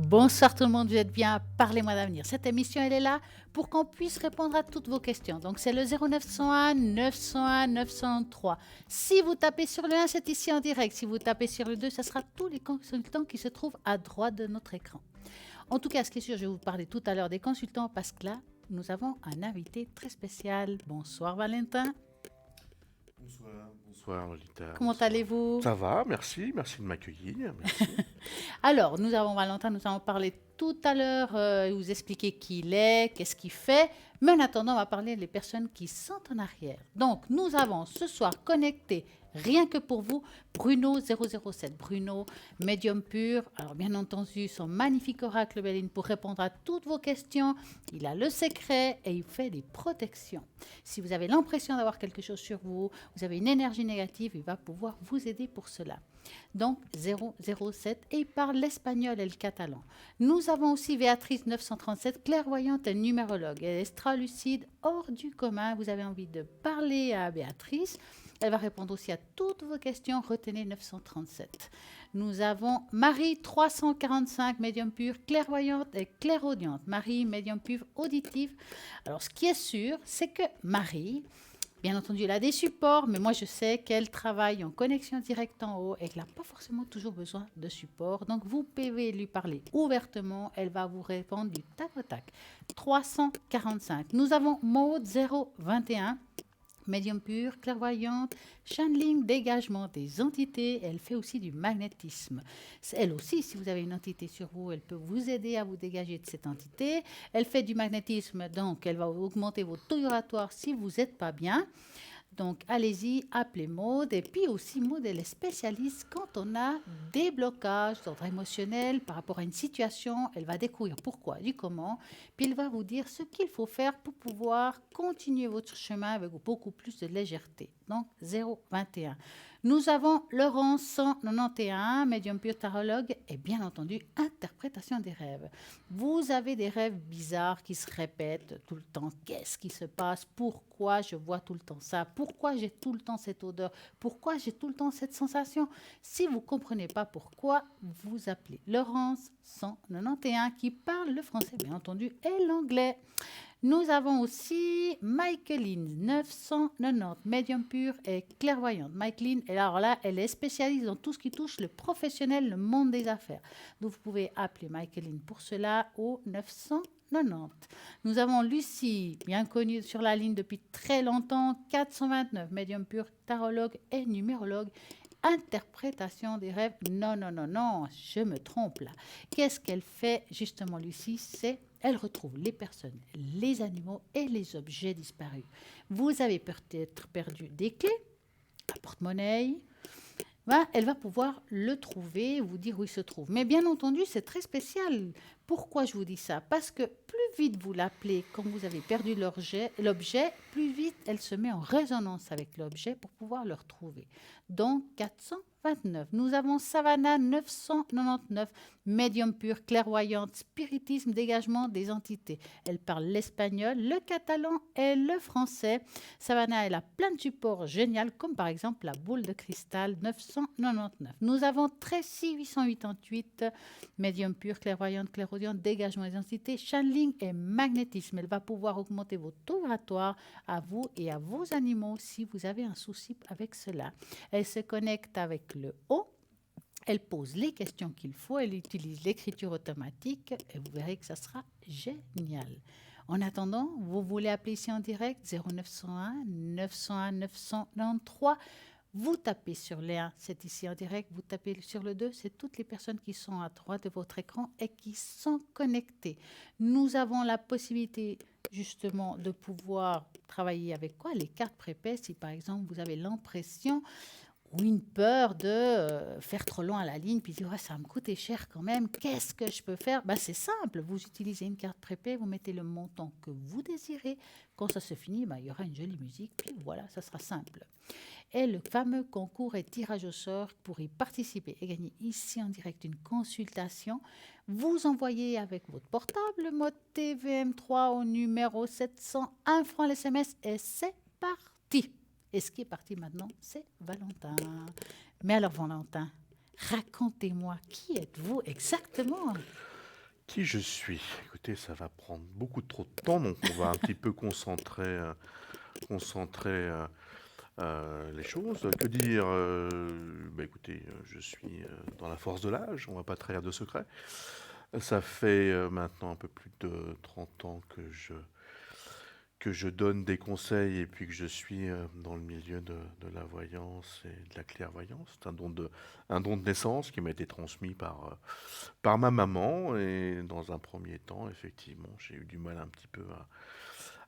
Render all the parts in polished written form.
Bonsoir tout le monde, vous êtes bien, parlez-moi d'avenir. Cette émission, elle est là pour qu'on puisse répondre à toutes vos questions. Donc c'est le 0901 901 903. Si vous tapez sur le 1, c'est ici en direct. Si vous tapez sur le 2, ce sera tous les consultants qui se trouvent à droite de notre écran. En tout cas, ce qui est sûr, je vais vous parler tout à l'heure des consultants parce que là, nous avons un invité très spécial. Bonsoir Valentin. Bonsoir Lolita, Comment bonsoir. allez-vous? Ça va, merci de m'accueillir, merci. Alors, nous avons Valentin, nous allons parler tout à l'heure, vous expliquer qui il est, qu'est-ce qu'il fait. Mais en attendant, on va parler des personnes qui sont en arrière. Donc, nous avons ce soir connecté, rien que pour vous, Bruno 007. Bruno, médium pur. Alors, bien entendu, son magnifique oracle Béline pour répondre à toutes vos questions. Il a le secret et il fait des protections. Si vous avez l'impression d'avoir quelque chose sur vous, vous avez une énergie négative, il va pouvoir vous aider pour cela. Donc 007 et il parle l'espagnol et le catalan. Nous avons aussi Béatrice 937, clairvoyante et numérologue. Elle est extra-lucide, hors du commun. Vous avez envie de parler à Béatrice. Elle va répondre aussi à toutes vos questions. Retenez 937. Nous avons Marie 345, médium pur, clairvoyante et clairaudiente. Marie, médium pur, auditive. Alors ce qui est sûr, c'est que Marie... Bien entendu, elle a des supports, mais moi je sais qu'elle travaille en connexion directe en haut et qu'elle n'a pas forcément toujours besoin de support. Donc vous pouvez lui parler ouvertement, elle va vous répondre du tac au tac. 345. Nous avons Maud 021. Médium pur, clairvoyante, channeling, dégagement des entités. Elle fait aussi du magnétisme. Elle aussi, si vous avez une entité sur vous, elle peut vous aider à vous dégager de cette entité. Elle fait du magnétisme, donc elle va augmenter votre taux vibratoire si vous n'êtes pas bien. Donc, allez-y, appelez Maud. Et puis aussi, Maud, elle est spécialiste quand on a des blocages d'ordre émotionnel par rapport à une situation. Elle va découvrir pourquoi, du comment. Puis, elle va vous dire ce qu'il faut faire pour pouvoir continuer votre chemin avec beaucoup plus de légèreté. Donc, 021. Nous avons Laurence 191, médium pur tarologue et bien entendu, interprétation des rêves. Vous avez des rêves bizarres qui se répètent tout le temps. Qu'est-ce qui se passe? Pourquoi je vois tout le temps ça? Pourquoi j'ai tout le temps cette odeur? Pourquoi j'ai tout le temps cette sensation? Si vous ne comprenez pas pourquoi, vous appelez Laurence 191 qui parle le français, bien entendu, et l'anglais. Nous avons aussi Michaeline 990, médium pur et clairvoyante. Michaeline, alors là, elle est spécialiste dans tout ce qui touche le professionnel, le monde des affaires. Donc vous pouvez appeler Michaeline pour cela au 990. Nous avons Lucie, bien connue sur la ligne depuis très longtemps, 429, médium pur, tarologue et numérologue. Interprétation des rêves. Non, non, non, non, je me trompe là. Qu'est-ce qu'elle fait justement, Lucie? Elle retrouve les personnes, les animaux et les objets disparus. Vous avez peut-être perdu des clés, un porte-monnaie. Elle va pouvoir le trouver, vous dire où il se trouve. Mais bien entendu, c'est très spécial. Pourquoi je vous dis ça? Parce que plus vite vous l'appelez quand vous avez perdu l'objet, plus vite elle se met en résonance avec l'objet pour pouvoir le retrouver. Donc 429. Nous avons Savannah 999, médium pur, clairvoyante, spiritisme, dégagement des entités. Elle parle l'espagnol, le catalan et le français. Savannah, elle a plein de supports géniaux, comme par exemple la boule de cristal 999. Nous avons Tracy 888, médium pur, clairvoyante, clairaudiente, dégagement des entités, channeling et magnétisme. Elle va pouvoir augmenter votre taux vibratoire à vous et à vos animaux si vous avez un souci avec cela. Elle se connecte avec le haut. Elle pose les questions qu'il faut. Elle utilise l'écriture automatique et vous verrez que ça sera génial. En attendant, vous voulez appeler ici en direct 0901 901 993. Vous tapez sur les 1, c'est ici en direct. Vous tapez sur le 2, c'est toutes les personnes qui sont à droite de votre écran et qui sont connectées. Nous avons la possibilité justement de pouvoir travailler avec quoi? Les cartes prépaies. Si par exemple vous avez l'impression ou une peur de faire trop long à la ligne, puis dire ça va me coûter cher quand même, qu'est-ce que je peux faire? C'est simple, vous utilisez une carte prépay, vous mettez le montant que vous désirez, quand ça se finit, il y aura une jolie musique, puis voilà, ça sera simple. Et le fameux concours et tirage au sort pour y participer et gagner ici en direct une consultation, vous envoyez avec votre portable le mode TVM3 au numéro 701 francs l'SMS et c'est parti. Et ce qui est parti maintenant, c'est Valentin. Mais alors, Valentin, racontez-moi, qui êtes-vous exactement? Qui je suis? Écoutez, ça va prendre beaucoup trop de temps, donc on va un petit peu concentrer les choses. Que dire? Écoutez, je suis dans la force de l'âge, on va pas trahir de secret. Ça fait maintenant un peu plus de 30 ans que je donne des conseils et puis que je suis dans le milieu de la voyance et de la clairvoyance. C'est un don de naissance qui m'a été transmis par ma maman. Et dans un premier temps, effectivement, j'ai eu du mal un petit peu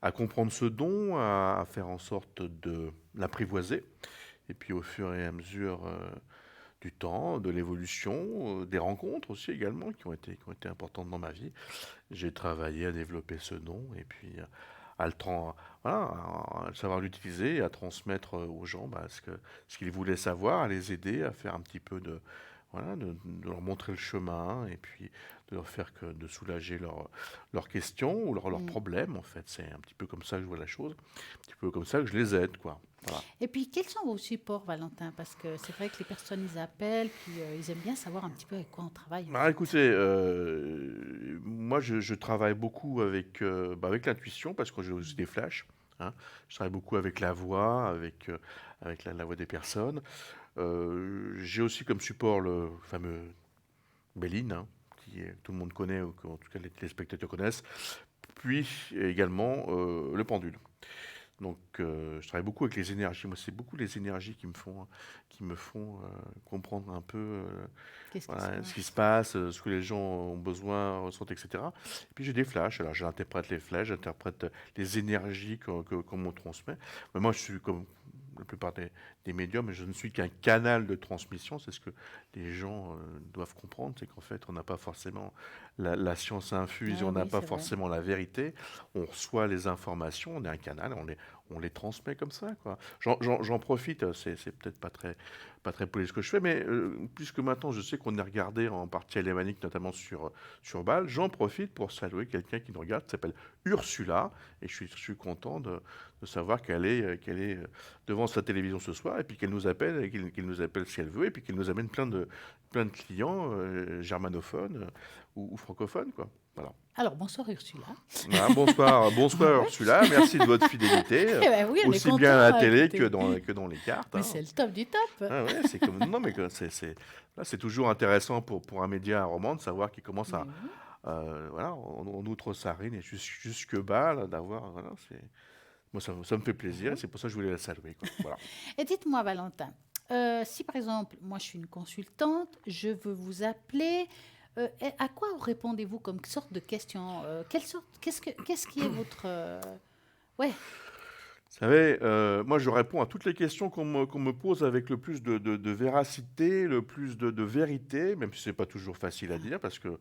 à comprendre ce don, à faire en sorte de l'apprivoiser. Et puis au fur et à mesure du temps, de l'évolution, des rencontres aussi également qui ont été importantes dans ma vie, j'ai travaillé à développer ce don et puis à voilà, à savoir l'utiliser et à transmettre aux gens ce qu'ils voulaient savoir, à les aider, à faire un petit peu voilà, de leur montrer le chemin et puis de soulager leurs questions ou leurs Mm. problèmes en fait. C'est un petit peu comme ça que je vois la chose, un petit peu comme ça que je les aide quoi. Voilà. Et puis, quels sont vos supports, Valentin? Parce que c'est vrai que les personnes, ils appellent, puis ils aiment bien savoir un petit peu avec quoi on travaille, en fait. Écoutez, moi je travaille beaucoup avec l'intuition parce que j'ai aussi des flashs. Hein. Je travaille beaucoup avec la voix, avec la voix des personnes. J'ai aussi comme support le fameux Béline, hein, tout le monde connaît, ou en tout cas les téléspectateurs connaissent. Puis également le pendule. Donc, je travaille beaucoup avec les énergies. Moi, c'est beaucoup les énergies qui me font comprendre un peu Qu'est-ce qui se voilà, ce qui se passe? passe, ce que les gens ont besoin, ressentent, etc. Et puis j'ai des flashs. Alors, j'interprète les flashs, j'interprète les énergies qu'on me transmet. Mais moi, je suis comme la plupart des médiums, je ne suis qu'un canal de transmission. C'est ce que les gens doivent comprendre, c'est qu'en fait, on n'a pas forcément la science infuse et Ah on n'a oui, pas c'est vrai. forcément la vérité. On reçoit les informations, on est un canal, on les transmet comme ça, quoi. J'en profite, c'est peut-être pas très poli ce que je fais, mais puisque maintenant je sais qu'on est regardé en partie alémanique, notamment sur Bâle, j'en profite pour saluer quelqu'un qui nous regarde, qui s'appelle Ursula, et je suis content de savoir qu'elle est devant sa télévision ce soir, et puis qu'elle nous appelle, et qu'elle nous appelle si elle veut, et puis qu'elle nous amène plein de clients germanophones ou francophones, quoi. Voilà. Alors, bonsoir Ursula. Voilà, bonsoir, Ah bonsoir ouais. Ursula, merci de votre fidélité, Eh ben oui, on est aussi bien à la content, télé écoutez. que dans les cartes. Mais Hein. c'est le top du top. Ah ouais, c'est comme non mais là, c'est toujours intéressant pour un média, un roman, de savoir qu'il commence Mais oui. voilà, on outre Sarine et jusque bas là, d'avoir voilà, c'est moi ça me fait Ben plaisir et oui. c'est pour ça que je voulais la saluer quoi. Voilà. Et dites-moi, Valentin, si par exemple, moi je suis une consultante, je veux vous appeler, à quoi répondez-vous comme sorte de question? Quelle sorte, qu'est-ce qui est votre... ouais, Vous savez, moi je réponds à toutes les questions qu'on me pose avec le plus de véracité, le plus de vérité, même si c'est pas toujours facile à dire parce que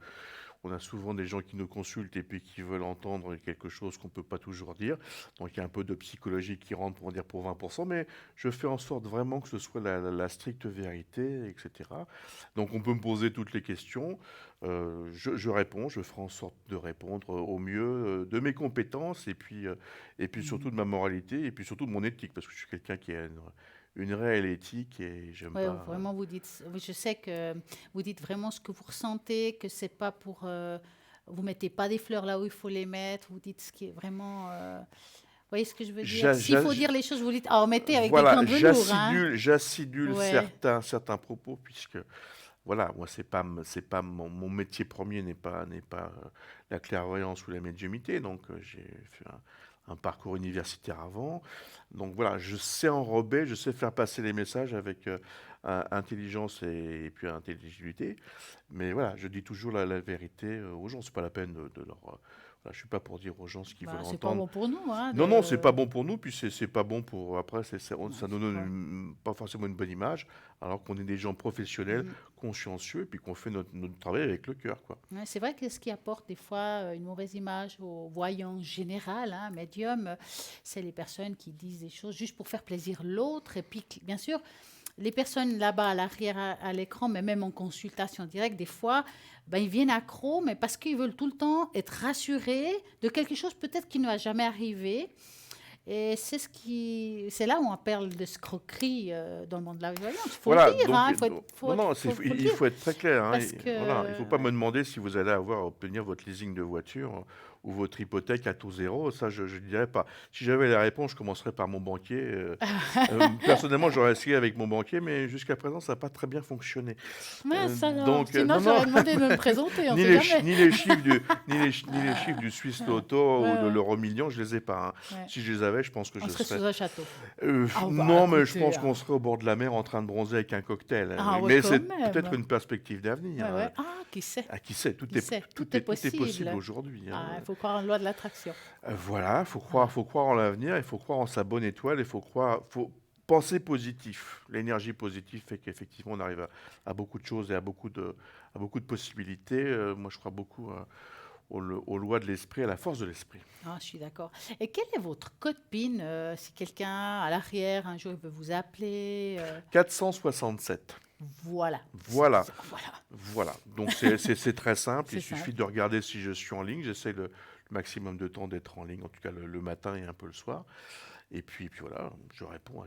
on a souvent des gens qui nous consultent et puis qui veulent entendre quelque chose qu'on ne peut pas toujours dire. Donc il y a un peu de psychologie qui rentre pour dire pour 20%, mais je fais en sorte vraiment que ce soit la stricte vérité, etc. Donc on peut me poser toutes les questions. Je réponds, je ferai en sorte de répondre au mieux de mes compétences et puis surtout de ma moralité et puis surtout de mon éthique, parce que je suis quelqu'un qui a une réelle éthique et j'aime ouais, pas. vraiment vous dites, oui, je sais que vous dites vraiment ce que vous ressentez, que c'est pas pour... vous mettez pas des fleurs là où il faut les mettre, vous dites ce qui est vraiment... vous voyez ce que je veux dire? j'a- S'il j'a- faut dire les choses, vous dites, ah, mettez avec des Voilà, grands velours, hein? j'assidule Ouais. certains propos puisque voilà, moi c'est pas mon métier premier n'est pas la clairvoyance ou la médiumité, donc j'ai fait un parcours universitaire avant, donc voilà, je sais enrober, je sais faire passer les messages avec intelligence et puis intelligibilité, mais voilà, je dis toujours la vérité aux gens, c'est pas la peine de leur voilà, je suis pas pour dire aux gens ce qu'ils veulent Bah, c'est pas entendre. bon pour nous, hein, Non, non, c'est pas de... bon pour nous, puis c'est pas bon pour après, Non, ça nous c'est donne pas... pas forcément une bonne image, alors qu'on est des gens professionnels, Mm. consciencieux, et puis qu'on fait notre travail avec le cœur, quoi. Ouais, c'est vrai que ce qui apporte des fois une mauvaise image aux voyants général, hein, médium, c'est les personnes qui disent des choses juste pour faire plaisir l'autre. Et puis, bien sûr, les personnes là-bas à l'arrière à l'écran, mais même en consultation directe, des fois, ben, ils viennent accros, mais parce qu'ils veulent tout le temps être rassurés de quelque chose peut-être qui ne va jamais arriver. Et c'est là où on parle de escroquerie dans le monde de la voyance. Il faut Voilà, le dire, donc, hein, non, non, faut le il dire. faut être très clair, hein, Parce voilà, il ne faut pas que, me demander si vous allez avoir à obtenir votre leasing de voiture ou votre hypothèque à taux zéro, ça je ne dirais pas. Si j'avais la réponse, je commencerais par mon banquier. Personnellement, j'aurais essayé avec mon banquier, mais jusqu'à présent, ça n'a pas très bien fonctionné. mince alors, Donc, sinon non, non, j'aurais demandé de me présenter, on ne sait jamais. ni les chiffres ni les chiffres du Swiss Lotto ou de Ouais, l'Euro Million, je les ai pas, hein. ouais. Si je les avais, je pense que On je serait serais. sous un château. Ah bah Non, mais je écoutez, pense qu'on serait au bord de la mer en train de bronzer avec un cocktail, hein. ah ouais Mais quand c'est peut-être même. une perspective d'avenir, Ouais, hein. ouais. Ah, qui sait, Ah, qui sait, qui sait, tout est tout est possible possible. aujourd'hui, hein. Ah, il faut croire en la loi de l'attraction. Voilà, Voilà. faut croire en l'avenir, il faut croire en sa bonne étoile, il faut penser positif. L'énergie positive fait qu'effectivement on arrive à beaucoup de choses et à beaucoup de possibilités. Moi, je crois beaucoup aux lois de l'esprit, à la force de l'esprit. Ah, je suis d'accord. Et quel est votre code PIN si quelqu'un à l'arrière un jour il veut vous appeler 467. Voilà. Voilà. Voilà. Voilà, donc c'est très simple, il C'est suffit simple. de regarder si je suis en ligne, j'essaie le maximum de temps d'être en ligne, en tout cas le matin et un peu le soir, puis voilà, je réponds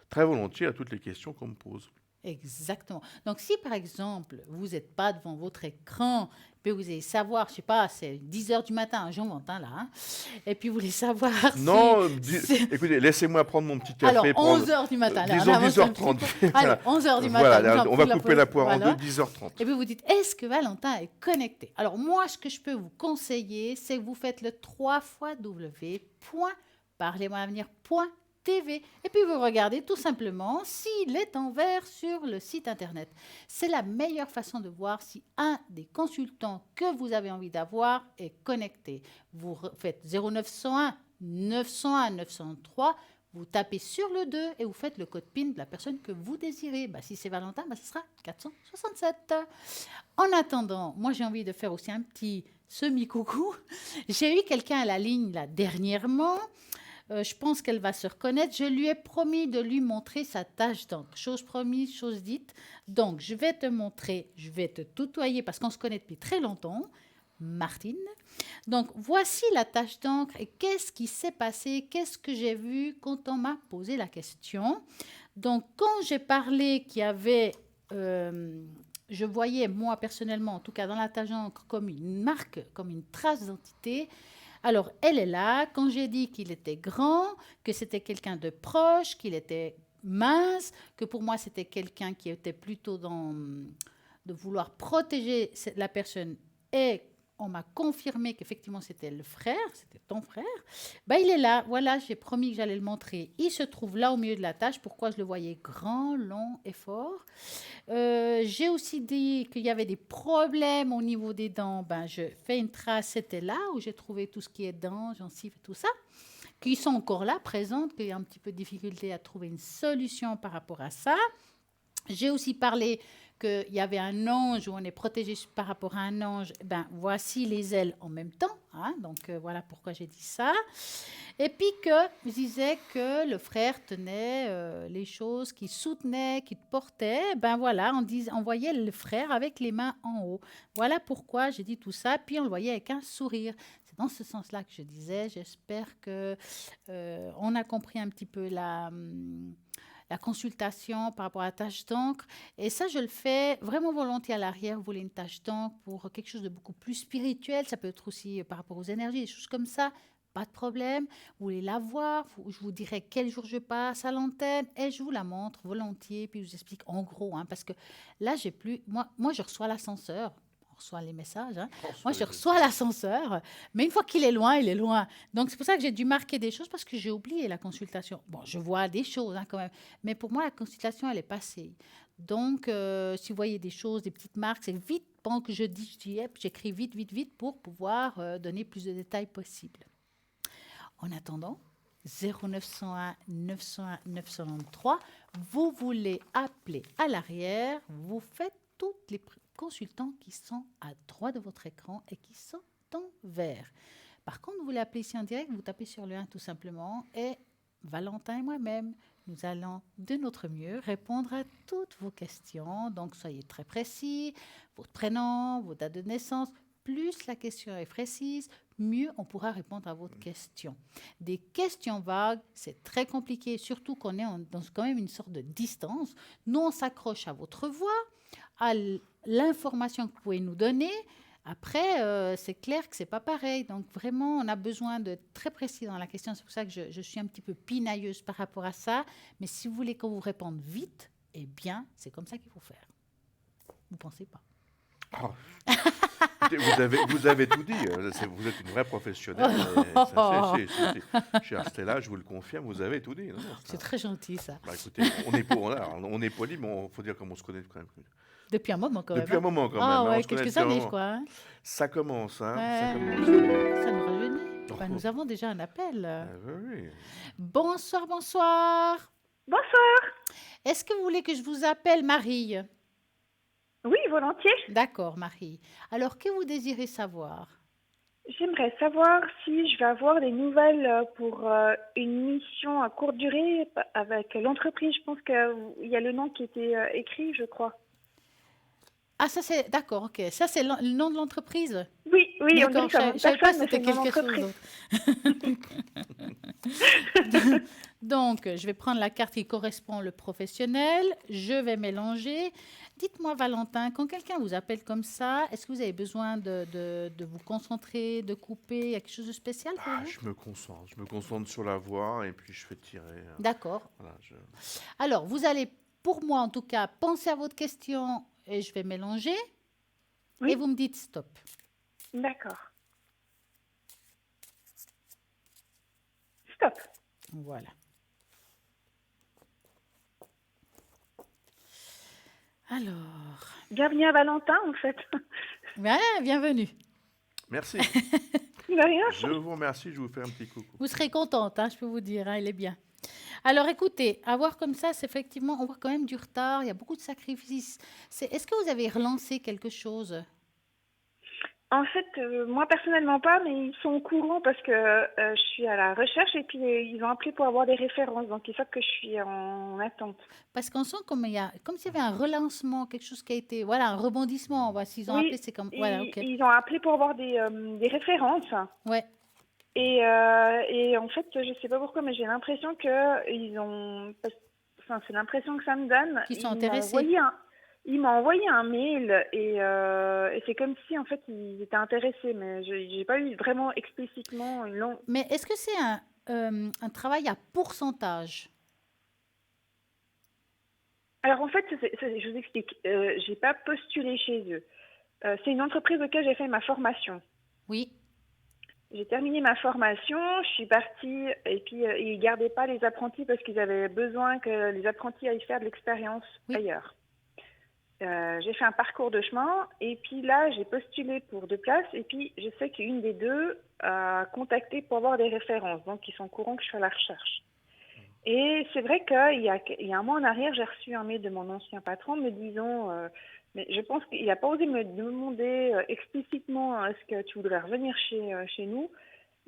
très volontiers à toutes les questions qu'on me pose. Exactement. Donc, si par exemple, vous n'êtes pas devant votre écran, puis vous allez savoir, je sais pas, c'est 10 heures du matin, j'en monte là, hein, et puis vous voulez savoir si, Non, si- écoutez, laissez-moi prendre mon petit alors, café, 11 heures du matin, là, on disons avance un petit 10h30. peu. Allez, 11 heures du matin, Voilà, j'en on fous va la couper pause, la poire en deux, voilà. 10h30. Et puis vous dites, est-ce que Valentin est connecté? Alors moi, ce que je peux vous conseiller, c'est que vous faites le 3 fois w.parlez-moi-avenir.tv et puis vous regardez tout simplement s'il est en vert sur le site internet. C'est la meilleure façon de voir si un des consultants que vous avez envie d'avoir est connecté. Vous faites 0901 901 903, vous tapez sur le 2 et vous faites le code PIN de la personne que vous désirez. Si c'est Valentin, ce sera 467. En attendant, moi j'ai envie de faire aussi un petit semi-coucou. J'ai eu quelqu'un à la ligne là dernièrement. Je pense qu'elle va se reconnaître. Je lui ai promis de lui montrer sa tâche d'encre. Chose promise, chose dite. Donc, je vais te montrer, je vais te tutoyer parce qu'on se connaît depuis très longtemps. Martine. Donc, voici la tâche d'encre et qu'est-ce qui s'est passé, qu'est-ce que j'ai vu quand on m'a posé la question. Donc, quand j'ai parlé qu'il y avait, je voyais moi personnellement, en tout cas dans la tâche d'encre, comme une marque, comme une trace d'identité. Alors, elle est là. Quand j'ai dit qu'il était grand, que c'était quelqu'un de proche, qu'il était mince, que pour moi, c'était quelqu'un qui était plutôt dans de vouloir protéger la personne et on m'a confirmé qu'effectivement c'était le frère, c'était ton frère, il est là, voilà, j'ai promis que j'allais le montrer. Il se trouve là au milieu de la tâche, pourquoi je le voyais grand, long et fort. J'ai aussi dit qu'il y avait des problèmes au niveau des dents, je fais une trace, c'était là où j'ai trouvé tout ce qui est dents, gencives et tout ça, qui sont encore là, présentes, qu'il y a un petit peu de difficulté à trouver une solution par rapport à ça. J'ai aussi parlé qu'il y avait un ange, où on est protégé par rapport à un ange. Voici les ailes en même temps. Hein, donc, voilà pourquoi j'ai dit ça. Et puis que je disais que le frère tenait les choses, qu'il soutenait, qu'il portait. Voilà, on voyait le frère avec les mains en haut. Voilà pourquoi j'ai dit tout ça. Puis on le voyait avec un sourire. C'est dans ce sens-là que je disais. J'espère que on a compris un petit peu la consultation par rapport à la tâche d'encre. Et ça, je le fais vraiment volontiers à l'arrière. Vous voulez une tâche d'encre pour quelque chose de beaucoup plus spirituel. Ça peut être aussi par rapport aux énergies, des choses comme ça. Pas de problème. Vous voulez la voir. Je vous dirai quel jour je passe à l'antenne et je vous la montre volontiers. Puis je vous explique en gros. Parce que là, j'ai plus... Moi, je reçois l'ascenseur. Reçoit les messages. Moi, je reçois l'ascenseur, mais une fois qu'il est loin, il est loin. Donc, c'est pour ça que j'ai dû marquer des choses parce que j'ai oublié la consultation. Bon, je vois des choses quand même, mais pour moi, la consultation, elle est passée. Donc, si vous voyez des choses, des petites marques, c'est vite, pendant que je dis, j'écris vite, vite, vite pour pouvoir donner plus de détails possibles. En attendant, 0901 901 993, vous voulez appeler à l'arrière, vous faites toutes les consultants qui sont à droite de votre écran et qui sont en vert. Par contre, vous voulez appeler ici en direct, vous tapez sur le 1 tout simplement et Valentin et moi-même, nous allons de notre mieux répondre à toutes vos questions. Donc, soyez très précis, votre prénom, vos dates de naissance, plus la question est précise, mieux on pourra répondre à votre question. Des questions vagues, c'est très compliqué, surtout qu'on est dans quand même une sorte de distance. Nous, on s'accroche à votre voix, à l'information que vous pouvez nous donner. Après, c'est clair que c'est pas pareil. Donc, vraiment, on a besoin de très précis dans la question. C'est pour ça que je suis un petit peu pinailleuse par rapport à ça. Mais si vous voulez qu'on vous réponde vite, eh bien, c'est comme ça qu'il faut faire. Vous pensez pas? Ah. Écoutez, vous avez tout dit. Vous êtes une vraie professionnelle. Chère Stella, je vous le confirme, vous avez tout dit. Non, C'est très gentil, ça. Bah, écoutez, on est poli, mais il faut dire comme on se connaît quand même. Depuis un moment, quand même. Depuis un moment, quand même. Ah hein, on ouais, se connaît quelques depuis un années, je moment. crois. Hein. Ça commence, hein. Ouais. Ça commence. Ça nous rajeunit. Oh. Bah, nous avons déjà un appel. Oui. Bonsoir, bonsoir. Bonsoir. Est-ce que vous voulez que je vous appelle Marie? Oui, volontiers. D'accord, Marie. Alors, que vous désirez savoir? J'aimerais savoir si je vais avoir des nouvelles pour une mission à courte durée avec l'entreprise. Je pense qu'il y a le nom qui était écrit, je crois. Ah, ça c'est... D'accord, ok. Ça, c'est le nom de l'entreprise? Oui, on D'accord, dit ça. je savais pas si Personne, mais c'était c'est mon quelque chose entreprise. d'autre. Donc, je vais prendre la carte qui correspond au professionnel. Je vais mélanger. Dites-moi, Valentin, quand quelqu'un vous appelle comme ça, est-ce que vous avez besoin de vous concentrer, de couper? Il y a quelque chose de spécial pour vous? Je me concentre sur la voix et puis je fais tirer. D'accord. Voilà, Alors, vous allez, pour moi en tout cas, penser à votre question et je vais mélanger. Oui. Et vous me dites stop. D'accord. Stop. Voilà. Alors. Bienvenue à Valentin, en fait. Ouais, bienvenue. Merci. De rien. Je vous remercie, je vous fais un petit coucou. Vous serez contente, hein, je peux vous dire, hein, il est bien. Alors écoutez, avoir comme ça, c'est effectivement, on voit quand même du retard, il y a beaucoup de sacrifices. Est-ce que vous avez relancé quelque chose? En fait, moi personnellement pas, mais ils sont au courant parce que je suis à la recherche et puis ils ont appelé pour avoir des références, donc ils savent que je suis en attente. Parce qu'on sent comme s'il y avait un relancement, quelque chose qui a été, voilà, un rebondissement. Voilà, s'ils ont appelé, c'est comme, voilà, ok. Ils ont appelé pour avoir des références. Ouais. Et en fait, je sais pas pourquoi, mais j'ai l'impression que ils ont, enfin, c'est l'impression que ça me donne. Qu'ils sont intéressés. Il m'a envoyé un mail et c'est comme si en fait ils étaient intéressés, mais j'ai pas eu vraiment explicitement une longue. Mais est-ce que c'est un travail à pourcentage? Alors en fait, je vous explique. J'ai pas postulé chez eux. C'est une entreprise auquel j'ai fait ma formation. Oui. J'ai terminé ma formation, je suis partie et puis ils gardaient pas les apprentis parce qu'ils avaient besoin que les apprentis aillent faire de l'expérience ailleurs. J'ai fait un parcours de chemin et puis là j'ai postulé pour 2 places et puis je sais qu'une des 2 a contacté pour avoir des références, donc ils sont au courant que je suis à la recherche. Et c'est vrai qu'il y a un mois en arrière j'ai reçu un mail de mon ancien patron me disant mais je pense qu'il n'a pas osé me demander explicitement est-ce que tu voudrais revenir chez nous,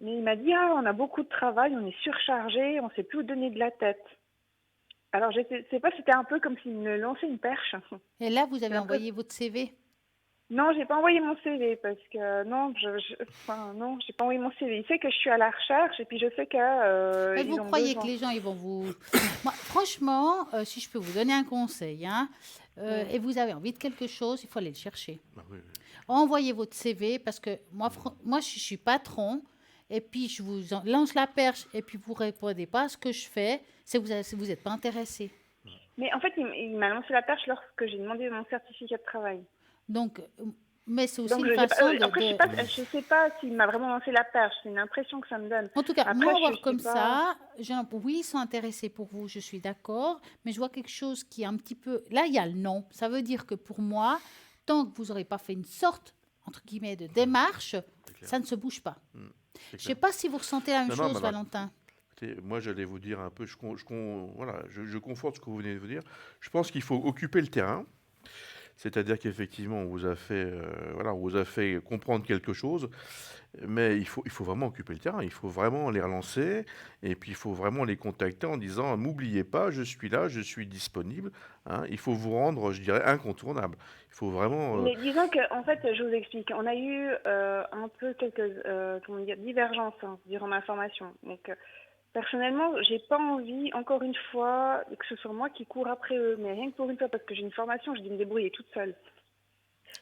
mais il m'a dit on a beaucoup de travail, on est surchargé, on ne sait plus où donner de la tête. Alors, je ne sais pas, c'était un peu comme s'il me lançait une perche. Et là, vous avez envoyé votre CV? Non, j'ai pas envoyé mon CV parce que non, non, j'ai pas envoyé mon CV. Il sait que je suis à la recherche et puis je sais que. Mais vous croyez que les gens, ils vont vous. Moi, franchement, si je peux vous donner un conseil, hein, et vous avez envie de quelque chose, il faut aller le chercher. Ah, oui. Envoyez votre CV parce que moi, je suis patron. Et puis, je vous lance la perche et puis vous ne répondez pas à ce que je fais, c'est que vous n'êtes pas intéressé. Mais en fait, il m'a lancé la perche lorsque j'ai demandé mon certificat de travail. Donc, mais c'est aussi une façon après, je ne sais pas s'il m'a vraiment lancé la perche, c'est une impression que ça me donne. En tout cas, après, moi, voir comme ça, oui, ils sont intéressés pour vous, je suis d'accord, mais je vois quelque chose qui est un petit peu... Là, il y a le non. Ça veut dire que pour moi, tant que vous n'aurez pas fait une sorte, entre guillemets, de démarche, ça ne se bouge pas. Je ne sais pas si vous ressentez la même chose, Valentin. Écoutez, moi, j'allais vous dire un peu, je conforte ce que vous venez de vous dire. Je pense qu'il faut occuper le terrain. C'est-à-dire qu'effectivement, on vous a fait, voilà, on vous a fait comprendre quelque chose, mais il faut vraiment occuper le terrain. Il faut vraiment les relancer et puis il faut vraiment les contacter en disant: «M'oubliez pas, je suis là, je suis disponible», hein. Il faut vous rendre, je dirais, incontournable. Il faut vraiment, Mais disons que, en fait, je vous explique. On a eu un peu quelques comment dire, divergences durant ma formation. Donc, personnellement, j'ai pas envie, encore une fois, que ce soit moi qui cours après eux. Mais rien que pour une fois, parce que j'ai une formation, je dis me débrouiller toute seule.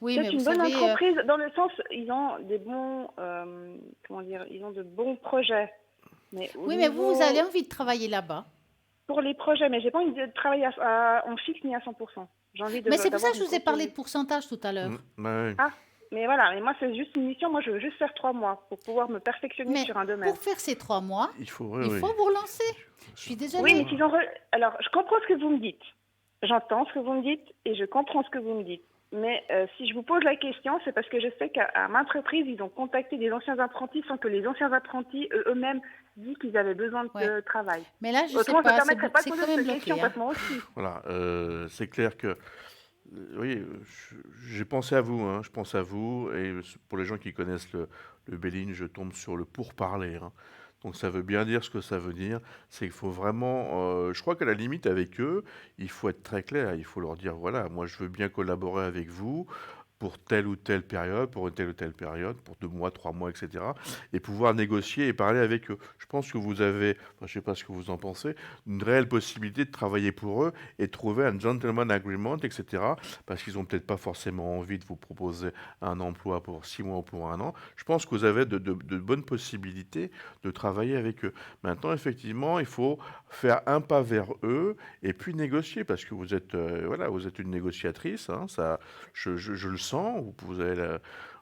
Oui, mais C'est vous une bonne savez, entreprise dans le sens, ils ont des bons, comment dire, ils ont de bons projets. Mais au oui, mais vous, vous avez niveau, envie de travailler là-bas. pour les projets, mais j'ai pas envie de travailler en fixe ni à 100%. J'ai envie Mais c'est pour ça d'avoir que une je vous ai parlé de continuité. pourcentage tout à l'heure. ouais. Ah, mais voilà, mais moi c'est juste une mission, moi je veux juste faire 3 mois pour pouvoir me perfectionner Mais sur un domaine. pour faire ces 3 mois, Il faut, oui, il oui. faut vous relancer. Je suis Oui, désolée. mais s'ils ont... Alors, je comprends ce que vous me dites. J'entends ce que vous me dites et je comprends ce que vous me dites. Mais si je vous pose la question, c'est parce que je sais qu'à ma entreprise, ils ont contacté des anciens apprentis sans que les anciens apprentis eux-mêmes disent qu'ils avaient besoin de Ouais. travail. Mais là, je sais Autrement, je ne me pas, permettrais pas de c'est poser quand même cette question bloqué, hein. parce que moi aussi. Voilà, c'est clair que oui, j'ai pensé à vous, hein, je pense à vous, et pour les gens qui connaissent le Béline, je tombe sur le pourparler, hein. Donc ça veut bien dire ce que ça veut dire, c'est qu'il faut vraiment, je crois qu'à la limite avec eux, il faut être très clair, il faut leur dire, voilà, moi je veux bien collaborer avec vous pour telle ou telle période, pour une telle ou telle période, pour 2 mois, 3 mois, etc. Et pouvoir négocier et parler avec eux. Je pense que vous avez, enfin, je ne sais pas ce que vous en pensez, une réelle possibilité de travailler pour eux et de trouver un gentleman agreement, etc. Parce qu'ils n'ont peut-être pas forcément envie de vous proposer un emploi pour 6 mois ou pour un an. Je pense que vous avez de bonnes possibilités de travailler avec eux. Maintenant, effectivement, il faut faire un pas vers eux et puis négocier parce que vous êtes, voilà, vous êtes une négociatrice, hein, ça, je le sens. Vous avez,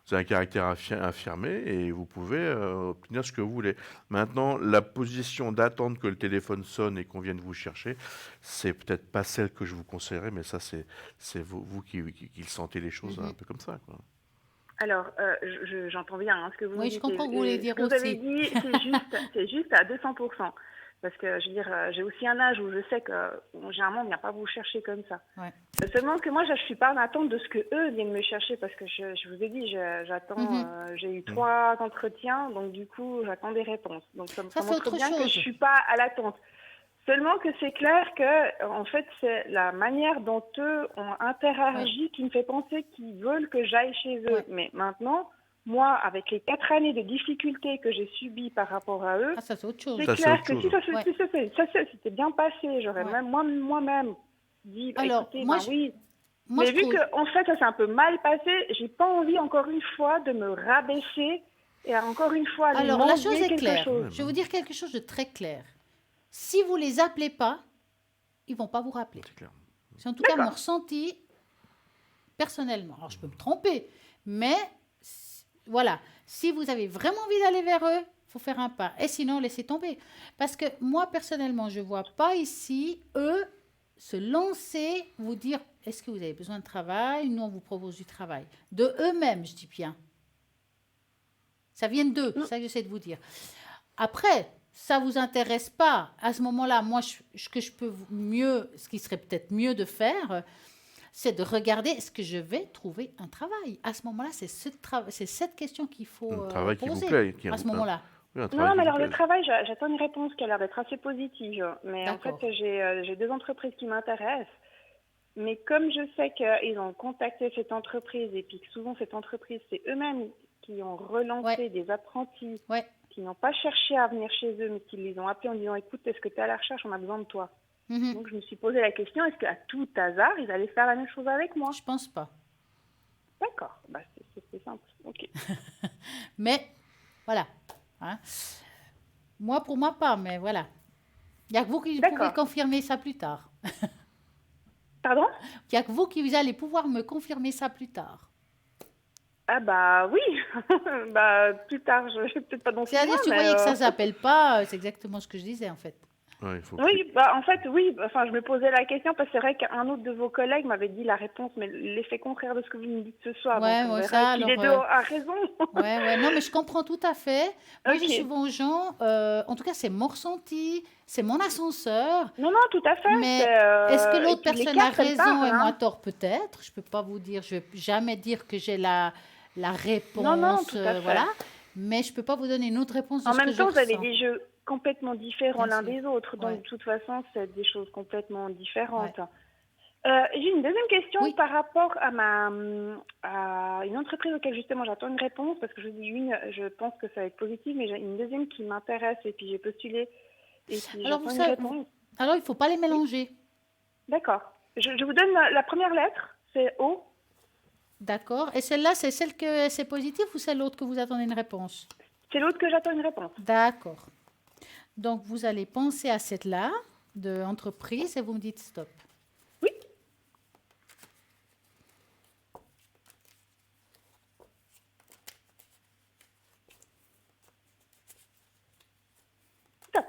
vous avez un caractère affirmé et vous pouvez obtenir ce que vous voulez. Maintenant, la position d'attendre que le téléphone sonne et qu'on vienne vous chercher, c'est peut-être pas celle que je vous conseillerais, mais ça, c'est vous qui sentez les choses un peu comme ça, quoi. Alors, j'entends bien ce que vous me Oui, je dites. comprends que vous voulez Et ce dire que vous avez aussi. dit, c'est juste à 200%. Parce que, je veux dire, j'ai aussi un âge où je sais que, généralement, on ne vient pas vous chercher comme ça. Ouais. Seulement que moi, je ne suis pas en attente de ce que eux viennent me chercher parce que je vous ai dit, j'attends, Mhm. j'ai eu 3 entretiens, donc du coup, j'attends des réponses. Donc ça Ça, c'est montre autre bien que je ne chose. suis pas à l'attente. Seulement que c'est clair que, en fait, c'est la manière dont eux ont interagi qui me fait penser qu'ils veulent que j'aille chez eux. Ouais. Mais maintenant, moi, avec les 4 années de difficultés que j'ai subies par rapport à eux, Ah, ça, c'est autre chose. c'est Ça, c'est clair autre que chose. si Ouais. ça s'était bien passé, j'aurais Ouais. même moi-même dit, bah, Alors, écoutez, moi, ben oui. moi, Mais je vu trouve. que, en fait, ça s'est un peu mal passé, j'ai pas envie encore une fois de me rabaisser et encore une fois lui Alors, la chose mendier est quelque claire. chose. Je vais vous dire quelque chose de très clair. Si vous les appelez pas, ils vont pas vous rappeler. C'est clair. C'est en tout cas mon D'accord. ressenti personnellement. Alors, je peux me tromper, mais voilà. Si vous avez vraiment envie d'aller vers eux, il faut faire un pas. Et sinon, laissez tomber. Parce que moi, personnellement, je ne vois pas ici, eux, se lancer, vous dire, est-ce que vous avez besoin de travail? Nous, on vous propose du travail. De eux-mêmes, je dis bien. Ça vient d'eux, c'est ça que j'essaie de vous dire. Après, ça ne vous intéresse pas. À ce moment-là, moi, ce qui serait peut-être mieux de faire, c'est de regarder est-ce que je vais trouver un travail. À ce moment-là, c'est cette question qu'il faut Un travail qui vous poser. plaît. À ce moment-là. Oui, un Non, travail mais qui vous alors le plaise. travail, j'attends une réponse qui a l'air d'être assez positive. Mais en fait, D'accord. j'ai 2 entreprises qui m'intéressent. Mais comme je sais qu'ils ont contacté cette entreprise et puis que souvent cette entreprise, c'est eux-mêmes qui ont relancé des apprentis Ouais. qui n'ont pas cherché à venir chez eux, mais qui les ont appelés en disant écoute, est-ce que tu es à la recherche, on a besoin de toi. Mhm. Donc je me suis posé la question, est-ce qu'à tout hasard, ils allaient faire la même chose avec moi? Je pense pas. D'accord, bah, c'est simple. Ok. Mais voilà. Hein. Moi, pour moi, pas, mais voilà. Il n'y a que vous qui D'accord. pouvez confirmer ça plus tard. Pardon? Il n'y a que vous qui allez pouvoir me confirmer ça plus tard. Ah bah oui, bah plus tard, je vais peut-être pas dans 6 C'est-à-dire, mois, si vous mais voyez que ça ne s'appelle pas, c'est exactement ce que je disais en fait. Ouais, il faut Oui, bah, en fait, oui. Enfin, je me posais la question parce que c'est vrai qu'un autre de vos collègues m'avait dit la réponse, mais l'effet contraire de ce que vous me dites ce soir. Donc, Ouais, on ouais, verra ça, si les alors, deux a raison. ouais, ouais, non, mais je comprends tout à fait. Moi, je dis Ok. souvent aux gens, en tout cas, c'est mon ressenti, c'est mon ascenseur, Non, non, tout à fait. mais est-ce que Et l'autre puis les personne a cartes, elles raison parlent, et moi hein. tort? Peut-être. Je peux pas vous dire, je vais jamais dire que j'ai la Non, non, réponse, tout à voilà, fait. mais je peux pas vous donner une autre réponse de En ce que même je temps, vous avez ressens, des jeux complètement différents bien l'un sûr. des autres. Donc, Ouais, de toute façon, c'est des choses complètement ouais. différentes. J'ai une deuxième question Oui, par rapport à une entreprise auquel justement j'attends une réponse parce que je dis une, je pense que ça va être positif, mais j'ai une deuxième qui m'intéresse et puis j'ai postulé et puis alors j'attends une réponse. alors il faut pas les Oui, mélanger, d'accord. Je vous donne la première lettre, c'est O. d'accord? Et celle-là, c'est celle que c'est positif ou celle l'autre que vous attendez une réponse? C'est l'autre que j'attends une réponse. D'accord. Donc, vous allez penser à cette-là de entreprise et vous me dites stop. Oui, stop.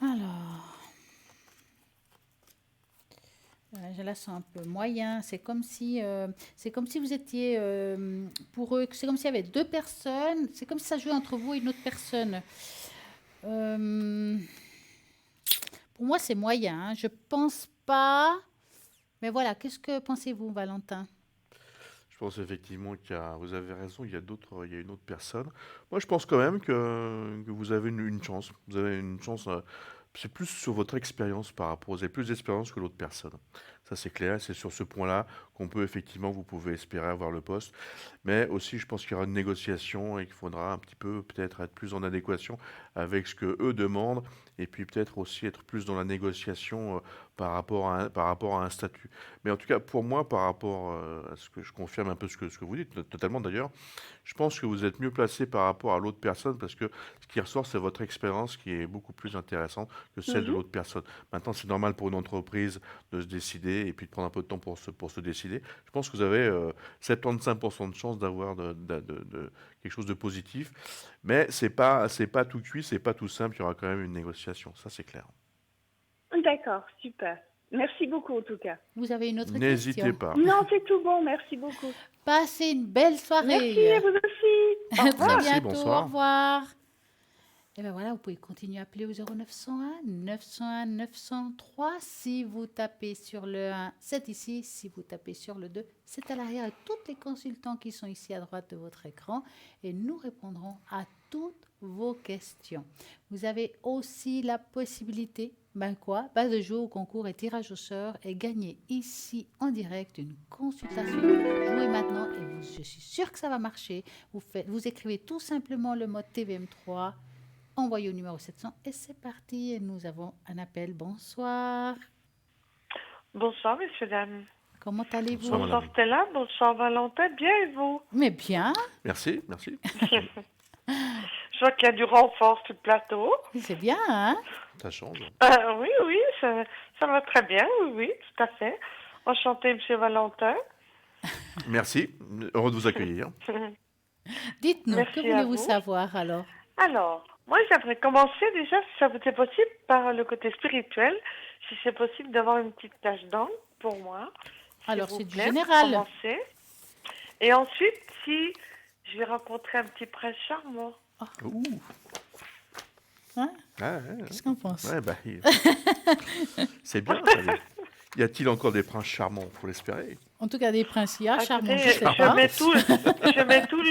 Alors, je la sens un peu moyen. C'est comme si vous étiez pour eux. C'est comme s'il y avait deux personnes. C'est comme si ça jouait entre vous et une autre personne. Euh, pour moi, c'est moyen, hein. Je pense pas. Mais voilà, qu'est-ce que pensez-vous, Valentin? Je pense effectivement vous avez raison, il y a une autre personne. Moi, je pense quand même que vous avez une chance. Vous avez une chance. C'est plus sur votre expérience par rapport. Vous avez plus d'expérience que l'autre personne. Ça, c'est clair. C'est sur ce point-là qu'on peut effectivement, vous pouvez espérer avoir le poste. Mais aussi, je pense qu'il y aura une négociation et qu'il faudra un petit peu peut-être être plus en adéquation avec ce que eux demandent et puis peut-être aussi être plus dans la négociation par rapport à un statut. Mais en tout cas, pour moi, par rapport à ce que je confirme un peu ce que vous dites, totalement d'ailleurs, je pense que vous êtes mieux placé par rapport à l'autre personne parce que ce qui ressort, c'est votre expérience qui est beaucoup plus intéressante que celle de Mhm. l'autre personne. Maintenant, c'est normal pour une entreprise de se décider et puis de prendre un peu de temps pour se décider. Je pense que vous avez 75% de chances d'avoir quelque chose de positif, mais c'est pas tout cuit, c'est pas tout simple, il y aura quand même une négociation, ça c'est clair. D'accord, super. Merci beaucoup en tout cas. Vous avez une autre N'hésitez question? pas. Non, c'est tout bon, merci beaucoup. Passez une belle Merci soirée. à vous aussi. Au Très revoir. Merci, bientôt. Au bonsoir. revoir. Et bien voilà, vous pouvez continuer à appeler au 0901 901 903. Si vous tapez sur le 1, c'est ici. Si vous tapez sur le 2, c'est à l'arrière. Et tous les consultants qui sont ici à droite de votre écran. Et nous répondrons à toutes vos questions. Vous avez aussi la possibilité, de jouer au concours et tirage au sort et gagner ici en direct une consultation. Jouez maintenant et je suis sûre que ça va marcher. Vous écrivez tout simplement le mot TVM3. Envoyez au numéro 700 et c'est parti. Et nous avons un appel. Bonsoir. Bonsoir, messieurs, dames. Comment Bonsoir, allez-vous? Bonsoir, madame. Stella. Bonsoir, Valentin. Bien, et vous? Mais bien, Merci, merci. Je vois qu'il y a du renfort sur le plateau. c'est bien, hein? Ça change. Oui, oui, ça va très bien. Oui, oui, tout à fait. Enchanté, monsieur Valentin. Merci, heureux de vous accueillir. Dites-nous, que Merci à voulez-vous vous. savoir alors? Alors, moi, j'aimerais commencer déjà, si ça vous est possible, par le côté spirituel. Si c'est possible d'avoir une petite tache d'encre pour moi. s'il Alors, vous c'est du plaît, pour général. commencer. Et ensuite, si je vais rencontrer un petit prince charmant. Ouh. Hein? Ah, ouais, Qu'est-ce qu'on pense? ouais, bah, c'est bien. Ça. Y a-t-il encore des princes charmants? Faut l'espérer. En tout cas, des princes, il y a charmant, Écoutez, je sais pas. je mets tout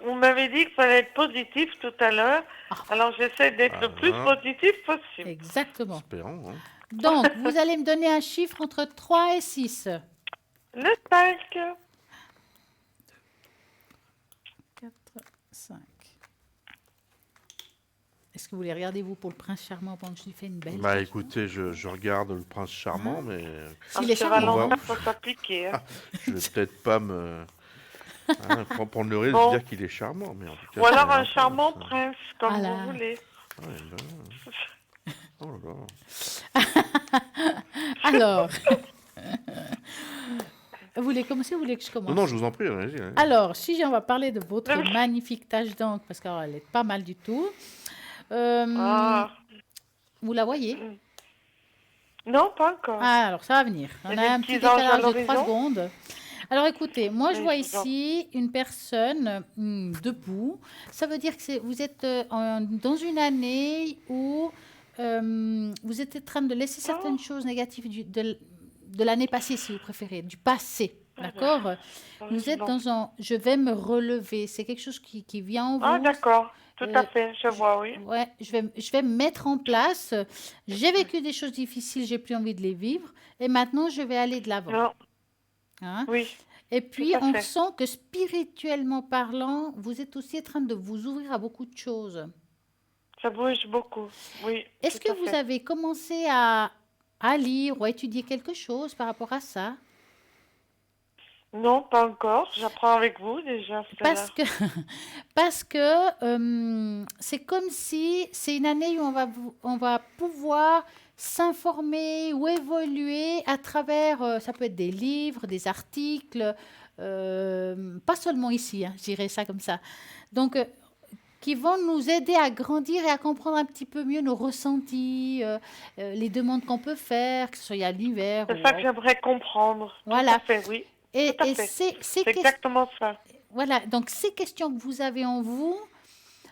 vous m'avez dit qu'il fallait être positif tout à l'heure. Alors j'essaie d'être le plus Voilà. positif possible. Exactement. Espérons. Hein. Donc, vous allez me donner un chiffre entre 3 et 6. Le 5. 4, 5. Est-ce que vous voulez regarder, vous, pour le prince charmant, pendant que je lui fais une belle Bah question? écoutez, je regarde le prince charmant, mais S'il est charmant. Valentin, On faut s'appliquer. Hein. je vais peut-être pas prendre le risque Bon. de dire qu'il est charmant. Mais en tout cas, Ou alors c'est un charmant ça. prince, comme Voilà. vous voulez. Ouais, là. Oh là là. Alors, Vous voulez commencer ou vous voulez que je Non, commence? je vous en prie, allez-y. Allez-y. Alors, si on va parler de votre Oui. magnifique tache d'encre, parce qu'elle est pas mal du tout. Euh, Ah, vous la voyez? non, pas encore. Ah, alors ça va venir. Il On y a a des un petit petits anges à décalage de 3 l'horizon. secondes. Alors écoutez, moi je Oui, vois je vous en- ici une personne debout. Ça veut dire que vous êtes dans une année où vous êtes en train de laisser certaines choses négatives de l'année passée, si vous préférez, du passé. D'accord? Vous êtes dans un je vais me relever. C'est quelque chose qui vient en Ah, vous. d'accord. Tout Euh, à fait, je vois, oui. Ouais, je vais me mettre en place. J'ai vécu des choses difficiles, j'ai plus envie de les vivre. Et maintenant, je vais aller de l'avant. Non, Hein? oui, Et tout puis, à on fait. sent que spirituellement parlant, vous êtes aussi en train de vous ouvrir à beaucoup de choses. Ça bouge beaucoup. Oui, Est-ce tout que à vous fait. avez commencé à lire ou à étudier quelque chose par rapport à ça? Non, pas encore. J'apprends avec vous déjà, Parce Stella. que, parce que c'est comme si c'est une année où on va pouvoir s'informer ou évoluer à travers, ça peut être des livres, des articles, pas seulement ici, hein, je dirais ça comme ça. Donc, qui vont nous aider à grandir et à comprendre un petit peu mieux nos ressentis, les demandes qu'on peut faire, que ce soit à l'hiver C'est ou ça que j'aimerais comprendre. Tout voilà. à fait, oui. Et, Tout à et fait. ces C'est questions. exactement ça. Voilà, donc ces questions que vous avez en vous,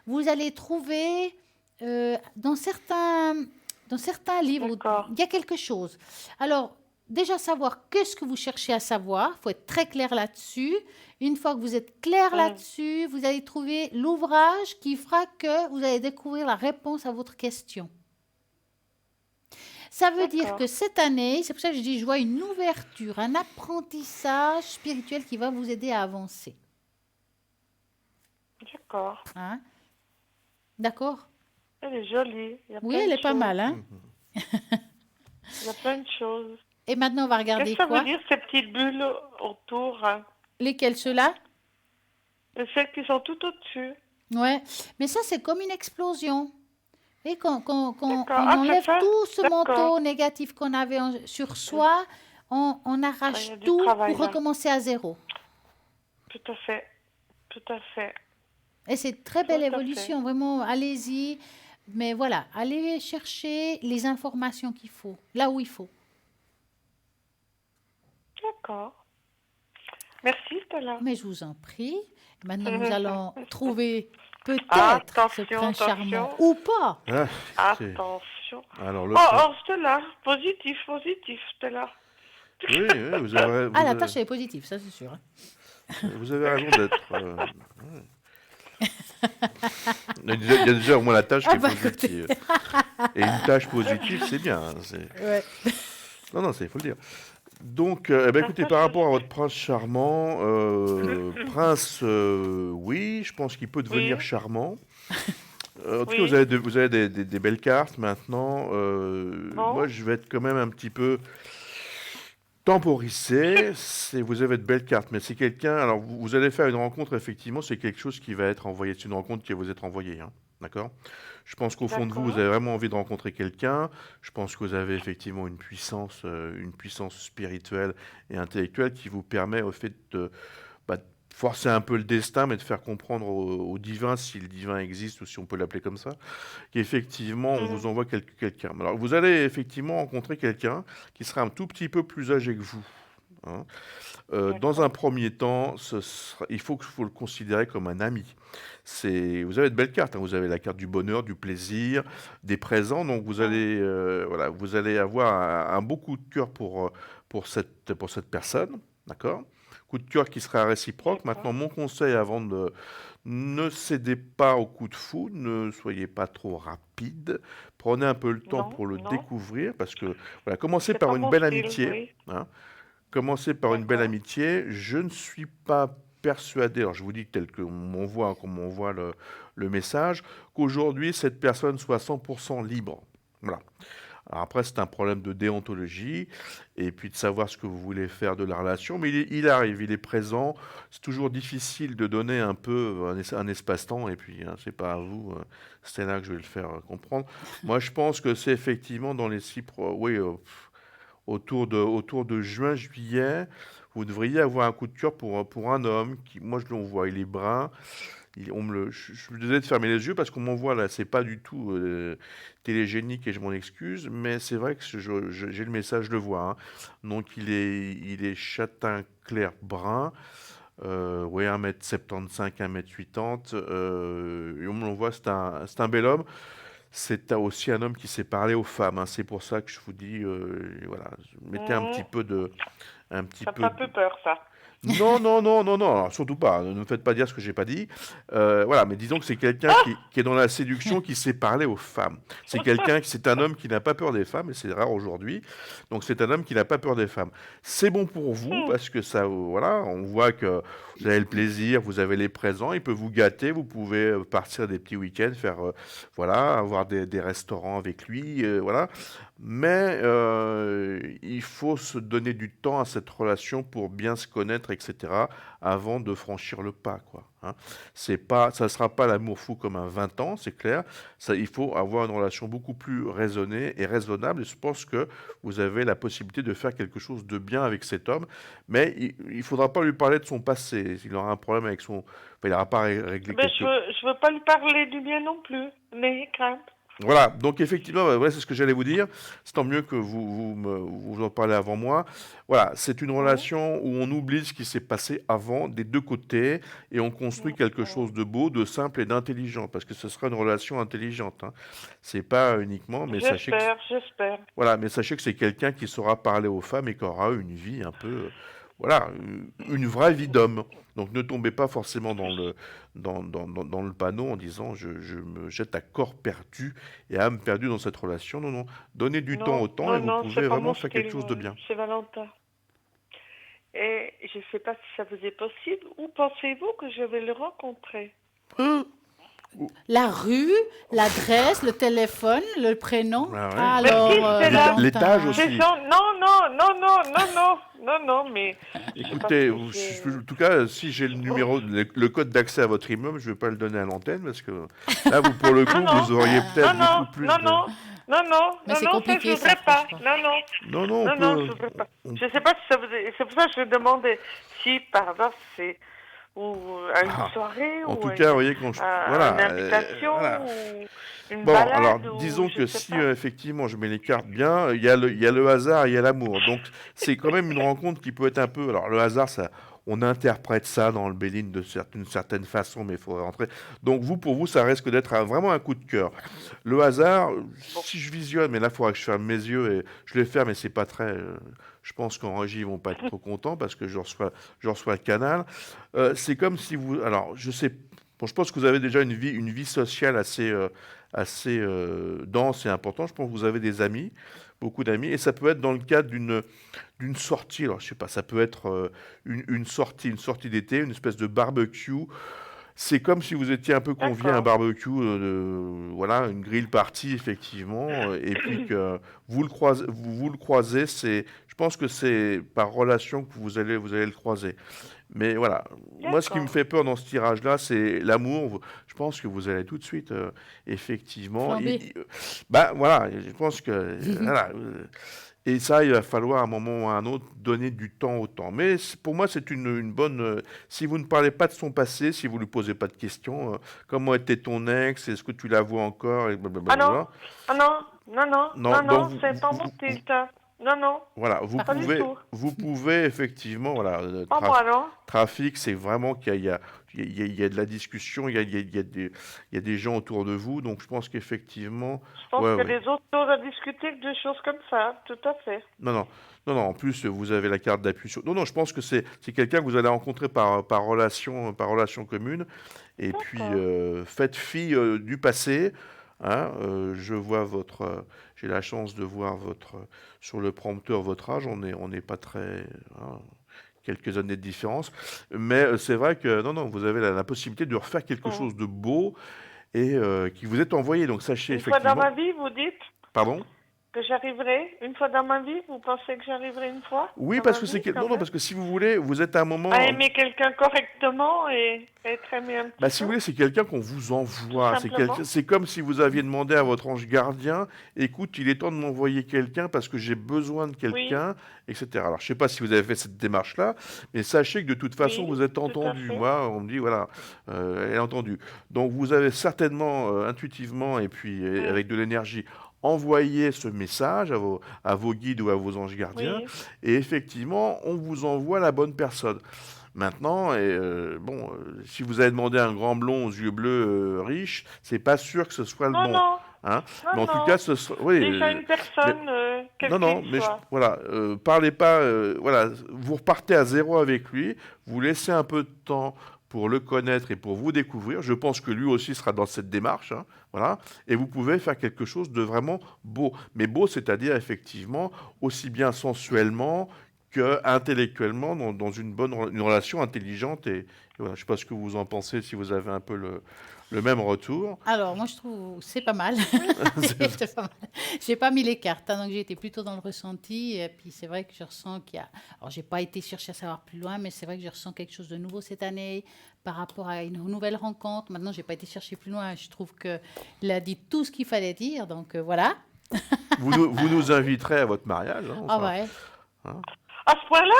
vous allez trouver dans certains livres, D'accord. il y a quelque chose. Alors, déjà savoir qu'est-ce que vous cherchez à savoir, il faut être très clair là-dessus. Une fois que vous êtes clair là-dessus, vous allez trouver l'ouvrage qui fera que vous allez découvrir la réponse à votre question. Ça veut dire D'accord. que cette année, c'est pour ça que je dis, je vois une ouverture, un apprentissage spirituel qui va vous aider à avancer. D'accord. Hein? D'accord? Elle est jolie. Il y a Oui, plein elle de est pas choses. mal, hein? Il y a plein de choses. Et maintenant, on va Qu'est-ce regarder que ça quoi? veut dire, ces petites bulles autour, hein? Lesquels, ceux-là? Et celles qui sont tout au-dessus. Ouais. Mais ça, c'est comme une explosion. Et quand on D'accord. Ah, c'est enlève ça? tout ce D'accord. manteau négatif qu'on avait sur soi, on Ah, il y arrache a du tout travail pour là. recommencer à zéro. Tout à fait. Tout à fait. Et c'est une très belle Tout à fait. évolution, vraiment, allez-y. Mais voilà, allez chercher les informations qu'il faut, là où il faut. D'accord. Merci, Stella. Mais je vous en prie. Maintenant, nous allons trouver peut-être ce Attention, prince charmant attention. ou pas. Ah, écoutez, Attention. alors le Oh, prince- oh, Stella. Positif, positif, Stella. Oui, oui, vous avez, Ah, la tâche, elle est positive, ça c'est sûr. vous avez raison d'être. Ouais. Il y a déjà au moins la tâche qui Ah est bah, positive. Et une tâche positive, c'est bien. Ouais. Non, c'est, il faut le dire. Donc, eh ben, écoutez, par rapport à votre prince charmant, prince, oui, je pense qu'il peut devenir Oui. charmant. En tout cas, Oui. vous avez des belles cartes maintenant. Bon. Moi, je vais être quand même un petit peu temporisé. Vous avez de belles cartes, mais c'est quelqu'un. Alors, vous allez faire une rencontre, effectivement, c'est quelque chose qui va être envoyé. C'est une rencontre qui va vous être envoyée. Hein, d'accord? Je pense qu'au fond de vous, vous D'accord. avez vraiment envie de rencontrer quelqu'un. Je pense que vous avez effectivement une puissance spirituelle et intellectuelle qui vous permet au fait de forcer un peu le destin, mais de faire comprendre au divin, si le divin existe ou si on peut l'appeler comme ça, qu'effectivement, on vous envoie quelqu'un. Alors, vous allez effectivement rencontrer quelqu'un qui sera un tout petit peu plus âgé que vous. Hein. Dans un premier temps, il faut le considérer comme un ami. Vous avez de belles cartes. Hein. Vous avez la carte du bonheur, du plaisir, des présents. Donc vous allez, voilà, vous allez avoir un beau coup de cœur pour cette personne. D'accord? Coup de cœur qui sera réciproque. D'accord. Maintenant, mon conseil avant de ne cédez pas au coup de foudre, ne soyez pas trop rapide. Prenez un peu le temps Non, pour le non. découvrir parce que voilà, commencez C'est par pas une mon belle style, amitié. oui. Hein. Commencez par une belle D'accord. amitié. Je ne suis pas persuadé, alors je vous dis tel comme on voit le message, qu'aujourd'hui cette personne soit 100% libre. Voilà. Alors après, c'est un problème de déontologie et puis de savoir ce que vous voulez faire de la relation, mais il arrive, il est présent. C'est toujours difficile de donner un peu un espace-temps et puis hein, c'est pas à vous, c'est là que je vais le faire comprendre. Moi, je pense que c'est effectivement dans les autour de juin, juillet, vous devriez avoir un coup de cœur pour un homme qui, moi je le vois, il est brun. Je suis désolé de fermer les yeux parce qu'on m'envoie là, c'est pas du tout télégénique et je m'en excuse, mais c'est vrai que j'ai le message, je le vois, hein. Donc il est châtain clair brun, ouais, 1m75, 1m80, et on me l'envoie, c'est un bel homme. C'est aussi un homme qui sait parler aux femmes, hein. C'est pour ça que je vous dis, voilà, mettez Mhm. un petit Ça me fait peu un peu peur, ça. non, non, non, non, non, alors, surtout pas. Ne me faites pas dire ce que j'ai pas dit. Voilà, mais disons que c'est quelqu'un qui est dans la séduction, qui sait parler aux femmes. C'est un homme qui n'a pas peur des femmes, et c'est rare aujourd'hui. Donc c'est un homme qui n'a pas peur des femmes. C'est bon pour vous Hmm. parce que ça, voilà, on voit que vous avez le plaisir, vous avez les présents, il peut vous gâter, vous pouvez partir des petits week-ends, faire, voilà, avoir des restaurants avec lui, voilà. Mais il faut se donner du temps à cette relation pour bien se connaître, etc., avant de franchir le pas, quoi, hein. C'est pas, ça ne sera pas l'amour fou comme à 20 ans, c'est clair. Ça, il faut avoir une relation beaucoup plus raisonnée et raisonnable. Et je pense que vous avez la possibilité de faire quelque chose de bien avec cet homme. Mais il ne faudra pas lui parler de son passé. Il aura un problème avec son... Enfin, il n'aura pas réglé Mais quelques... je veux pas lui parler du bien non plus. N'ayez crainte. Voilà, donc effectivement, ouais, c'est ce que j'allais vous dire. C'est tant mieux que vous en parlez avant moi. Voilà, c'est une Mhm. relation où on oublie ce qui s'est passé avant des deux côtés et on construit quelque Mhm. chose de beau, de simple et d'intelligent, parce que ce sera une relation intelligente, hein. C'est pas uniquement, mais sachez que J'espère, j'espère. voilà, mais sachez que c'est quelqu'un qui saura parler aux femmes et qui aura une vie un peu, voilà, une vraie vie d'homme. Donc ne tombez pas forcément dans le panneau en disant je me jette à corps perdu et à âme perdue dans cette relation. Non, non, donnez du temps Non, au temps et non, vous non, c'est pouvez pas vraiment mon faire quelque style, chose de bien. c'est Valentin. Et je sais pas si ça vous est possible. Où pensez-vous que je vais le rencontrer? Hein. La rue, l'adresse, le téléphone, le prénom. Ah ouais. Mais Alors, qui c'est là? L'étage Valentin. C'est aussi. son... Non, non, non, non, non, non, non, non, mais je sais pas Écoutez, si c'est... en tout cas, si j'ai le numéro, le code d'accès à votre immeuble, je ne vais pas le donner à l'antenne parce que là, vous, pour le Non, coup, non, vous auriez non, peut-être non, beaucoup plus non, de... non, non, non, Mais non, c'est non, ça je compliqué, ça, voudrais pas. franchement. Non, non, Non, non, non, non, je voudrais pas. Je sais pas si ça vous est... C'est pour ça que je demandais si par hasard c'est ou à une Ah, soirée en ou tout à cas, vous une, voyez, quand je... une Voilà, invitation voilà. ou une Bon, alors, balade ou disons je que sais si pas. effectivement je mets les cartes bien, il y a le hasard, il y a l'amour. Donc, c'est quand même une rencontre qui peut être un peu... Alors, le hasard, ça, on interprète ça dans le Béline d'une certaine façon, mais il faudrait rentrer. Donc, pour vous, ça risque d'être vraiment un coup de cœur. Le hasard, Bon, si je visionne, mais là, il faudra que je ferme mes yeux et je les ferme, mais c'est pas très... je pense qu'en régie, ils vont pas être trop contents parce que je reçois le canal. C'est comme si vous... Alors, je sais... Bon, je pense que vous avez déjà une vie sociale assez dense et importante. Je pense que vous avez des amis, beaucoup d'amis, et ça peut être dans le cadre d'une sortie. Alors, je sais pas, ça peut être une sortie d'été, une espèce de barbecue. C'est comme si vous étiez un peu convié à un d'accord. barbecue, voilà, une grill party effectivement, et puis que vous le croisez. Je pense que c'est par relation que vous allez le croiser. Mais voilà, moi ce qui me D'accord. fait peur dans ce tirage-là, c'est l'amour. Je pense que vous allez tout de suite, effectivement, Flambé. bah voilà, je pense que voilà, et ça, il va falloir à un moment ou à un autre donner du temps au temps. Mais pour moi, c'est une bonne. Si vous ne parlez pas de son passé, si vous ne lui posez pas de questions, comment était ton ex, est-ce que tu la vois encore, et Ah non, blablabla. ah non, non, non, Non, non, donc non, c'est pas mon style, ça. Non, non, voilà, vous pas du pouvez, tout. vous pouvez effectivement, voilà, Pas moi, non. trafic, c'est vraiment qu'il y a de la discussion, il y a des gens autour de vous, donc je pense qu'effectivement, Je pense ouais, qu'il y ouais. a des autres choses à discuter que des choses comme ça, tout à fait. Non, non, non, non, en plus, vous avez la carte d'appui sur... Non, non, je pense que c'est quelqu'un que vous allez rencontrer par relation commune, et puis D'accord. faites fi du passé, hein, j'ai la chance de voir sur le prompteur votre âge, on n'est pas très... hein, quelques années de différence, mais c'est vrai que, non, non, vous avez la possibilité de refaire quelque Mhm. chose de beau et qui vous est envoyé, donc sachez Une fois dans effectivement... ma vie, vous dites? Pardon? que j'arriverai une fois dans ma vie? Vous pensez que j'arriverai une fois Oui, dans parce ma que vie, quand non, même parce que si vous voulez, vous êtes à un moment. à aimer quelqu'un correctement et être aimé un petit Si peu, vous voulez, c'est quelqu'un qu'on vous envoie. tout simplement. C'est comme si vous aviez demandé à votre ange gardien, écoute, il est temps de m'envoyer quelqu'un parce que j'ai besoin de Oui, quelqu'un, etc. Alors, je ne sais pas si vous avez fait cette démarche-là, mais sachez que de toute façon, oui, vous êtes tout à entendu. fait. Moi, on me dit, voilà, elle est entendue. Donc, vous avez certainement, intuitivement, et puis Mm. avec de l'énergie, envoyé ce message à vos guides ou à vos anges gardiens, Oui, et effectivement, on vous envoie la bonne personne. Maintenant, si vous avez demandé un grand blond aux yeux bleus riche, c'est pas sûr que ce soit le non, bon, non, hein. non, Mais en tout cas, non. oui, Déjà une mais personne, quel non, non, qu'il mais soit. voilà, parlez pas, voilà, vous repartez à zéro avec lui, vous laissez un peu de temps pour le connaître et pour vous découvrir. Je pense que lui aussi sera dans cette démarche, hein, voilà, et vous pouvez faire quelque chose de vraiment beau. Mais beau, c'est-à-dire effectivement aussi bien sensuellement que intellectuellement dans une relation intelligente et voilà. Je sais pas ce que vous en pensez, si vous avez un peu le même retour. Alors, moi, je trouve c'est pas mal. C'est pas mal. J'ai pas mis les cartes, hein, donc j'ai été plutôt dans le ressenti. Et puis, c'est vrai que je ressens qu'il y a. Alors, j'ai pas été chercher à savoir plus loin, mais c'est vrai que je ressens quelque chose de nouveau cette année par rapport à une nouvelle rencontre. Maintenant, j'ai pas été chercher plus loin. Je trouve qu'il a dit tout ce qu'il fallait dire, donc voilà. Vous nous inviterez à votre mariage, hein, Ah enfin, ouais. hein. À ce point-là?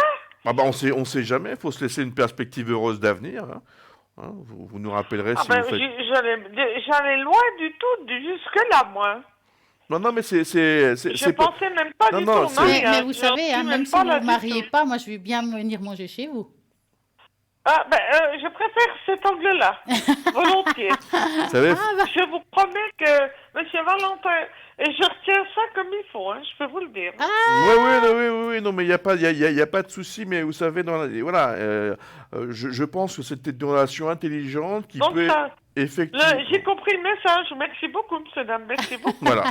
Ah bah on sait jamais, il faut se laisser une perspective heureuse d'avenir, hein. Hein, vous nous rappellerez Ah si ben, vous faites. j'allais loin du tout, jusque-là, moi. Non, mais Je pas. pensais même pas Non, du non, tout au c'est. Mais mariage. vous J'en savez, suis hein, même même si pas vous là ne vous du mariez tout. pas, moi, je vais bien venir manger chez vous. Ah ben, je préfère cet angle-là, volontiers. Vous savez, Je vous promets que Monsieur Valentin, et je retiens ça comme il faut, hein, je peux vous le dire. oui, non, mais il y a pas de souci, mais vous savez, voilà, je pense que c'était une relation intelligente qui Donc peut ça, effectivement. j'ai compris le message. Merci beaucoup, monsieur, dame. Merci beaucoup. Voilà.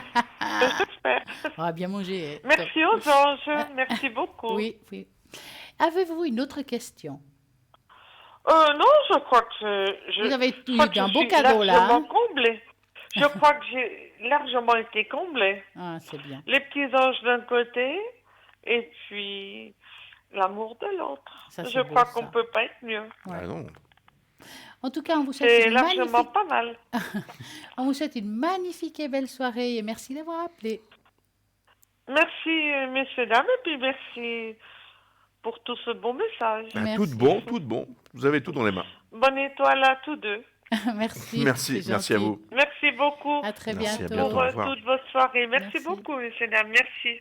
J'espère. On va bien manger. Merci aux anges. Merci beaucoup. Oui, oui. Avez-vous une autre question? Non, je crois que Vous avez je crois que eu un je beau suis cadeau là. largement Hein? comblée. Je crois que j'ai largement été comblée. Ah, c'est bien. Les petits anges d'un côté et puis l'amour de l'autre. Ça, c'est Je beau, crois qu'on ça. peut pas être mieux. Ouais. Ah non. En tout cas, on vous souhaite C'est une largement magnifique, pas mal. on vous souhaite une magnifique et belle soirée et merci d'avoir appelé. Merci, messieurs, dames, et puis merci pour tout ce bon message. Merci. Tout de bon. Vous avez tout dans les mains. Bonne étoile à tous deux. Merci. Merci, c'est merci à gentil. vous. Merci beaucoup À très Merci, à bientôt. bientôt. pour Au revoir. toutes vos soirées. Merci, Merci. beaucoup, messieurs, dames. Merci.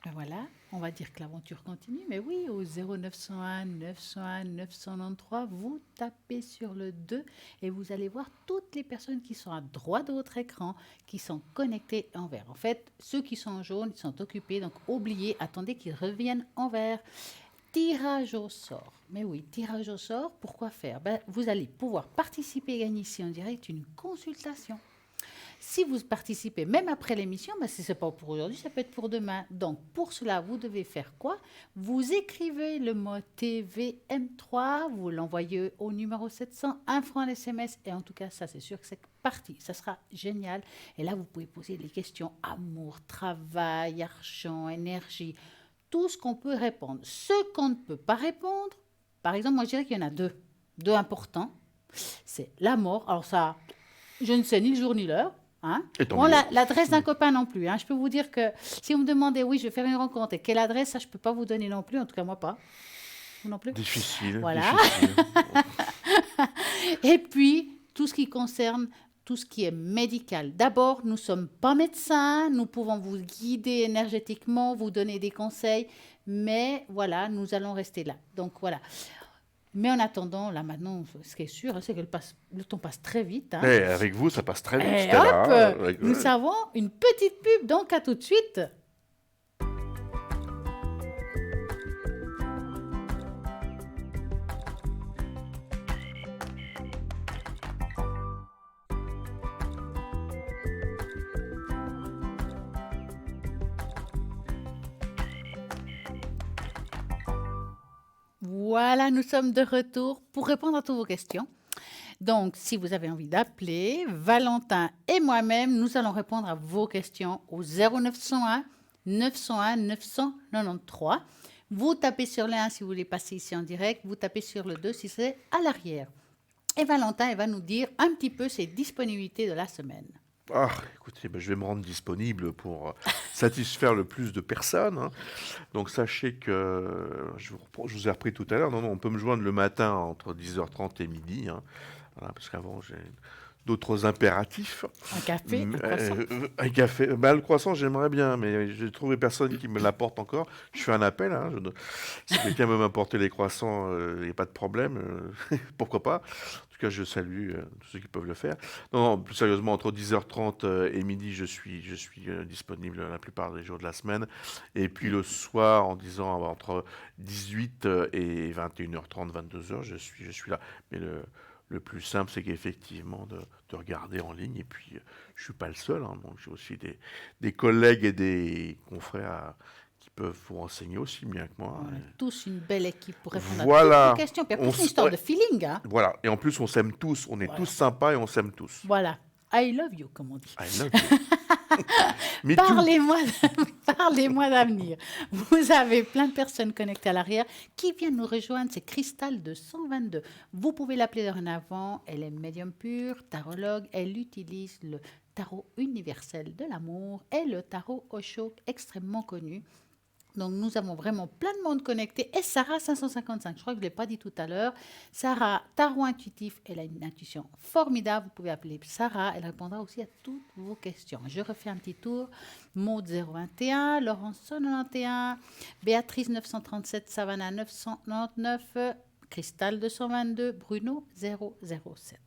Ben voilà, on va dire que l'aventure continue, mais oui, au 0901 901 993, vous tapez sur le 2 et vous allez voir toutes les personnes qui sont à droite de votre écran, qui sont connectées en vert. En fait, ceux qui sont en jaune, ils sont occupés, donc oubliez, attendez qu'ils reviennent en vert. Tirage au sort. Mais oui, tirage au sort, pourquoi faire? Ben, vous allez pouvoir participer et gagner ici en direct une consultation. Si vous participez même après l'émission, ben si ce n'est pas pour aujourd'hui, ça peut être pour demain. Donc, pour cela, vous devez faire quoi? Vous écrivez le mot TVM3, vous l'envoyez au numéro 700, 1 franc SMS, et en tout cas, ça c'est sûr que c'est parti. Ça sera génial. Et là, vous pouvez poser les questions amour, travail, argent, énergie, tout ce qu'on peut répondre. Ce qu'on ne peut pas répondre, par exemple, moi je dirais qu'il y en a deux importants. C'est la mort. Alors ça, je ne sais ni le jour ni l'heure. Hein? Et tant Bon, mieux. l'adresse d'un copain non plus. Hein. Je peux vous dire que si vous me demandez, oui, je vais faire une rencontre, et quelle adresse, ça, je ne peux pas vous donner non plus. En tout cas, moi, pas. Vous non plus. Difficile. Voilà. Difficile. Et puis, tout ce qui concerne tout ce qui est médical. D'abord, nous ne sommes pas médecins, nous pouvons vous guider énergétiquement, vous donner des conseils, mais voilà, nous allons rester là. Donc voilà. Mais en attendant, là maintenant, ce qui est sûr, c'est que le temps passe très vite. Hein. Et avec vous, ça passe très vite. Et Stella, hop, nous avons une petite pub, donc à tout de suite. Voilà, nous sommes de retour pour répondre à toutes vos questions. Donc, si vous avez envie d'appeler, Valentin et moi-même, nous allons répondre à vos questions au 0901 901 993. Vous tapez sur le 1 si vous voulez passer ici en direct, vous tapez sur le 2 si c'est à l'arrière. Et Valentin, il va nous dire un petit peu ses disponibilités de la semaine. Ah, écoutez, je vais me rendre disponible pour satisfaire le plus de personnes, hein. Donc sachez que, je vous ai repris tout à l'heure, non, on peut me joindre le matin entre 10h30 et midi, hein. Voilà, parce qu'avant j'ai d'autres impératifs. Un café, un croissant. Un café. Le croissant, j'aimerais bien, mais j'ai trouvé personne qui me l'apporte encore. Je fais un appel, hein, si quelqu'un veut m'apporter les croissants, il n'y a pas de problème, pourquoi pas. En tout cas, je salue tous ceux qui peuvent le faire. Non, plus sérieusement, entre 10h30 et midi, je suis disponible la plupart des jours de la semaine. Et puis le soir, en disant entre 18 et 21h30, 22h, je suis là. Mais le plus simple, c'est qu'effectivement, de regarder en ligne. Et puis, je ne suis pas le seul, hein, donc j'ai aussi des collègues et des confrères qui peuvent vous renseigner aussi bien que moi. On a tous une belle équipe pour répondre Voilà. à toutes les questions. Puis après, c'est une histoire de feeling. Hein. Voilà. Et en plus, on s'aime tous. On est tous sympas et on s'aime tous. Voilà. I love you, comme on dit. I love you. Parlez-moi d'avenir. Vous avez plein de personnes connectées à l'arrière qui viennent nous rejoindre. C'est Cristal de 122. Vous pouvez l'appeler dorénavant. Elle est médium pure, tarologue. Elle utilise le tarot universel de l'amour et le tarot Osho, extrêmement connu. Donc, nous avons vraiment plein de monde connecté. Et Sarah 555, je crois que je ne l'ai pas dit tout à l'heure. Sarah, tarot intuitif, elle a une intuition formidable. Vous pouvez appeler Sarah, elle répondra aussi à toutes vos questions. Je refais un petit tour. Maud 021, Laurence 191, Béatrice 937, Savannah 999, Cristal 222, Bruno 007.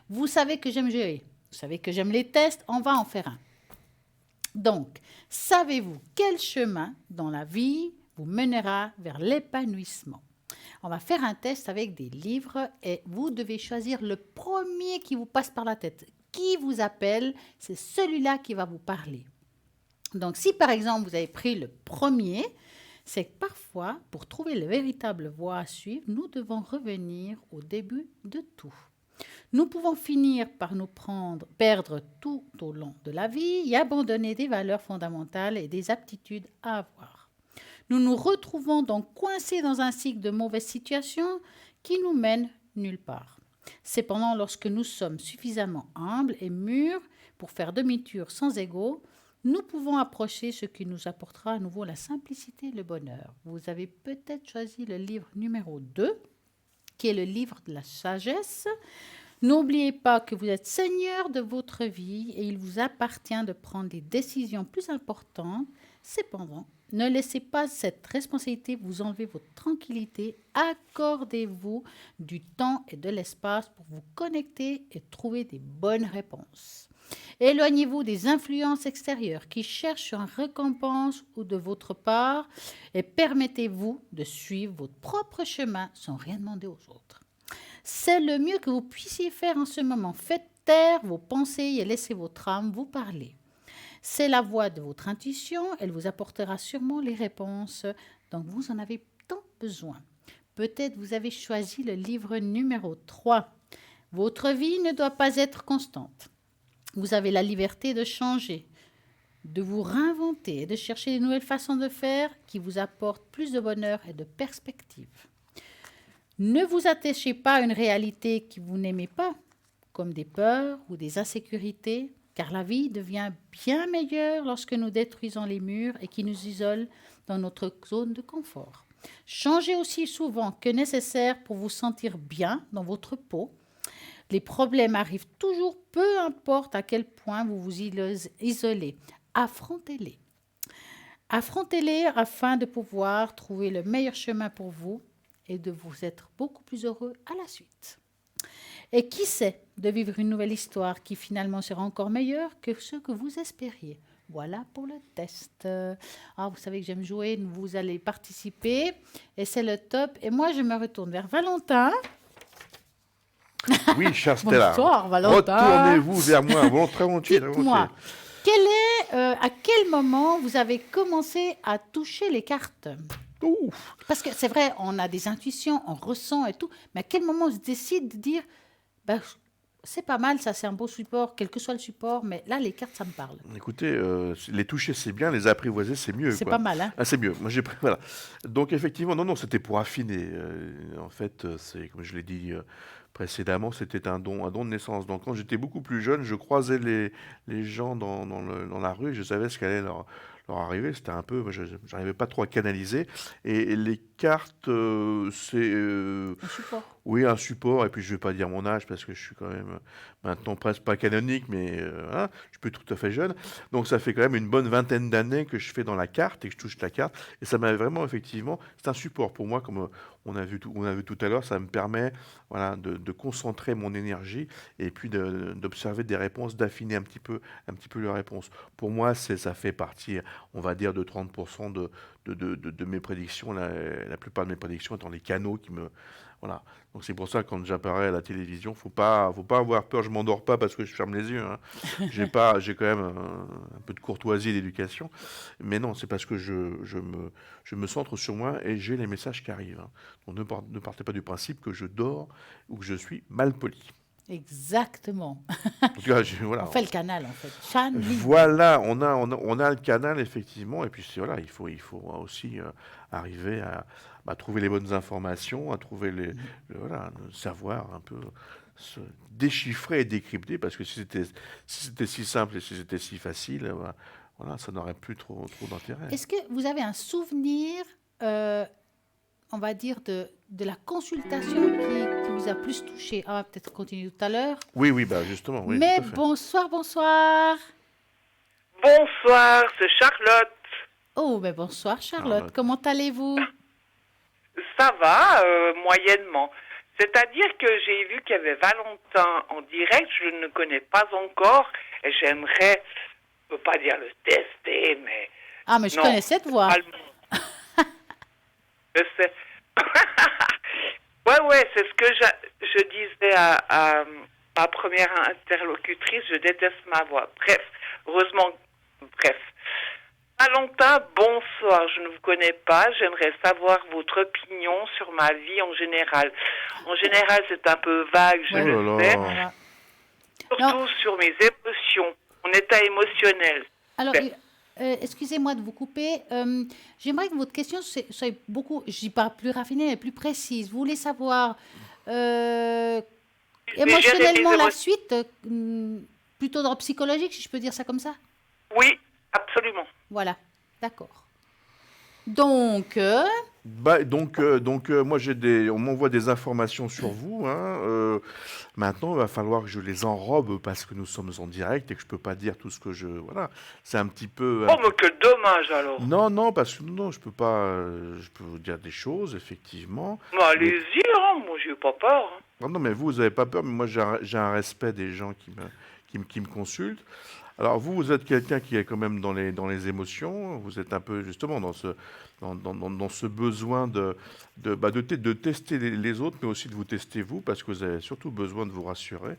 Vous savez que j'aime jouer. Vous savez que j'aime les tests. On va en faire un. Donc, savez-vous quel chemin dans la vie vous mènera vers l'épanouissement? On va faire un test avec des livres et vous devez choisir le premier qui vous passe par la tête. Qui vous appelle, c'est celui-là qui va vous parler. Donc, si par exemple vous avez pris le premier, c'est que parfois, pour trouver la véritable voie à suivre, nous devons revenir au début de tout. Nous pouvons finir par nous perdre tout au long de la vie et abandonner des valeurs fondamentales et des aptitudes à avoir. Nous nous retrouvons donc coincés dans un cycle de mauvaises situations qui nous mènent nulle part. Cependant, lorsque nous sommes suffisamment humbles et mûrs pour faire demi-tour sans ego, nous pouvons approcher ce qui nous apportera à nouveau la simplicité et le bonheur. Vous avez peut-être choisi le livre numéro 2, qui est le livre de la sagesse. N'oubliez pas que vous êtes seigneur de votre vie et il vous appartient de prendre les décisions plus importantes. Cependant, ne laissez pas cette responsabilité vous enlever votre tranquillité. Accordez-vous du temps et de l'espace pour vous connecter et trouver des bonnes réponses. Éloignez-vous des influences extérieures qui cherchent une récompense ou de votre part et permettez-vous de suivre votre propre chemin sans rien demander aux autres. C'est le mieux que vous puissiez faire en ce moment. Faites taire vos pensées et laissez votre âme vous parler. C'est la voix de votre intuition. Elle vous apportera sûrement les réponses dont vous en avez tant besoin. Peut-être vous avez choisi le livre numéro 3. Votre vie ne doit pas être constante. Vous avez la liberté de changer, de vous réinventer et de chercher de nouvelles façons de faire qui vous apportent plus de bonheur et de perspective. Ne vous attachez pas à une réalité que vous n'aimez pas, comme des peurs ou des insécurités, car la vie devient bien meilleure lorsque nous détruisons les murs et qui nous isolent dans notre zone de confort. Changez aussi souvent que nécessaire pour vous sentir bien dans votre peau. Les problèmes arrivent toujours, peu importe à quel point vous vous isolez. Affrontez-les. Affrontez-les afin de pouvoir trouver le meilleur chemin pour vous et de vous être beaucoup plus heureux à la suite. Et qui sait de vivre une nouvelle histoire qui finalement sera encore meilleure que ce que vous espériez. Voilà pour le test. Vous savez que j'aime jouer, vous allez participer et c'est le top. Et moi, je me retourne vers Valentin. Oui, chère Stella. Bonsoir, Valentin. Retournez-vous vers moi, très volontiers. Dites-moi, à quel moment vous avez commencé à toucher les cartes? Ouf. Parce que c'est vrai, on a des intuitions, on ressent et tout, mais à quel moment on se décide de dire Ben, c'est pas mal, ça, c'est un beau support, quel que soit le support, mais là, les cartes, ça me parle. Écoutez, les toucher c'est bien, les apprivoiser c'est mieux, C'est quoi. pas mal, hein? Ah, c'est mieux. Moi, voilà. Donc, effectivement, non, non, c'était pour affiner. En fait, c'est comme je l'ai dit précédemment, c'était un don de naissance. Donc, quand j'étais beaucoup plus jeune, je croisais les gens dans la rue et je savais ce qu'allait leur arriver. C'était un peu, moi, j'arrivais pas trop à canaliser. Et les cartes, c'est Un support. oui, un support, et puis je vais pas dire mon âge parce que je suis quand même maintenant presque pas canonique, mais hein, je peux tout à fait jeune. Donc ça fait quand même une bonne vingtaine d'années que je fais dans la carte et que je touche la carte. Et ça m'a vraiment, effectivement, c'est un support pour moi, comme on a vu tout à l'heure, ça me permet voilà, de concentrer mon énergie et puis d'observer des réponses, d'affiner un petit peu les réponses. Pour moi, ça fait partie, on va dire, de 30% de mes prédictions, la plupart de mes prédictions étant les canaux qui me... Voilà. Donc c'est pour ça que quand j'apparais à la télévision, faut pas avoir peur. Je m'endors pas parce que je ferme les yeux, hein. J'ai quand même un peu de courtoisie et d'éducation. Mais non, c'est parce que je me centre sur moi et j'ai les messages qui arrivent, hein. Donc ne partez pas du principe que je dors ou que je suis mal poli. Exactement. En tout cas, voilà. On fait le canal, en fait. Channeling. Voilà, on a le canal, effectivement, et puis voilà, il faut aussi arriver à trouver les bonnes informations, à trouver voilà, savoir un peu se déchiffrer et décrypter, parce que si c'était si simple et si c'était si facile, voilà, ça n'aurait plus trop d'intérêt. Est-ce que vous avez un souvenir, on va dire, de la consultation qui vous a plus touché? On va peut-être continuer tout à l'heure. Oui, bah justement, oui, Mais tout à fait. bonsoir, bonsoir. Bonsoir, c'est Charlotte. Oh, ben bonsoir Charlotte, Charlotte. comment allez-vous? Ça va, moyennement. C'est-à-dire que j'ai vu qu'il y avait Valentin en direct, je ne le connais pas encore, et j'aimerais, je ne peux pas dire le tester, mais... Ah, mais je Non, connais cette voix. pas le- Je sais. Ouais, c'est ce que je disais à ma première interlocutrice, je déteste ma voix. Bref. Valentin, bonsoir, je ne vous connais pas, j'aimerais savoir votre opinion sur ma vie en général. En général, c'est un peu vague, je Ouais. le Oh là sais, là. Voilà. surtout sur mes émotions, mon état émotionnel. Alors, Ben. excusez-moi de vous couper. J'aimerais que votre question soit beaucoup, je dis pas plus raffinée, mais plus précise. Vous voulez savoir émotionnellement la suite, plutôt d'ordre psychologique, si je peux dire ça comme ça? Oui, absolument. Voilà, d'accord. Donc, Moi on m'envoie des informations sur vous, hein. Maintenant, il va falloir que je les enrobe parce que nous sommes en direct et que je peux pas dire tout ce que voilà. C'est un petit peu. Oh, mais quel dommage alors. Non, parce que non, je peux pas. Je peux vous dire des choses, effectivement. Mais allez-y, hein, moi j'ai pas peur. Hein. Non, mais vous avez pas peur, mais moi j'ai un respect des gens qui me consultent. Alors vous êtes quelqu'un qui est quand même dans les émotions. Vous êtes un peu justement dans ce besoin de tester les autres, mais aussi de vous tester vous, parce que vous avez surtout besoin de vous rassurer.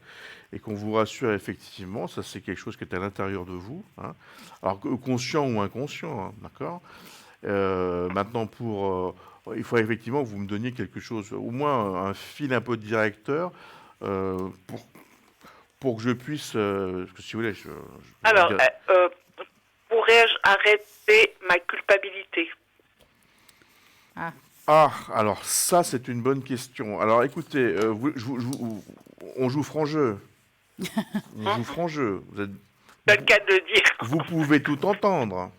Et qu'on vous rassure effectivement, ça c'est quelque chose qui est à l'intérieur de vous, hein. Alors conscient ou inconscient, hein, d'accord. Maintenant il faut effectivement que vous me donniez quelque chose, au moins un fil un peu directeur, pour que je puisse, parce que si vous voulez, Alors, dire- pourrais-je arrêter ma culpabilité? Ah, alors ça c'est une bonne question. Alors écoutez, on joue franc jeu. On joue franc jeu. C'est le cas de le dire. Vous pouvez tout entendre.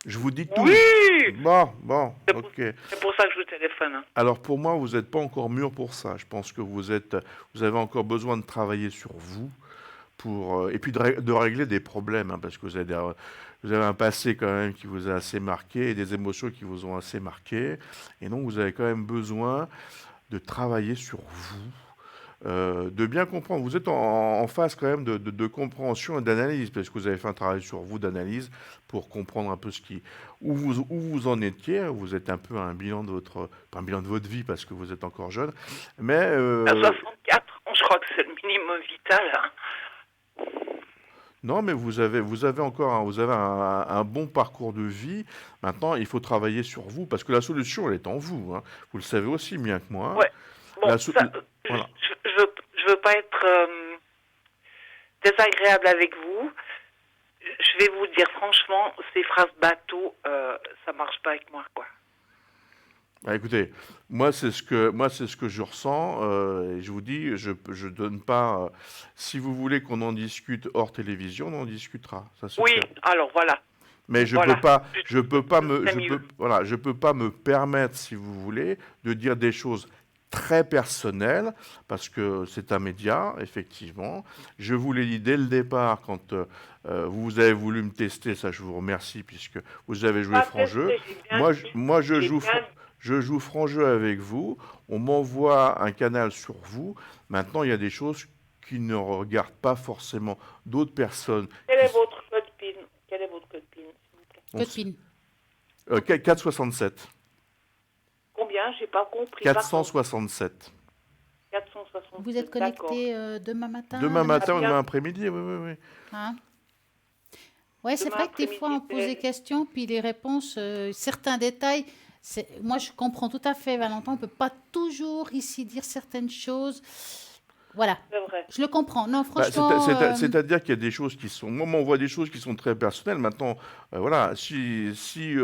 Je vous dis tout. Oui, Bon, C'est ok. c'est pour ça que je vous téléphone. Hein. Alors pour moi, vous n'êtes pas encore mûr pour ça. Je pense que vous avez encore besoin de travailler sur vous et puis de régler des problèmes, hein, parce que vous avez un passé quand même qui vous a assez marqué et des émotions qui vous ont assez marqué. Et donc vous avez quand même besoin de travailler sur vous, de bien comprendre. Vous êtes en phase quand même de compréhension et d'analyse, parce que vous avez fait un travail sur vous d'analyse pour comprendre un peu où vous en étiez. Vous êtes un peu à un bilan pas un bilan de votre vie parce que vous êtes encore jeune, mais À 64 ans, je crois que c'est le minimum vital. Hein. non, mais vous avez encore vous avez un bon parcours de vie. Maintenant, il faut travailler sur vous parce que la solution, elle est en vous, hein. Vous le savez aussi bien que moi. Ouais. Bon, La ça, voilà. je veux pas être désagréable avec vous. Je vais vous dire franchement, ces phrases bateau, ça marche pas avec moi, quoi. Bah, écoutez, moi c'est ce que je ressens. Et je vous dis, je donne pas. Si vous voulez qu'on en discute hors télévision, on en discutera. Ça c'est Oui, clair. alors voilà. Mais je Voilà. peux pas me, C'est mieux. je peux pas me permettre, si vous voulez, de dire des choses très personnelles parce que c'est un média, effectivement. Je vous l'ai dit dès le départ quand vous avez voulu me tester, ça je vous remercie puisque vous avez joué Pas franc jeu. testé, j'ai bien Moi, dit. je J'ai joue bien dit. je joue franc jeu avec vous. On m'envoie un canal sur vous. Maintenant, il y a des choses qui ne regardent pas forcément d'autres personnes. Quel est votre code PIN? Quel est votre code PIN, s'il vous plaît? Code PIN. 467. Combien? J'ai pas compris. 467. 460. Vous êtes connecté demain matin? Demain matin ou bien. demain après-midi, oui. Hein? Ouais, c'est Demain vrai que des fois on après-midi, pose des c'est- questions, puis les réponses, certains détails. Moi, je comprends tout à fait, Valentin. On peut pas toujours ici dire certaines choses. Voilà, C'est vrai. je le comprends. Non, Bah, franchement, c'est-à-dire qu'il y a des choses qui sont. Moi, on voit des choses qui sont très personnelles. Maintenant, voilà, si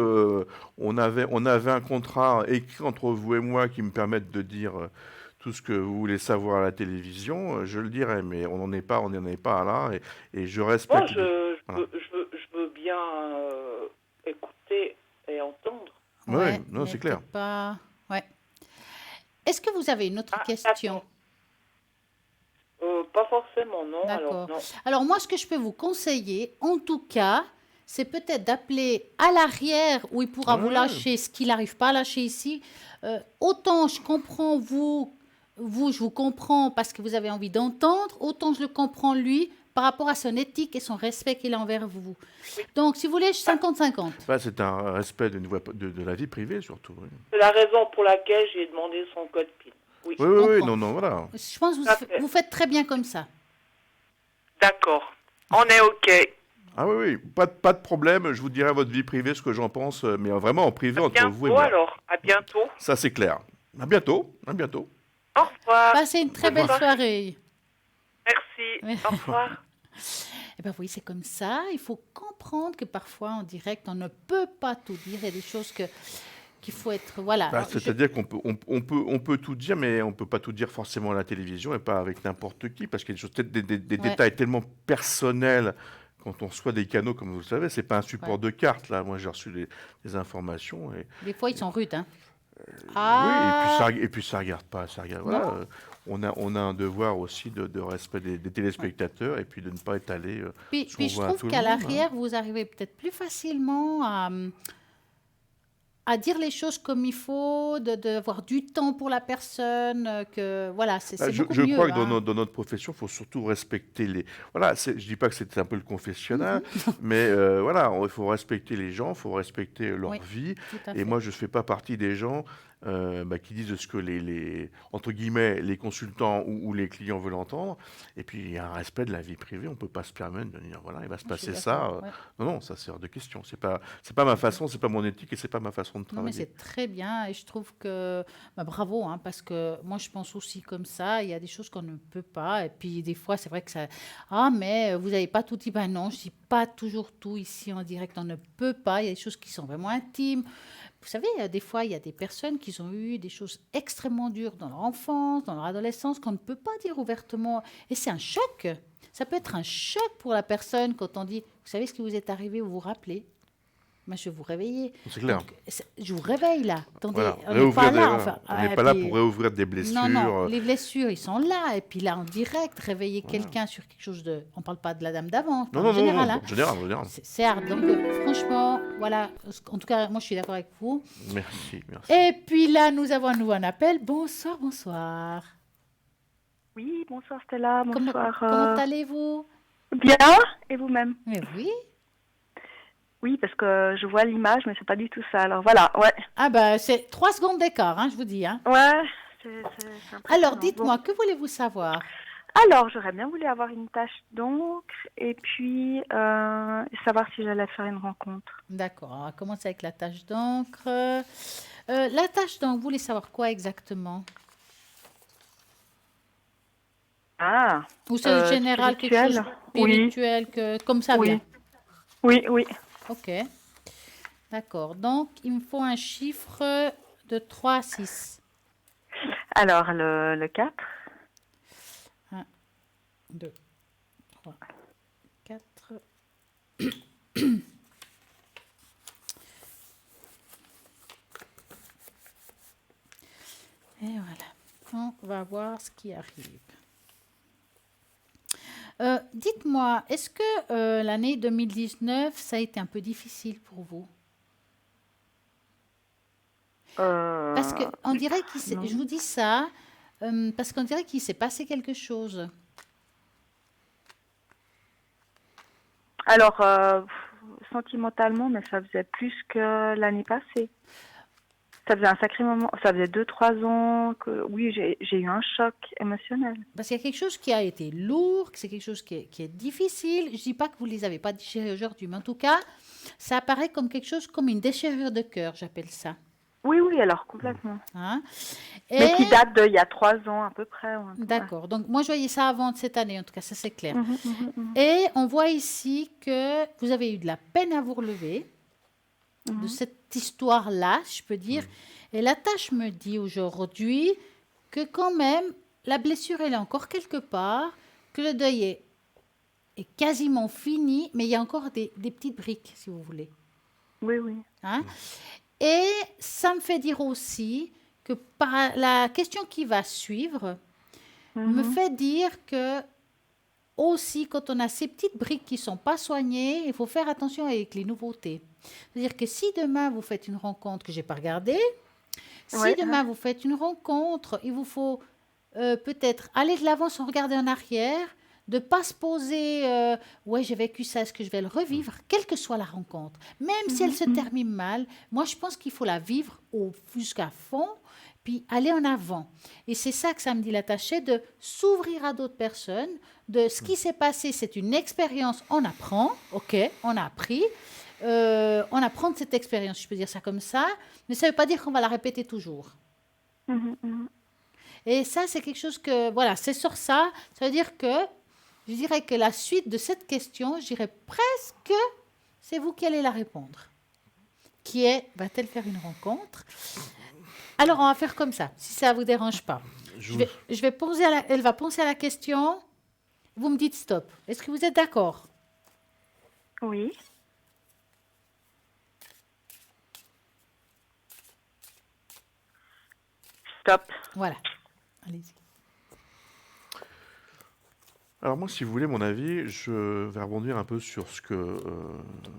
on avait un contrat écrit entre vous et moi qui me permette de dire tout ce que vous voulez savoir à la télévision, je le dirais. Mais on n'en est pas là. Et je Moi, respecte. Voilà. je veux bien écouter et entendre. Ouais, ouais, non, mais c'est clair. peut-être pas. Ouais. Est-ce que vous avez une autre Ah, question? Pas forcément, non. D'accord. Alors, non. Alors moi, ce que je peux vous conseiller, en tout cas, c'est peut-être d'appeler à l'arrière où il pourra vous Ouais. lâcher ce qu'il n'arrive pas à lâcher ici. Autant je comprends je vous comprends parce que vous avez envie d'entendre, autant je le comprends lui par rapport à son éthique et son respect qu'il a envers vous. Donc, si vous voulez, 50-50. Bah, c'est un respect de la vie privée, surtout. Oui, C'est la raison pour laquelle j'ai demandé son code PIN. Oui. oui, comprends. non, voilà. Je pense que Parfait. vous faites très bien comme ça. D'accord. On est OK. Ah oui, pas de problème. Je vous dirai votre vie privée, ce que j'en pense, mais vraiment en privé À entre vous et bientôt moi. alors. À bientôt. Ça, c'est clair. À bientôt. À bientôt. Au revoir. Passez une très belle soirée. Merci. Au revoir. Eh bien oui, c'est comme ça. Il faut comprendre que parfois, en direct, on ne peut pas tout dire. Il y a des choses qu'il faut être... Voilà. Bah, c'est-à-dire on peut tout dire, mais on ne peut pas tout dire forcément à la télévision et pas avec n'importe qui, parce qu'il y a des choses, peut-être des Ouais. détails tellement personnels quand on reçoit des canaux, comme vous le savez. C'est pas un support Ouais. de carte, là. Moi, j'ai reçu des informations. Et, Des fois, ils sont rudes. Hein. oui, et puis ça regarde pas. Ça regarde, voilà. Non. On a un devoir aussi de respect des téléspectateurs et puis de ne pas étaler ce qu'on Puis je voit à trouve tout le qu'à monde, hein. l'arrière, vous arrivez peut-être plus facilement à dire les choses comme il faut, d'avoir du temps pour la personne, que voilà, c'est beaucoup Je mieux. crois que hein. dans notre profession, il faut surtout respecter les. Voilà, je dis pas que c'est un peu le confessionnal, Mhm. mais voilà, il faut respecter les gens, il faut respecter leur Oui, vie. Tout à Et fait. moi, je ne fais pas partie des gens qui disent ce que entre guillemets, les consultants ou les clients veulent entendre. Et puis, il y a un respect de la vie privée. On ne peut pas se permettre de dire, voilà, il va se Je suis passer ça. d'accord, ouais. Non, ça, c'est hors de question. C'est pas ma façon, c'est pas mon éthique et c'est pas ma façon de Non, mais travailler. c'est très bien et je trouve que bravo, hein, parce que moi je pense aussi comme ça. Il y a des choses qu'on ne peut pas et puis des fois c'est vrai que ça. Ah, mais vous n'avez pas tout dit. Ben non, je dis pas toujours tout ici en direct. On ne peut pas. Il y a des choses qui sont vraiment intimes. Vous savez, des fois il y a des personnes qui ont eu des choses extrêmement dures dans leur enfance, dans leur adolescence qu'on ne peut pas dire ouvertement et c'est un choc. Ça peut être un choc pour la personne quand on dit, vous savez ce qui vous est arrivé, vous vous rappelez. Moi, je vais vous réveiller. C'est clair. Donc, je vous réveille là. Attendez, Voilà. on n'est pas là. Voilà. Enfin, On n'est et pas là puis- pour réouvrir des blessures. Non, les blessures, ils sont là. Et puis là, en direct, réveiller quelqu'un sur quelque chose de... On ne parle pas de la dame d'avant, Non, en non, général. non, hein. en général. C'est hard. Donc, franchement, voilà. En tout cas, moi, je suis d'accord avec vous. Merci. Et puis là, nous avons à nouveau un appel. Bonsoir. Oui, bonsoir Stella, bonsoir. Comment allez-vous? Bien, et vous-même? Mais oui. Oui, parce que je vois l'image, mais c'est pas du tout ça. Alors voilà, ouais. Ah ben, c'est 3 secondes d'écart, hein, je vous dis. Hein. Ouais, c'est impressionnant. Alors, dites-moi, que voulez-vous savoir? Bon. Alors, j'aurais bien voulu avoir une tâche d'encre et puis savoir si j'allais faire une rencontre. D'accord, on va commencer avec la tâche d'encre. La tâche d'encre, vous voulez savoir quoi exactement? Ah, Ou c'est général, quelque chose spirituel. spirituel, comme ça vient? Oui, oui. Ok, d'accord. Donc, il me faut un chiffre de 3 à 6. Alors, le 4. 1, 2, 3, 4. Et voilà. On va voir ce qui arrive. Dites-moi, est-ce que l'année 2019, ça a été un peu difficile pour vous? Parce qu'on dirait je vous dis ça, parce qu'on dirait qu'il s'est passé quelque chose. Alors, sentimentalement, mais ça faisait plus que l'année passée. Ça faisait un sacré moment. Ça faisait 2-3 ans que, oui, j'ai eu un choc émotionnel. Parce qu'il y a quelque chose qui a été lourd, que c'est quelque chose qui est difficile. Je ne dis pas que vous ne les avez pas déchirés aujourd'hui, mais en tout cas, ça apparaît comme quelque chose, comme une déchirure de cœur, j'appelle ça. Oui, oui, alors complètement. Hein? Mais qui date d'il y a 3 ans à peu près. Ouais. D'accord. Donc, moi, je voyais ça avant de cette année, en tout cas, ça c'est clair. Mhm. Et on voit ici que vous avez eu de la peine à vous relever de cette histoire-là, je peux dire. Et la tâche me dit aujourd'hui que quand même, la blessure, elle est encore quelque part, que le deuil est quasiment fini, mais il y a encore des petites briques, si vous voulez. Oui, oui. Hein? Et ça me fait dire aussi que par la question qui va suivre, me fait dire que aussi, quand on a ces petites briques qui ne sont pas soignées, il faut faire attention avec les nouveautés. C'est-à-dire que si demain, vous faites une rencontre que je n'ai pas regardée, si demain, vous faites une rencontre, il vous faut peut-être aller de l'avant sans regarder en arrière, de ne pas se poser ouais, j'ai vécu ça, est-ce que je vais le revivre, quelle que soit la rencontre. Même si elle se termine mal, moi, je pense qu'il faut la vivre jusqu'à fond, puis aller en avant. Et c'est ça que ça me dit l'attaché, de s'ouvrir à d'autres personnes, de ce qui s'est passé, c'est une expérience, on apprend, ok, on a appris, on apprend de cette expérience, je peux dire ça comme ça, mais ça ne veut pas dire qu'on va la répéter toujours. Et ça, c'est quelque chose que, voilà, c'est sur ça, ça veut dire que, je dirais que la suite de cette question, je dirais presque, c'est vous qui allez la répondre. Qui est, va-t-elle faire une rencontre? Alors, on va faire comme ça, si ça ne vous dérange pas. Je vais poser elle va penser à la question. Vous me dites stop. Est-ce que vous êtes d'accord? Oui. Stop. Voilà. Allez-y. Alors moi, si vous voulez mon avis, je vais rebondir un peu sur ce que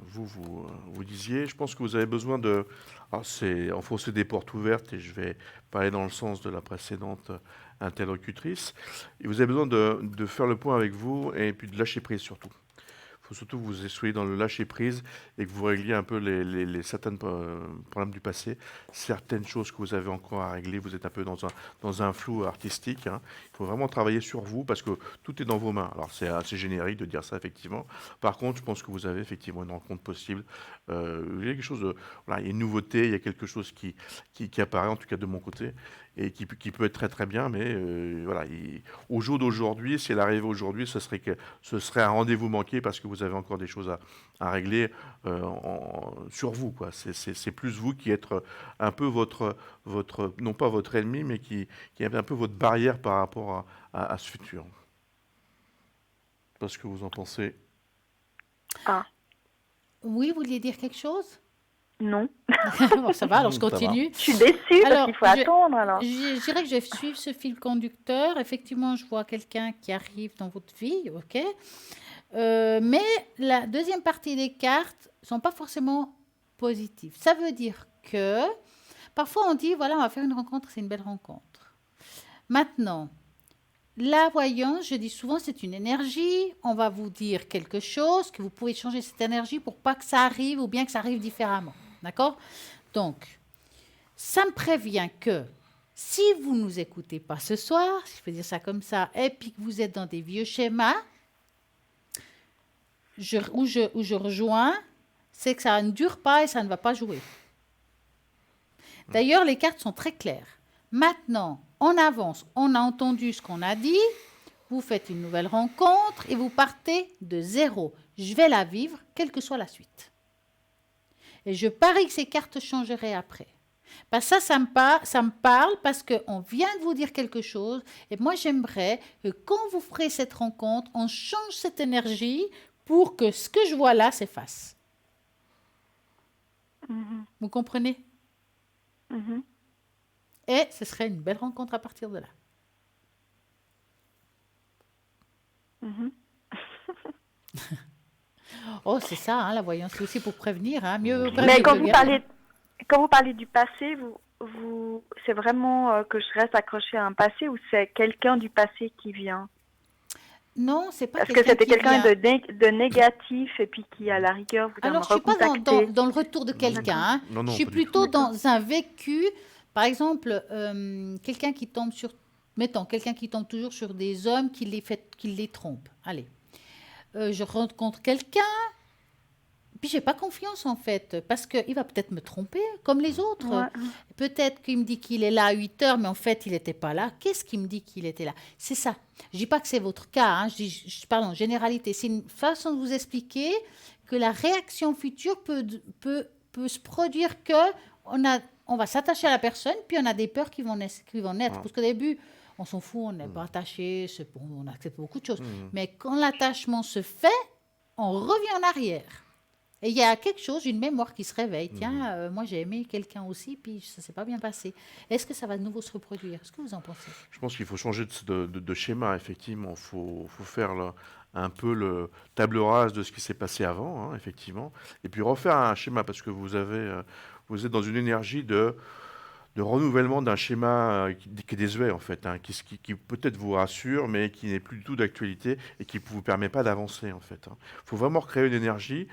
vous disiez. Je pense que vous avez besoin de... Alors c'est enfoncer des portes ouvertes et je vais pas aller dans le sens de la précédente interlocutrice. Et vous avez besoin de faire le point avec vous et puis de lâcher prise surtout. Il faut surtout que vous soyez dans le lâcher prise et que vous régliez un peu les certains problèmes du passé, certaines choses que vous avez encore à régler. Vous êtes un peu dans un flou artistique. Hein. Il faut vraiment travailler sur vous parce que tout est dans vos mains. Alors c'est assez générique de dire ça effectivement. Par contre, je pense que vous avez effectivement une rencontre possible. Il y a quelque chose de, voilà, il y a une nouveauté, il y a quelque chose qui apparaît en tout cas de mon côté et qui peut être très très bien. Mais voilà, au jour d'aujourd'hui, si elle arrivait aujourd'hui, ce serait un rendez-vous manqué parce que vous avez encore des choses à régler sur vous, quoi. C'est plus vous qui êtes un peu votre non pas votre ennemi, mais qui est un peu votre barrière par rapport à ce futur. Parce que vous en pensez? Ah. Oui, vous vouliez dire quelque chose? Non. Bon, ça va, alors je continue. Je suis déçue parce qu'il faut attendre alors. Je dirais que je vais suivre ce fil conducteur. Effectivement, je vois quelqu'un qui arrive dans votre vie, ok. Mais la deuxième partie des cartes ne sont pas forcément positives. Ça veut dire que parfois on dit, voilà, on va faire une rencontre, c'est une belle rencontre. Maintenant, la voyance, je dis souvent, c'est une énergie. On va vous dire quelque chose, que vous pouvez changer cette énergie pour pas que ça arrive ou bien que ça arrive différemment. D'accord? Donc, ça me prévient que si vous ne nous écoutez pas ce soir, si je peux dire ça comme ça, et puis que vous êtes dans des vieux schémas, où je rejoins, c'est que ça ne dure pas et ça ne va pas jouer. D'ailleurs, les cartes sont très claires. Maintenant, on avance, on a entendu ce qu'on a dit, Vous faites une nouvelle rencontre et vous partez de zéro. Je vais la vivre, quelle que soit la suite. Et je parie que ces cartes changeraient après. Parce que ça me parle parce qu'on vient de vous dire quelque chose. Et moi, j'aimerais que quand vous ferez cette rencontre, on change cette énergie pour que ce que je vois là s'efface. Vous comprenez? Et ce serait une belle rencontre à partir de là. Oh, c'est ça, hein, la voyance, c'est aussi pour prévenir. Hein. Mieux prévenir Mais que guérir. quand vous parlez du passé, c'est vraiment que je reste accrochée à un passé ou c'est quelqu'un du passé qui vient? Non, c'est pas Parce que quelqu'un c'était qui quelqu'un vient. de négatif et puis qui, à la rigueur, vous Alors, me je ne suis pas recontacter. dans le retour de quelqu'un. Hein. Non, non, Je suis pas du plutôt tout. dans un vécu. Par exemple, quelqu'un qui tombe sur... Mettons, quelqu'un qui tombe toujours sur des hommes qui les trompent. Allez. Je rencontre quelqu'un, puis j'ai pas confiance en fait, parce qu'il va peut-être me tromper, comme les autres. Ouais. Peut-être qu'il me dit qu'il est là à 8 heures, mais en fait, il n'était pas là. Qu'est-ce qui me dit qu'il était là? C'est ça. Je dis pas que c'est votre cas, hein. Je parle en généralité. C'est une façon de vous expliquer que la réaction future peut se produire que on va s'attacher à la personne, puis on a des peurs qui vont naître. Parce qu'au début, on s'en fout, on n'est pas attaché, on accepte beaucoup de choses. Mais quand l'attachement se fait, on revient en arrière. Et il y a quelque chose, une mémoire qui se réveille. Tiens, moi j'ai aimé quelqu'un aussi, puis ça ne s'est pas bien passé. Est-ce que ça va de nouveau se reproduire? Est-ce que vous en pensez? Je pense qu'il faut changer de schéma, effectivement. Il faut faire un peu le table rase de ce qui s'est passé avant, hein, effectivement. Et puis refaire un schéma, parce que vous êtes dans une énergie de renouvellement d'un schéma qui est désuet, en fait, hein, qui peut-être vous rassure, mais qui n'est plus du tout d'actualité et qui ne vous permet pas d'avancer, en fait. Il faut vraiment créer une énergie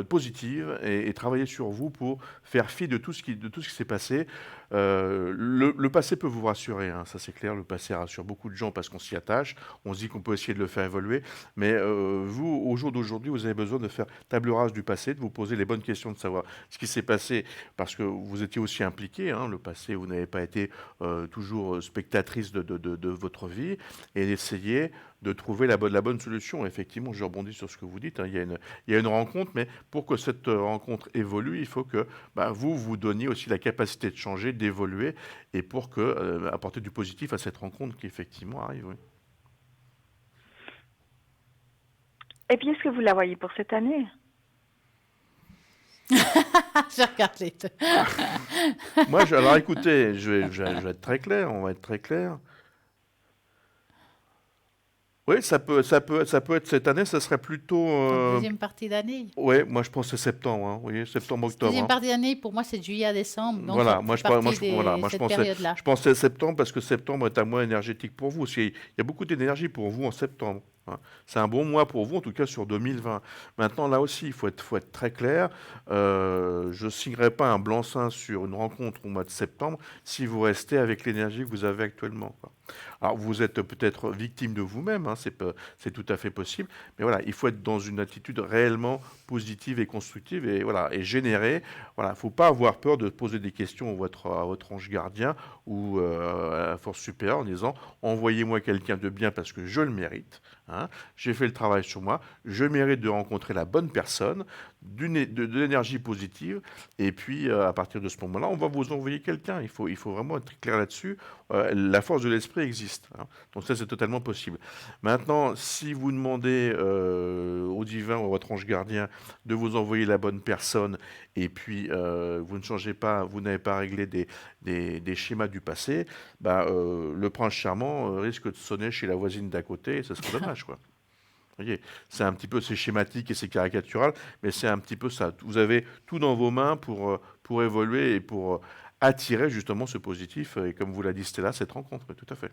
positive et travailler sur vous pour faire fi de tout ce qui s'est passé. Le passé peut vous rassurer, hein, ça c'est clair, le passé rassure beaucoup de gens parce qu'on s'y attache, on se dit qu'on peut essayer de le faire évoluer, mais vous, au jour d'aujourd'hui, vous avez besoin de faire table rase du passé, de vous poser les bonnes questions, de savoir ce qui s'est passé, parce que vous étiez aussi impliqué, hein, le passé, vous n'avez pas été toujours spectatrice de votre vie, et d'essayer de trouver la bonne solution. Effectivement, je rebondis sur ce que vous dites, hein, il y a une rencontre, mais pour que cette rencontre évolue, il faut que vous donniez aussi la capacité de changer, d'évoluer, et pour apporter du positif à cette rencontre qui effectivement arrive. Oui. Et puis, est-ce que vous la voyez pour cette année? Je regarde les deux. Moi, alors écoutez, je vais être très clair, on va être très clair. Oui, ça peut être cette année, ça serait plutôt... Deuxième partie d'année. Oui, moi je pense que c'est septembre, hein, vous voyez, septembre-octobre. Deuxième hein. partie d'année, pour moi, c'est de juillet à décembre. Donc Voilà, cette période-là. je pensais septembre parce que septembre est un mois énergétique pour vous. Il y a beaucoup d'énergie pour vous en septembre. Hein. C'est un bon mois pour vous, en tout cas sur 2020. Maintenant, là aussi, il faut être très clair. Je ne signerai pas un blanc-seing sur une rencontre au mois de septembre si vous restez avec l'énergie que vous avez actuellement, quoi. Alors, vous êtes peut-être victime de vous-même, hein, c'est tout à fait possible, mais voilà, il faut être dans une attitude réellement positive et constructive et, voilà, et générer. Voilà, il ne faut pas avoir peur de poser des questions à votre ange gardien ou à la force supérieure en disant « envoyez-moi quelqu'un de bien parce que je le mérite, hein, j'ai fait le travail sur moi, je mérite de rencontrer la bonne personne, de l'énergie positive, et puis à partir de ce moment-là, on va vous envoyer quelqu'un. Il faut vraiment être clair là-dessus. La force de l'esprit existe, hein. Donc ça, c'est totalement possible. Maintenant, si vous demandez au divin ou à votre ange gardien de vous envoyer la bonne personne, et puis vous ne changez pas, vous n'avez pas réglé des schémas du passé, le prince charmant risque de sonner chez la voisine d'à côté, et ça serait dommage, quoi. Vous voyez, c'est schématique et c'est caricatural, mais c'est un petit peu ça. Vous avez tout dans vos mains pour évoluer et pour attirer justement ce positif, et comme vous l'a dit Stella, cette rencontre, tout à fait.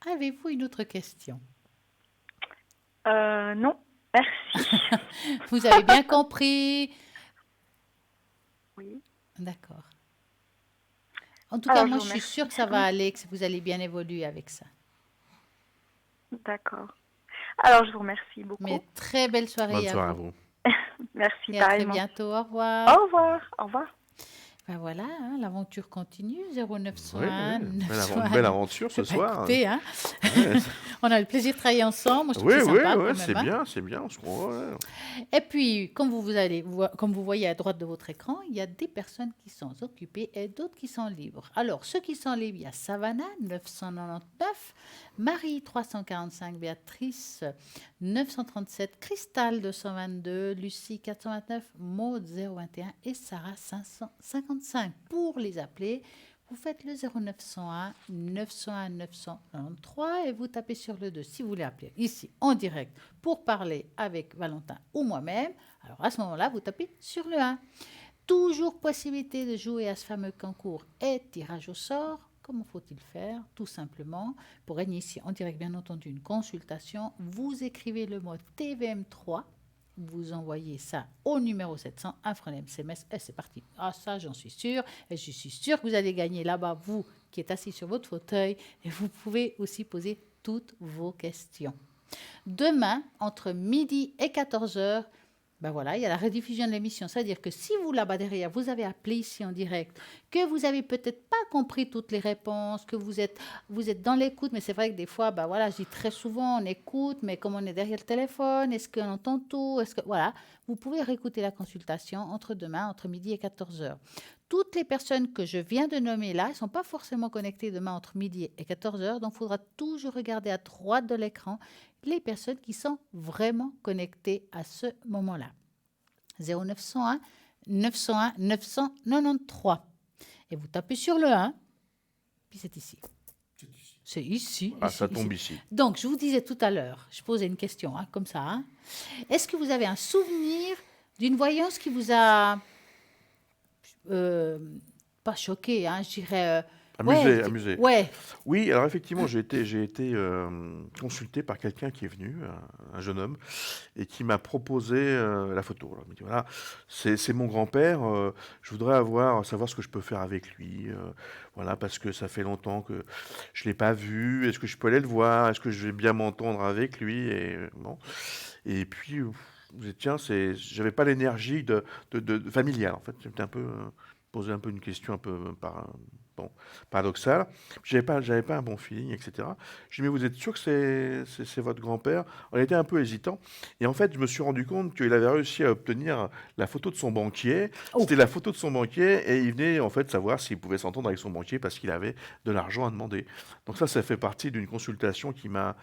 Avez-vous une autre question? Non, merci. Vous avez bien compris? Oui. D'accord. En tout Alors, cas, moi, je je vous suis sûre que ça va aller, que vous allez bien évoluer avec ça. D'accord. Alors, je vous remercie beaucoup. Mais très belle soirée Bonne à soirée à vous. vous. Merci, Et à très pareillement. bientôt. Au revoir. Au revoir. Au revoir. Ben voilà, hein, l'aventure continue. 0901 Oui, 901. belle aventure ce soir. Écoutez, hein, Ouais, on a le plaisir de travailler ensemble. Moi, je trouve oui, que c'est oui, sympa ouais, quand c'est même. Hein. bien, c'est bien. Ouais. Et puis, comme comme vous voyez à droite de votre écran, il y a des personnes qui sont occupées et d'autres qui sont libres. Alors, ceux qui sont libres, il y a Savannah, 999, Marie, 345, Béatrice, 937, Cristal, 222, Lucie, 429, Maud, 021 et Sarah, 555. Pour les appeler, vous faites le 0901 901 993 et vous tapez sur le 2 si vous voulez appeler ici en direct pour parler avec Valentin ou moi-même. Alors à ce moment-là, vous tapez sur le 1. Toujours possibilité de jouer à ce fameux concours et tirage au sort. Comment faut-il faire? Tout simplement, pour gagner ici en direct, bien entendu, une consultation, vous écrivez le mot TVM3. Vous envoyez ça au numéro 700, un frein SMS, et c'est parti. Ah, ça, j'en suis sûre. Et je suis sûre que vous allez gagner là-bas, vous qui êtes assis sur votre fauteuil, et vous pouvez aussi poser toutes vos questions. Demain, entre midi et 14h, ben voilà, il y a la rediffusion de l'émission. C'est-à-dire que si vous, là-bas derrière, vous avez appelé ici en direct, que vous n'avez peut-être pas compris toutes les réponses, que vous êtes dans l'écoute, mais c'est vrai que des fois, ben voilà, je dis très souvent, on écoute, mais comme on est derrière le téléphone, est-ce qu'on entend tout? Voilà, vous pouvez réécouter la consultation entre demain, entre midi et 14h. Toutes les personnes que je viens de nommer là, elles ne sont pas forcément connectées demain entre midi et 14h, donc il faudra toujours regarder à droite de l'écran les personnes qui sont vraiment connectées à ce moment-là. 0901 901 993. Et vous tapez sur le 1, puis c'est ici. C'est ici. Ah, ça tombe ici. Donc, je vous disais tout à l'heure, je posais une question, comme ça. Hein. Est-ce que vous avez un souvenir d'une voyance qui vous a... pas choqué, je dirais... Amusé. Ouais. Oui, alors effectivement, j'ai été consulté par quelqu'un qui est venu, un jeune homme, et qui m'a proposé la photo. Alors, il me dit, voilà, c'est mon grand-père, je voudrais savoir ce que je peux faire avec lui, voilà, parce que ça fait longtemps que je ne l'ai pas vu, est-ce que je peux aller le voir, est-ce que je vais bien m'entendre avec lui, et bon. Et puis, tiens, j'avais pas l'énergie de familiale, en fait, j'étais un peu... poser un peu une question un peu paradoxale. J'avais pas un bon feeling, etc. Je dis, mais vous êtes sûr que c'est votre grand-père? On était un peu hésitant. Et en fait, je me suis rendu compte qu'il avait réussi à obtenir la photo de son banquier. C'était la photo de son banquier et il venait en fait savoir s'il pouvait s'entendre avec son banquier parce qu'il avait de l'argent à demander. Donc ça fait partie d'une consultation qui m'a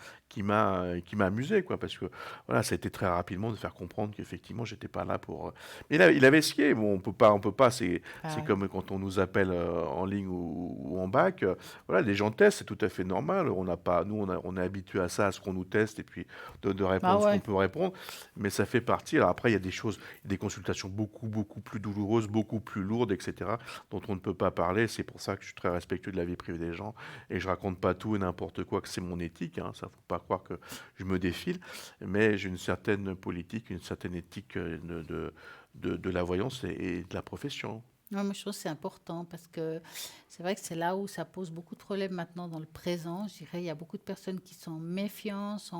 amusé, quoi, parce que voilà, ça a été très rapidement de faire comprendre qu'effectivement, j'étais pas là pour... Mais là, il avait essayé. Bon, on peut pas. C'est comme quand on nous appelle en ligne ou en bac. Voilà, les gens testent, c'est tout à fait normal. On est habitué à ça, à ce qu'on nous teste et puis de répondre ce qu'on peut répondre. Mais ça fait partie. Alors après, il y a des consultations beaucoup plus douloureuses, beaucoup plus lourdes, etc., dont on ne peut pas parler. C'est pour ça que je suis très respectueux de la vie privée des gens et je raconte pas tout et n'importe quoi, que c'est mon éthique. Ça, faut pas croire que je me défile. Mais j'ai une certaine politique, une certaine éthique de la voyance et de la profession. Ouais, moi, je trouve que c'est important parce que c'est vrai que c'est là où ça pose beaucoup de problèmes maintenant dans le présent. Je dirais il y a beaucoup de personnes qui sont méfiantes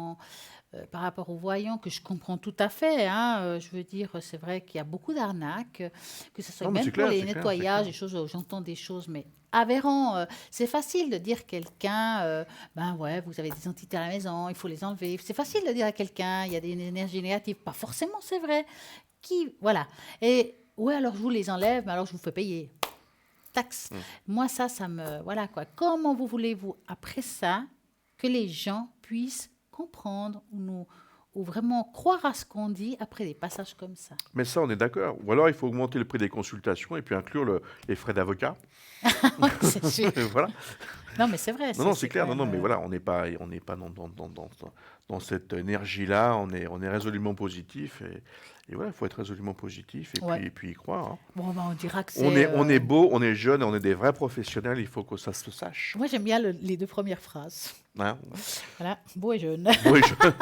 par rapport aux voyants, que je comprends tout à fait. Je veux dire, c'est vrai qu'il y a beaucoup d'arnaques, que ce soit même pour les nettoyages, des choses, j'entends des choses, mais aberrant. C'est facile de dire quelqu'un, vous avez des entités à la maison, il faut les enlever. C'est facile de dire à quelqu'un, il y a des énergies négatives. Pas forcément, c'est vrai. Voilà. Et ouais, alors je vous les enlève, mais alors je vous fais payer. Taxe. Moi, ça me... Voilà, quoi. Comment voulez-vous, après ça, que les gens puissent comprendre ou vraiment croire à ce qu'on dit après des passages comme ça? Mais ça, on est d'accord. Ou alors, il faut augmenter le prix des consultations et puis inclure les frais d'avocat. Oui, c'est sûr. Voilà. Non, mais c'est vrai. Non, c'est clair. Non, mais voilà, on n'est pas dans cette énergie-là. On est résolument positif et voilà, il faut être résolument positif et puis y croire. Bon, on dira que c'est... On est beau, on est jeune, on est des vrais professionnels. Il faut que ça se sache. Moi, j'aime bien les deux premières phrases. Voilà, beau et jeune. Beau et jeune.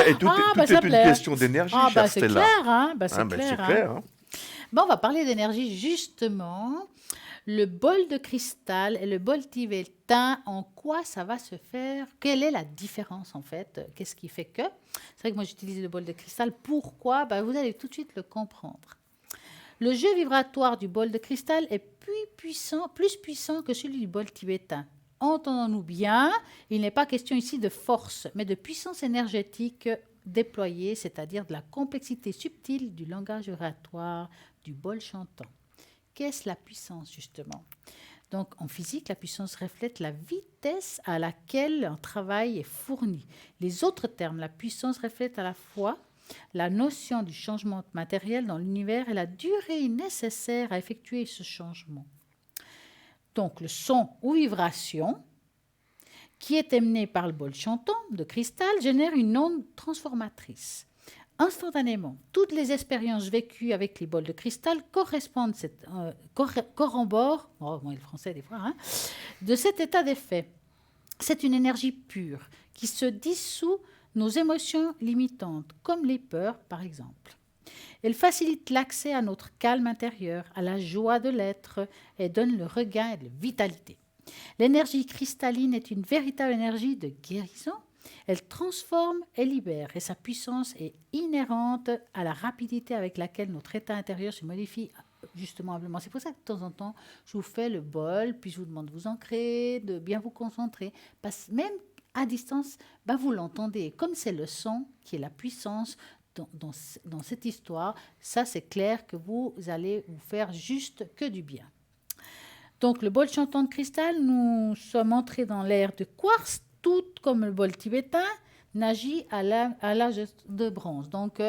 Et tout est une question d'énergie, chère c'est Stella. Clair, c'est clair. Bon, on va parler d'énergie, justement. Le bol de cristal et le bol tibétain, en quoi ça va se faire? Quelle est la différence, en fait? Qu'est-ce qui fait que? C'est vrai que moi, j'utilise le bol de cristal. Pourquoi? Vous allez tout de suite le comprendre. Le jeu vibratoire du bol de cristal est plus puissant que celui du bol tibétain. Entendons-nous bien, il n'est pas question ici de force, mais de puissance énergétique déployée, c'est-à-dire de la complexité subtile du langage vibratoire du bol chantant. Qu'est-ce la puissance, justement ? Donc, en physique, la puissance reflète la vitesse à laquelle un travail est fourni. Les autres termes, la puissance reflète à la fois la notion du changement matériel dans l'univers et la durée nécessaire à effectuer ce changement. Donc, le son ou vibration qui est émené par le bol chantant de cristal génère une onde transformatrice. Instantanément, toutes les expériences vécues avec les bols de cristal corroborent, le français des fois, de cet état d'effet. C'est une énergie pure qui se dissout nos émotions limitantes, comme les peurs par exemple. Elle facilite l'accès à notre calme intérieur, à la joie de l'être et donne le regain et de vitalité. L'énergie cristalline est une véritable énergie de guérison. Elle transforme et libère et sa puissance est inhérente à la rapidité avec laquelle notre état intérieur se modifie justement. C'est pour ça que de temps en temps, je vous fais le bol, puis je vous demande de vous ancrer, de bien vous concentrer. Parce que même à distance, vous l'entendez. Comme c'est le son qui est la puissance dans cette histoire, ça c'est clair que vous allez vous faire juste que du bien. Donc le bol chantant de cristal, nous sommes entrés dans l'ère de quartz, tout comme le bol tibétain, n'agit à l'âge de bronze. Donc,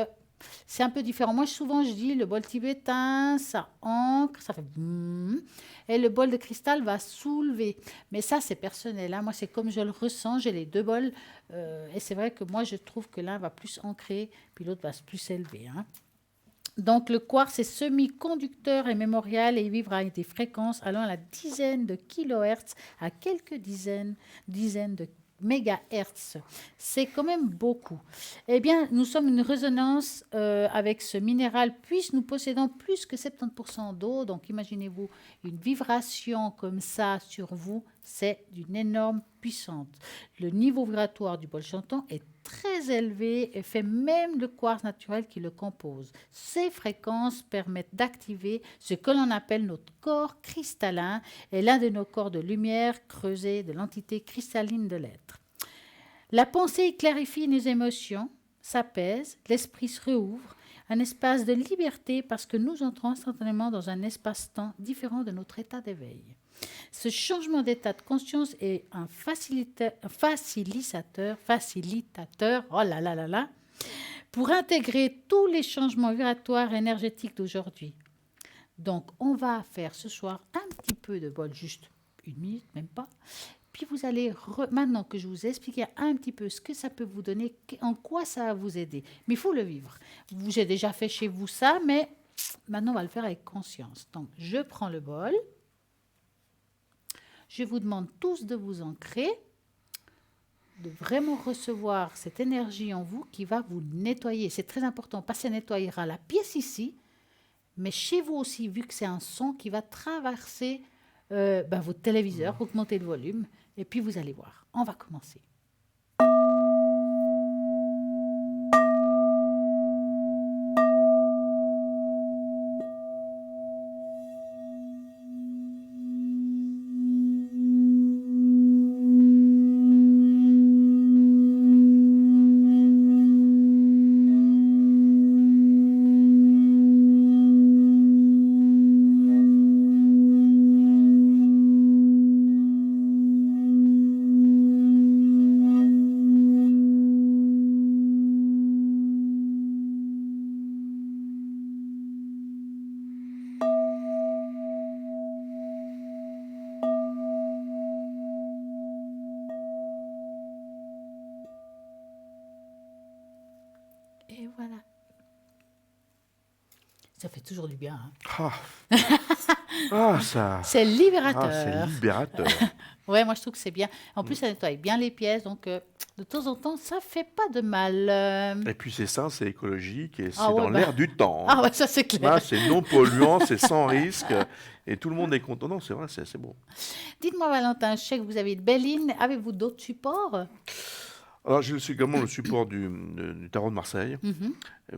c'est un peu différent. Moi, souvent, je dis le bol tibétain, ça ancre, ça fait boum, et le bol de cristal va soulever. Mais ça, c'est personnel. Moi, c'est comme je le ressens. J'ai les deux bols. Et c'est vrai que moi, je trouve que l'un va plus ancrer, puis l'autre va plus s'élever. Donc, le quartz est semi-conducteur et mémorial et il vibra avec des fréquences allant à la dizaine de kilohertz à quelques dizaines de mégahertz. C'est quand même beaucoup. Eh bien, nous sommes une résonance avec ce minéral puisque nous possédons plus que 70% d'eau. Donc, imaginez-vous une vibration comme ça sur vous, c'est d'une énorme puissance. Le niveau vibratoire du bol chantant est très élevé et fait même le quartz naturel qui le compose. Ces fréquences permettent d'activer ce que l'on appelle notre corps cristallin et l'un de nos corps de lumière creusés de l'entité cristalline de l'être. La pensée clarifie nos émotions, s'apaise, l'esprit se rouvre, un espace de liberté parce que nous entrons instantanément dans un espace-temps différent de notre état d'éveil. Ce changement d'état de conscience est un facilitateur, pour intégrer tous les changements vibratoires et énergétiques d'aujourd'hui. Donc, on va faire ce soir un petit peu de bol, juste 1 minute, même pas. Puis vous allez, maintenant que je vous ai expliqué un petit peu ce que ça peut vous donner, en quoi ça va vous aider. Mais il faut le vivre. J'ai déjà fait chez vous ça, mais maintenant on va le faire avec conscience. Donc, je prends le bol. Je vous demande tous de vous ancrer, de vraiment recevoir cette énergie en vous qui va vous nettoyer. C'est très important parce que ça nettoyera la pièce ici, mais chez vous aussi, vu que c'est un son qui va traverser votre téléviseur, augmenter le volume, et puis vous allez voir. On va commencer. Et voilà. Ça fait toujours du bien. Ça. C'est libérateur. C'est libérateur. Ouais, moi je trouve que c'est bien. En plus, ça nettoie bien les pièces, donc de temps en temps, ça fait pas de mal. Et puis c'est sain, c'est écologique et c'est dans l'air du temps. Ah ouais, ça c'est clair. C'est non polluant, c'est sans risque et tout le monde est content. Non, c'est vrai, c'est bon. Dites-moi, Valentin, je sais que vous avez une belle ligne. Avez-vous d'autres supports? Alors, j'ai également le support du tarot de Marseille,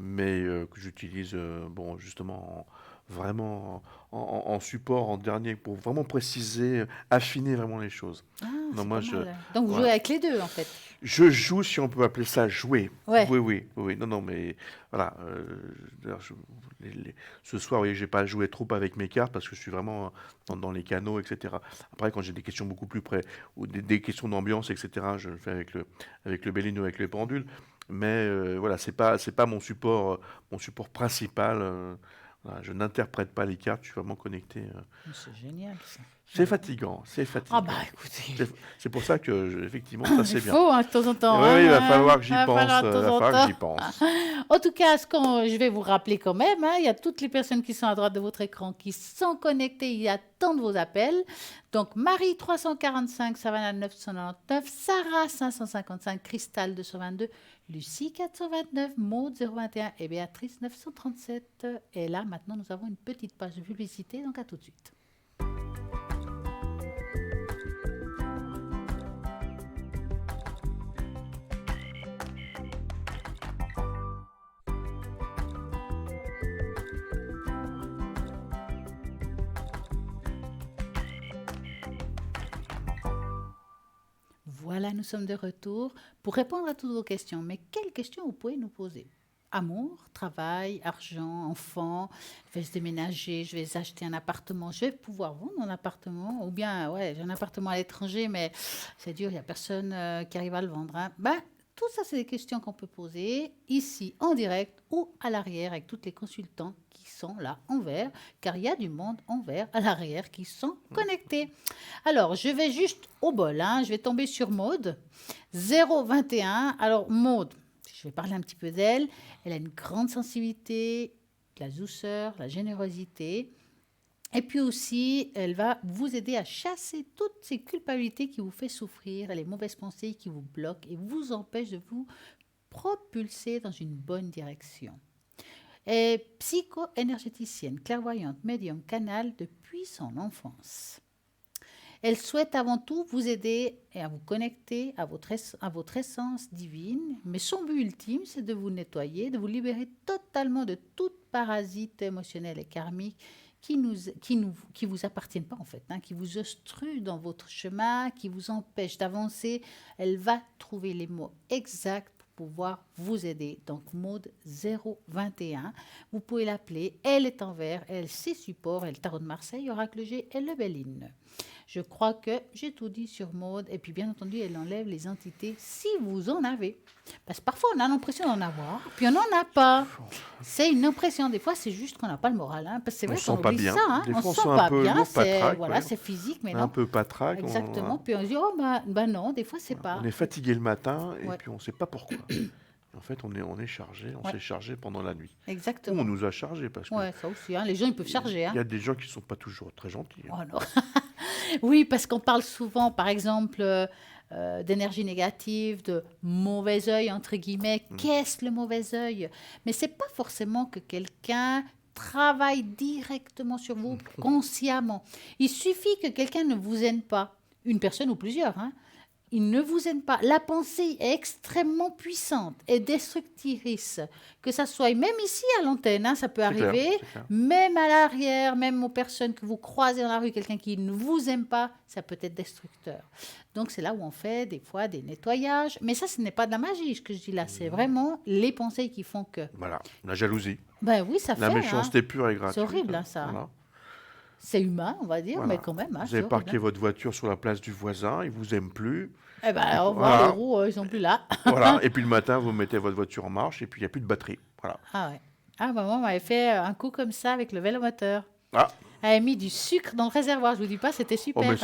mais que j'utilise justement vraiment en support, en dernier, pour vraiment préciser, affiner vraiment les choses. Ah, Non, c'est moi, pas je, mal. Donc, vous voilà. jouez avec les deux, en fait. Je joue, si on peut appeler ça jouer. Ouais. Oui, oui, oui. Non, non, mais voilà. D'ailleurs, ce soir, oui, j'ai pas joué trop avec mes cartes parce que je suis vraiment dans les canaux, etc. Après, quand j'ai des questions beaucoup plus près ou des questions d'ambiance, etc., je le fais avec le Béline ou avec le pendule. Mais voilà, c'est pas mon support principal. Voilà, je n'interprète pas les cartes, je suis vraiment connecté. C'est génial, ça. C'est fatigant, c'est Ah bah fatigant. écoutez, C'est pour ça que, effectivement, ça il c'est bien. faut hein, de temps en temps. Oui, il va Hein, falloir que j'y va pense. falloir de Il temps va en falloir que j'y temps. pense. En tout cas, je vais vous rappeler quand même, hein, il y a toutes les personnes qui sont à droite de votre écran qui sont connectées, il attendent vos appels. Donc Marie 345, Savannah 999, Sarah 555, Cristal 222, Lucie 429, Maud 021 et Béatrice 937. Et là, maintenant, nous avons une petite page de publicité, donc à tout de suite. Voilà, nous sommes de retour pour répondre à toutes vos questions. Mais quelles questions vous pouvez nous poser? Amour, travail, argent, enfant, je vais se déménager, je vais acheter un appartement, je vais pouvoir vendre mon appartement, ou bien, ouais, j'ai un appartement à l'étranger, mais c'est dur, il n'y a personne qui arrive à le vendre. Hein. Ben, tout ça, c'est des questions qu'on peut poser ici, en direct ou à l'arrière, avec tous les consultants qui sont là en vert, car il y a du monde en vert à l'arrière qui sont connectés. Alors, je vais juste au bol, hein, je vais tomber sur Maude, 021. Alors, Maude, je vais parler un petit peu d'elle. Elle a une grande sensibilité, de la douceur, la générosité. Et puis aussi, elle va vous aider à chasser toutes ces culpabilités qui vous font souffrir, et les mauvaises pensées qui vous bloquent et vous empêchent de vous propulser dans une bonne direction. Elle est psycho-énergéticienne, clairvoyante, médium, canal depuis son enfance. Elle souhaite avant tout vous aider et à vous connecter à votre essence divine. Mais son but ultime, c'est de vous nettoyer, de vous libérer totalement de toute parasite émotionnel et karmique qui vous appartiennent pas en fait, hein, qui vous obstruent dans votre chemin, qui vous empêchent d'avancer. Elle va trouver les mots exacts pour pouvoir vous aider. Donc, Maude 021, vous pouvez l'appeler. Elle est en vert, elle sait support, elle tarot de Marseille, Oracle G et le Béline. Je crois que j'ai tout dit sur Maude. Et puis, bien entendu, elle enlève les entités si vous en avez. Parce que parfois, on a l'impression d'en avoir, puis on n'en a pas. C'est une impression. Des fois, c'est juste qu'on n'a pas le moral. Hein, parce que c'est vrai qu'on oublie ça. Hein. Des On fois, se sent on pas un peu bien. lourd, patraque, Voilà, ouais. c'est physique, mais Un non. peu patraque. Exactement. Puis on se dit, oh, bah non, des fois, c'est pas. On est fatigué le matin et Ouais. puis on ne sait pas pourquoi. En fait, on est chargé, on Ouais. s'est chargé pendant la nuit. Ou Exactement. on nous a chargé parce que Ouais, ça aussi. Hein. Les gens, ils peuvent charger. Hein. il y a des gens qui ne sont pas toujours très gentils. Hein. Oh non. Oui, parce qu'on parle souvent, par exemple, d'énergie négative, de mauvais œil, entre guillemets. Qu'est-ce le mauvais œil? Mais c'est pas forcément que quelqu'un travaille directement sur vous consciemment. Il suffit que quelqu'un ne vous aime pas, une personne ou plusieurs, hein. Il ne vous aime pas. La pensée est extrêmement puissante et destructrice. Que ça soit même ici à l'antenne, hein, ça peut C'est clair, arriver, c'est clair. même à l'arrière, même aux personnes que vous croisez dans la rue, quelqu'un qui ne vous aime pas, ça peut être destructeur. Donc c'est là où on fait des fois des nettoyages. Mais ça, ce n'est pas de la magie, ce que je dis là. C'est vraiment les pensées qui font que. Voilà, la jalousie, Ben oui, ça la fait. méchanceté pure et gratuite. C'est horrible, hein, ça. Voilà. C'est humain, on va dire, Voilà. mais quand même. Hein, Vous c'est avez horrible, parqué hein. votre voiture sur la place du voisin, il vous aime plus. Eh ben, au revoir, Voilà. les roues, ils sont plus là. Voilà. Et puis le matin, vous mettez votre voiture en marche et puis il n'y a plus de batterie. Voilà. Ah ouais. Ah, maman m'avait fait un coup comme ça avec le vélomoteur. Ah, Elle avait mis du sucre dans le réservoir, je vous dis pas, c'était super. oh, mais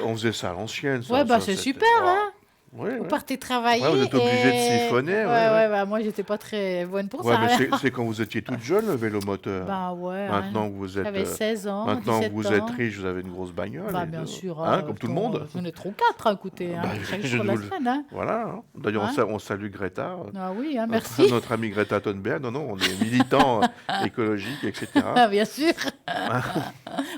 on faisait ça à l'ancienne. Ça, Ouais, bah ça, c'est c'était- super, Oh. hein. Oui, Vous oui. partez travailler. Ouais, vous êtes obligé de et- siphonner, Ouais, ouais. bah, moi, j'étais pas très bonne pour Ouais, ça. mais hein. c'est quand vous étiez toute jeune, le vélomoteur. Bah ouais. Maintenant hein. que vous êtes, J'avais 16 ans, maintenant que 17 vous ans. êtes riche, vous avez une grosse bagnole. Bah et bien de- sûr. Hein, comme tout le monde. J'en ai trop 4, hein, écoutez. Hein, Bah, chaque je jour de la vous le- semaine. Hein. Voilà. Hein. D'ailleurs, Hein on salue Greta. Ah oui, hein, Notre- merci. Notre amie Greta Thunberg. Non, non, on est militants écologiques, etc. Ah, bien sûr.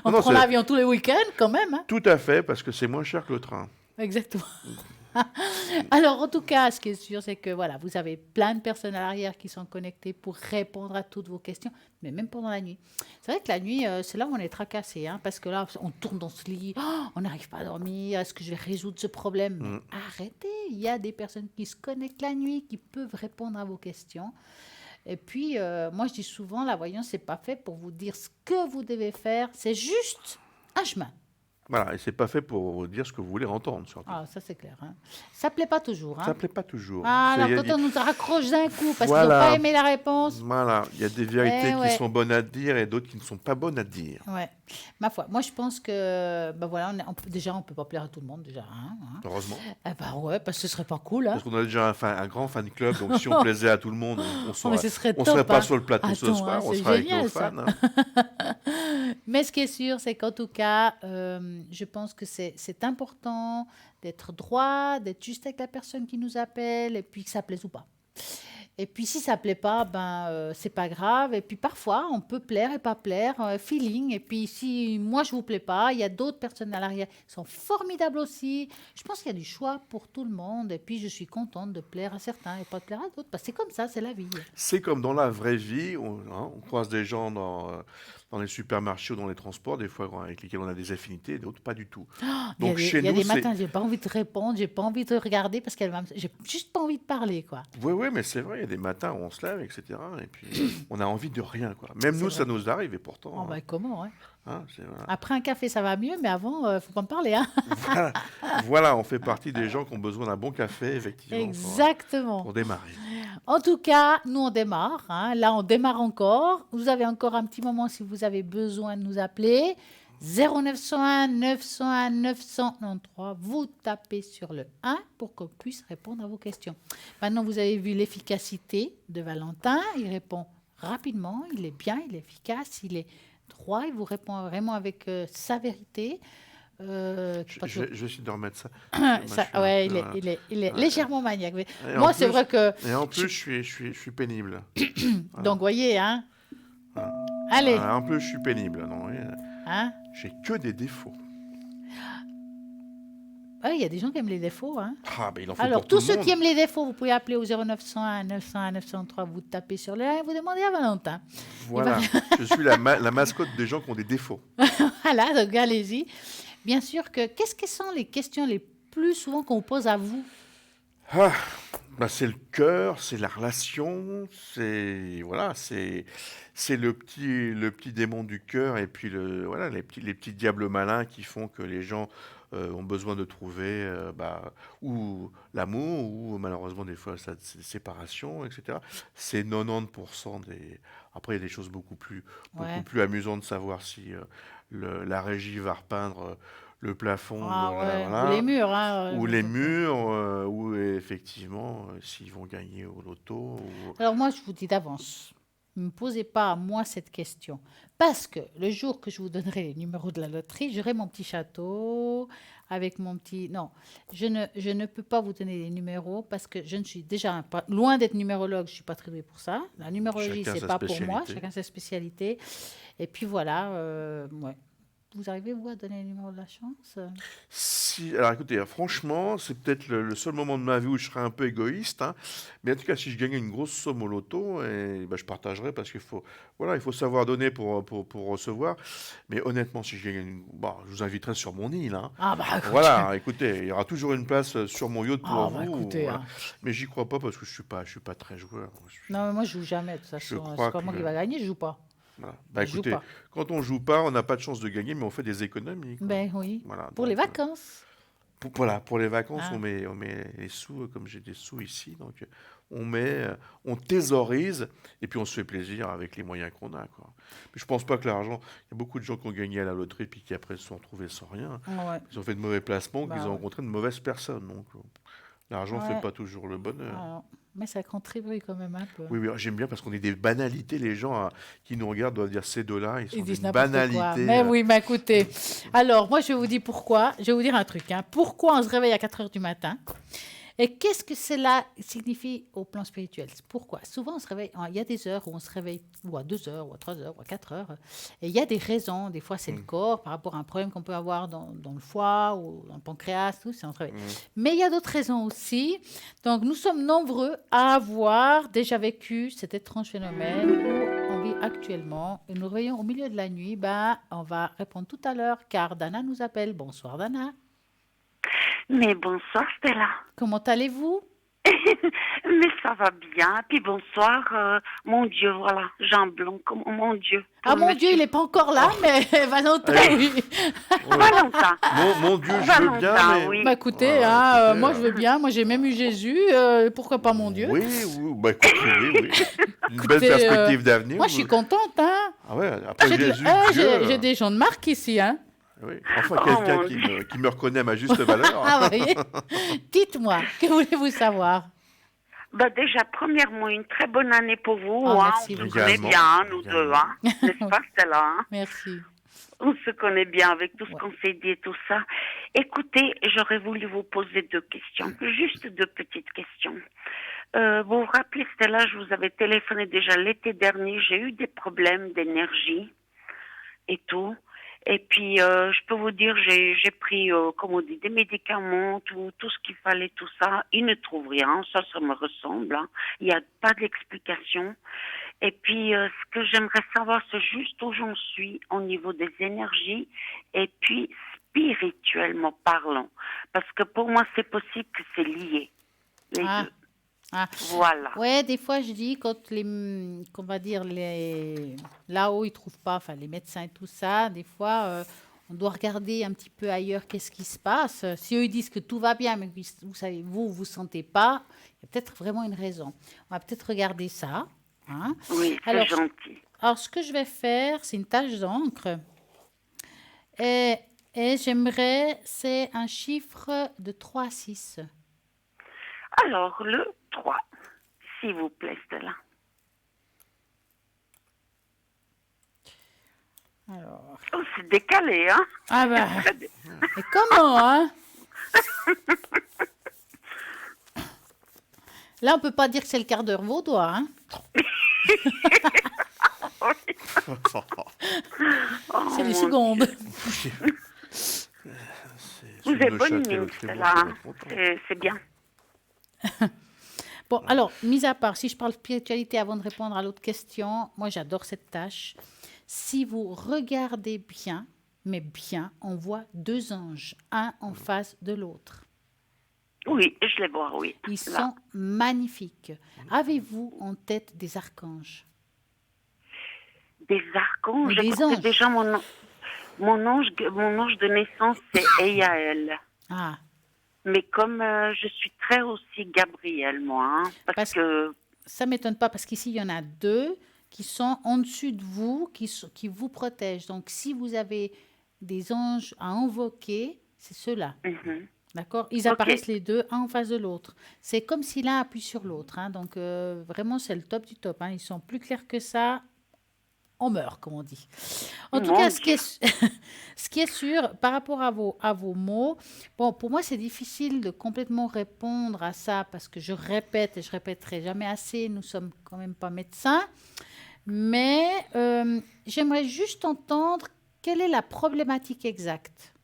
On Non, prend c'est- l'avion tous les week-ends quand même. Hein. Tout à fait, parce que c'est moins cher que le train. Exactement. Alors, en tout cas, ce qui est sûr, c'est que voilà, vous avez plein de personnes à l'arrière qui sont connectées pour répondre à toutes vos questions, mais même pendant la nuit. C'est vrai que la nuit, c'est là où on est tracassé, hein, parce que là, on tourne dans ce lit, on n'arrive pas à dormir, est-ce que je vais résoudre ce problème? Mais arrêtez, il y a des personnes qui se connectent la nuit, qui peuvent répondre à vos questions. Et puis, moi, je dis souvent, la voyance, c'est pas fait pour vous dire ce que vous devez faire, c'est juste un chemin. Voilà, et c'est pas fait pour vous dire ce que vous voulez entendre, surtout. Ah, ça, c'est clair. Hein. Ça plaît pas toujours. Hein. Ça plaît pas toujours. Ah, C'est- alors il y a- quand on nous raccroche d'un coup parce qu'ils Voilà. n'ont pas aimé la réponse. Voilà, il y a des vérités ouais. qui sont bonnes à dire et d'autres qui ne sont pas bonnes à dire. Ouais, ma foi. Moi, je pense que, ben voilà, déjà, on peut pas plaire à tout le monde, déjà. Hein. Heureusement. Eh ben ouais, parce que ce serait pas cool. Hein. Parce qu'on a déjà un grand fan club, donc si on plaisait à tout le monde, on Oh, mais ce serait on top, serait pas hein. sur le plateau ce Attends, soir, hein, on c'est serait avec génial, nos ça. fans. Hein. Mais ce qui est sûr, c'est qu'en tout cas, je pense que c'est important d'être droit, d'être juste avec la personne qui nous appelle, et puis que ça plaise ou pas. Et puis si ça plaît pas, c'est pas grave. Et puis parfois, on peut plaire et pas plaire, feeling. Et puis si moi je vous plais pas, il y a d'autres personnes à l'arrière qui sont formidables aussi. Je pense qu'il y a du choix pour tout le monde. Et puis je suis contente de plaire à certains et pas de plaire à d'autres. Parce que c'est comme ça, c'est la vie. C'est comme dans la vraie vie, on croise des gens dans les supermarchés ou dans les transports, des fois avec lesquels on a des affinités, d'autres pas du tout. Donc Il y a des matins, j'ai pas envie de répondre, j'ai pas envie de regarder parce j'ai juste pas envie de parler, quoi. Oui, mais c'est vrai, il y a des matins où on se lève, etc. Et puis on a envie de rien, quoi. Même nous, ça nous arrive, et pourtant. Oh, comment, hein. Voilà. Après un café, ça va mieux, mais avant, faut pas me parler, hein. Voilà, on fait partie des gens qui ont besoin d'un bon café, effectivement. Exactement. Pour démarrer. En tout cas, nous, on démarre. Hein. Là, on démarre encore. Vous avez encore un petit moment si vous avez besoin de nous appeler. 0901 901 993. Vous tapez sur le 1 pour qu'on puisse répondre à vos questions. Maintenant, vous avez vu l'efficacité de Valentin. Il répond rapidement, il est bien, il est efficace, il est droit, il vous répond vraiment avec sa vérité. Je vais essayer de remettre ça. Il est légèrement maniaque. Mais moi, c'est vrai que... Et en plus, je suis pénible. Voilà. Donc, voyez, hein. Voilà. Allez. Voilà, en plus, je suis pénible. Non, hein? J'ai que des défauts. Il y a des gens qui aiment les défauts. Hein. Ben, il en faut alors, pour tout tous ceux le monde. qui aiment les défauts, vous pouvez appeler au 0901 901 903, vous tapez sur le 1 et vous demandez à Valentin. Voilà, je suis la mascotte des gens qui ont des défauts. Voilà, donc allez-y. Bien sûr que, qu'est-ce que sont les questions les plus souvent qu'on pose à vous? C'est le cœur, c'est la relation, c'est le petit démon du cœur et puis les petits diables malins qui font que les gens ont besoin de trouver ou l'amour ou malheureusement des fois des séparations, etc. C'est 90% des... Après, il y a des choses beaucoup plus amusantes de savoir si la régie va repeindre le plafond ou les murs. Hein, ou les murs, ou effectivement, s'ils vont gagner au loto. Alors moi, je vous dis d'avance, ne me posez pas à moi cette question. Parce que le jour que je vous donnerai les numéros de la loterie, j'aurai mon petit château avec mon petit... Non, je ne peux pas vous donner les numéros parce que je ne suis déjà pas... Loin d'être numérologue, je ne suis pas très douée pour ça. La numérologie, ce n'est pas pour moi. Chacun sa spécialité. Et puis voilà, Vous arrivez, vous, à donner le numéro de la chance? Alors écoutez, franchement, c'est peut-être le seul moment de ma vie où je serais un peu égoïste. Hein. Mais en tout cas, si je gagnais une grosse somme au loto, je partagerais parce qu'il faut savoir donner pour recevoir. Mais honnêtement, si je gagne je vous inviterai sur mon île. Hein. Écoutez. Voilà, écoutez, il y aura toujours une place sur mon yacht pour vous. Écoutez, voilà. Mais j'y crois pas parce que je suis pas très joueur. Non, mais moi, je joue jamais. De toute façon, c'est pas moi qui va gagner, je joue pas. Voilà. Écoutez, quand on joue pas, on n'a pas de chance de gagner, mais on fait des économies. Quoi. Oui. Voilà, pour les vacances. Pour les vacances, on met les sous, comme j'ai des sous ici, donc on thésaurise et puis on se fait plaisir avec les moyens qu'on a. Quoi. Mais je pense pas que l'argent, il y a beaucoup de gens qui ont gagné à la loterie puis qui après se sont retrouvés sans rien. Ils ont fait de mauvais placements, ils ont rencontré de mauvaises personnes. Donc l'argent fait pas toujours le bonheur. Mais ça contribue quand même un peu. Oui, j'aime bien parce qu'on est des banalités. Les gens qui nous regardent doivent dire ces deux-là, ils sont disent des banalités. Mais oui, mais écoutez. Alors, moi, je vais vous dire pourquoi. Je vais vous dire un truc. Hein. Pourquoi on se réveille à 4 h du matin? Et qu'est-ce que cela signifie au plan spirituel? Pourquoi? Souvent, on se réveille, il y a des heures où on se réveille, ou à 2 heures, ou à 3 heures, ou à 4 heures. Et il y a des raisons. Des fois, c'est le corps par rapport à un problème qu'on peut avoir dans le foie ou dans le pancréas, tout, c'est on se réveille. Mais il y a d'autres raisons aussi. Donc, nous sommes nombreux à avoir déjà vécu cet étrange phénomène où on vit actuellement. Et nous réveillons au milieu de la nuit. On va répondre tout à l'heure car Dana nous appelle. Bonsoir, Dana. Mais bonsoir Stella. Comment allez-vous? Mais ça va bien. Puis bonsoir, mon Dieu, voilà, Jean Blanc, mon Dieu. Ah mon Dieu, il n'est pas encore là, mais Valentin, oui. Valentin. Mon Dieu, je veux bien, Valentin, mais... oui. Écoutez, moi je veux bien, moi j'ai même eu Jésus, pourquoi pas mon Dieu? Oui, écoutez, oui. Une belle Écoutez, perspective d'avenir. Moi je suis contente, hein. Ah ouais, après Jésus, Dieu... J'ai des gens de marque ici, hein. Oui. Enfin, quelqu'un qui me reconnaît à ma juste valeur. Ah, vous voyez. Dites-moi, que voulez-vous savoir? Déjà, premièrement, une très bonne année pour vous. Oh, hein. merci, On se vous connaît également. bien, nous deux, hein. N'est-ce pas, Stella, hein? Merci. On se connaît bien avec tout ce qu'on s'est dit et tout ça. Écoutez, j'aurais voulu vous poser 2 questions, juste 2 petites questions. Vous vous rappelez, Stella, je vous avais téléphoné déjà l'été dernier, j'ai eu des problèmes d'énergie et tout. Et puis, je peux vous dire, j'ai pris, comme on dit, des médicaments, tout ce qu'il fallait, tout ça. Ils ne trouvent rien, ça me ressemble. Hein. Il n'y a pas d'explication. Et puis, ce que j'aimerais savoir, c'est juste où j'en suis au niveau des énergies et puis spirituellement parlant. Parce que pour moi, c'est possible que c'est lié, les deux. Voilà. Ouais, des fois, je dis, quand qu'on va dire, là-haut, ils ne trouvent pas, enfin, les médecins et tout ça, des fois, on doit regarder un petit peu ailleurs qu'est-ce qui se passe. Si eux, ils disent que tout va bien, mais vous savez, vous sentez pas, il y a peut-être vraiment une raison. On va peut-être regarder ça. Hein. Oui, c'est gentil. Alors, ce que je vais faire, c'est une tache d'encre. Et j'aimerais, c'est un chiffre de 3 à 6. Alors, le 3, s'il vous plaît, Stella. Alors. Oh, c'est décalé, hein? Ah ben, et comment, hein? Là, on peut pas dire que c'est le quart d'heure vaudois, hein? C'est les secondes. Vous avez bonne mine, Stella. C'est bien. Bon, alors, mis à part, si je parle spiritualité avant de répondre à l'autre question, moi j'adore cette tâche. Si vous regardez bien, mais bien, on voit 2 anges, un en face de l'autre. Oui, je les vois, oui. Ils sont magnifiques. Avez-vous en tête des archanges? Des archanges? Des anges. Déjà, mon ange de naissance, c'est Eyael. Ah. Mais comme je suis très aussi Gabriel, moi, hein, parce que... Ça ne m'étonne pas, parce qu'ici, il y en a 2 qui sont en dessus de vous, qui vous protègent. Donc, si vous avez des anges à invoquer, c'est ceux-là. D'accord? Ils apparaissent les 2, un en face de l'autre. C'est comme si l'un appuie sur l'autre. Hein. Donc, vraiment, c'est le top du top. Hein. Ils sont plus clairs que ça. On meurt, comme on dit. En tout cas, ce qui est sûr, par rapport à vos mots, bon, pour moi, c'est difficile de complètement répondre à ça parce que je répète et je répéterai jamais assez, nous sommes quand même pas médecins, mais j'aimerais juste entendre quelle est la problématique exacte.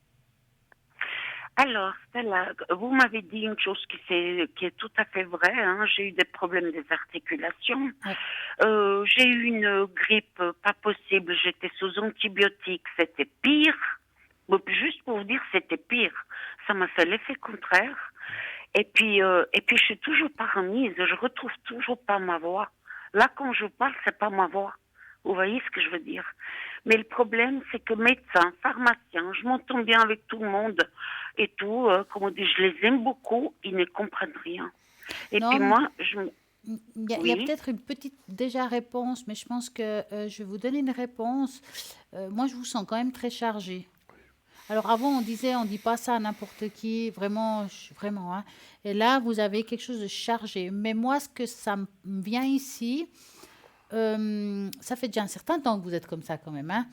Alors, Stella, vous m'avez dit une chose qui est tout à fait vraie. Hein. J'ai eu des problèmes des articulations. J'ai eu une grippe pas possible. J'étais sous antibiotiques. C'était pire. Juste pour vous dire, c'était pire. Ça m'a fait l'effet contraire. Et puis, je suis toujours pas remise. Je retrouve toujours pas ma voix. Là, quand je parle, c'est pas ma voix. Vous voyez ce que je veux dire? Mais le problème, c'est que médecins, pharmaciens, je m'entends bien avec tout le monde et tout, comme on dit, je les aime beaucoup, ils ne comprennent rien. Et puis moi, il y a peut-être une petite déjà réponse, mais je pense que je vais vous donner une réponse. Moi, je vous sens quand même très chargée. Alors avant, on disait, on ne dit pas ça à n'importe qui, vraiment, vraiment. Hein. Et là, vous avez quelque chose de chargé. Mais moi, ce que ça me vient ici... ça fait déjà un certain temps que vous êtes comme ça quand même. Hein.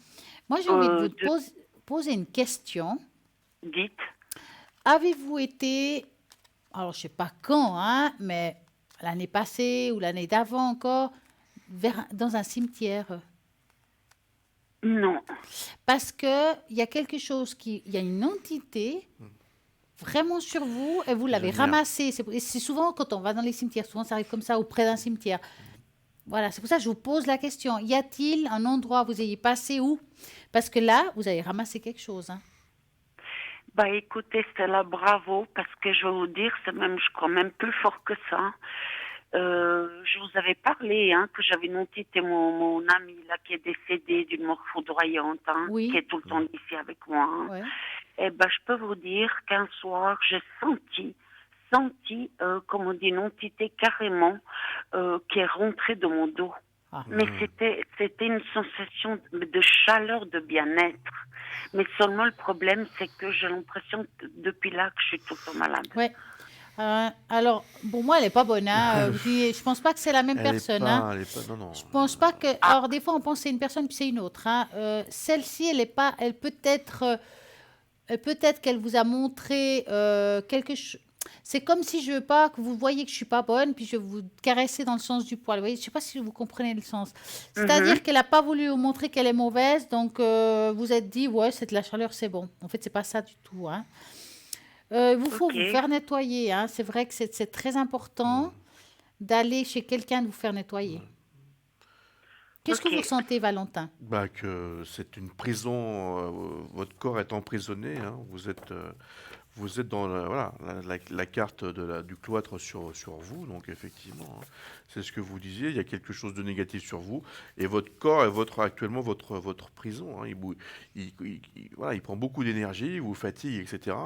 Moi, j'ai envie de vous poser une question. Dites. Avez-vous été alors je ne sais pas quand, hein, mais l'année passée ou l'année d'avant encore, dans un cimetière. Non. Parce qu'il y a quelque chose il y a une entité vraiment sur vous et vous l'avez Génial. ramassée. C'est souvent quand on va dans les cimetières, souvent ça arrive comme ça, ou près d'un cimetière. Voilà, c'est pour ça que je vous pose la question. Y a-t-il un endroit où vous ayez passé où? Parce que là, vous avez ramassé quelque chose. Hein. Bah écoutez, Stella, bravo, parce que je vais vous dire, c'est même, je crois même plus fort que ça. Je vous avais parlé que j'avais une entité, mon ami là qui est décédé d'une mort foudroyante, Oui. qui est tout le temps ici avec moi. Ouais. Et ben je peux vous dire qu'un soir j'ai senti, comme on dit, une entité carrément qui est rentrée dans mon dos. Ah. Mais c'était une sensation de chaleur, de bien-être. Mais seulement le problème, c'est que j'ai l'impression que depuis là que je suis tout le temps malade. Ouais. Alors, pour moi, elle n'est pas bonne. Hein. Je pense pas que c'est la même personne. Elle est pas, non. Je pense pas que. Alors, des fois, on pense que c'est une personne puis c'est une autre. Hein. Celle-ci, elle est pas. Elle peut être qu'elle vous a montré quelque chose. C'est comme si je veux pas que vous voyez que je suis pas bonne, puis je vais vous caresser dans le sens du poil. Vous voyez, je sais pas si vous comprenez le sens. C'est-à-dire qu'elle a pas voulu vous montrer qu'elle est mauvaise, donc vous êtes dit ouais, c'est de la chaleur, c'est bon. En fait, c'est pas ça du tout. Hein. Il faut vous faire nettoyer. Hein. C'est vrai que c'est très important d'aller chez quelqu'un de vous faire nettoyer. Qu'est-ce que vous ressentez, Valentin? Bah, que c'est une prison, votre corps est emprisonné, hein, vous êtes dans la carte du cloître sur vous, donc effectivement, hein, c'est ce que vous disiez, il y a quelque chose de négatif sur vous, et votre corps est actuellement votre prison, hein, il prend beaucoup d'énergie, il vous fatigue, etc.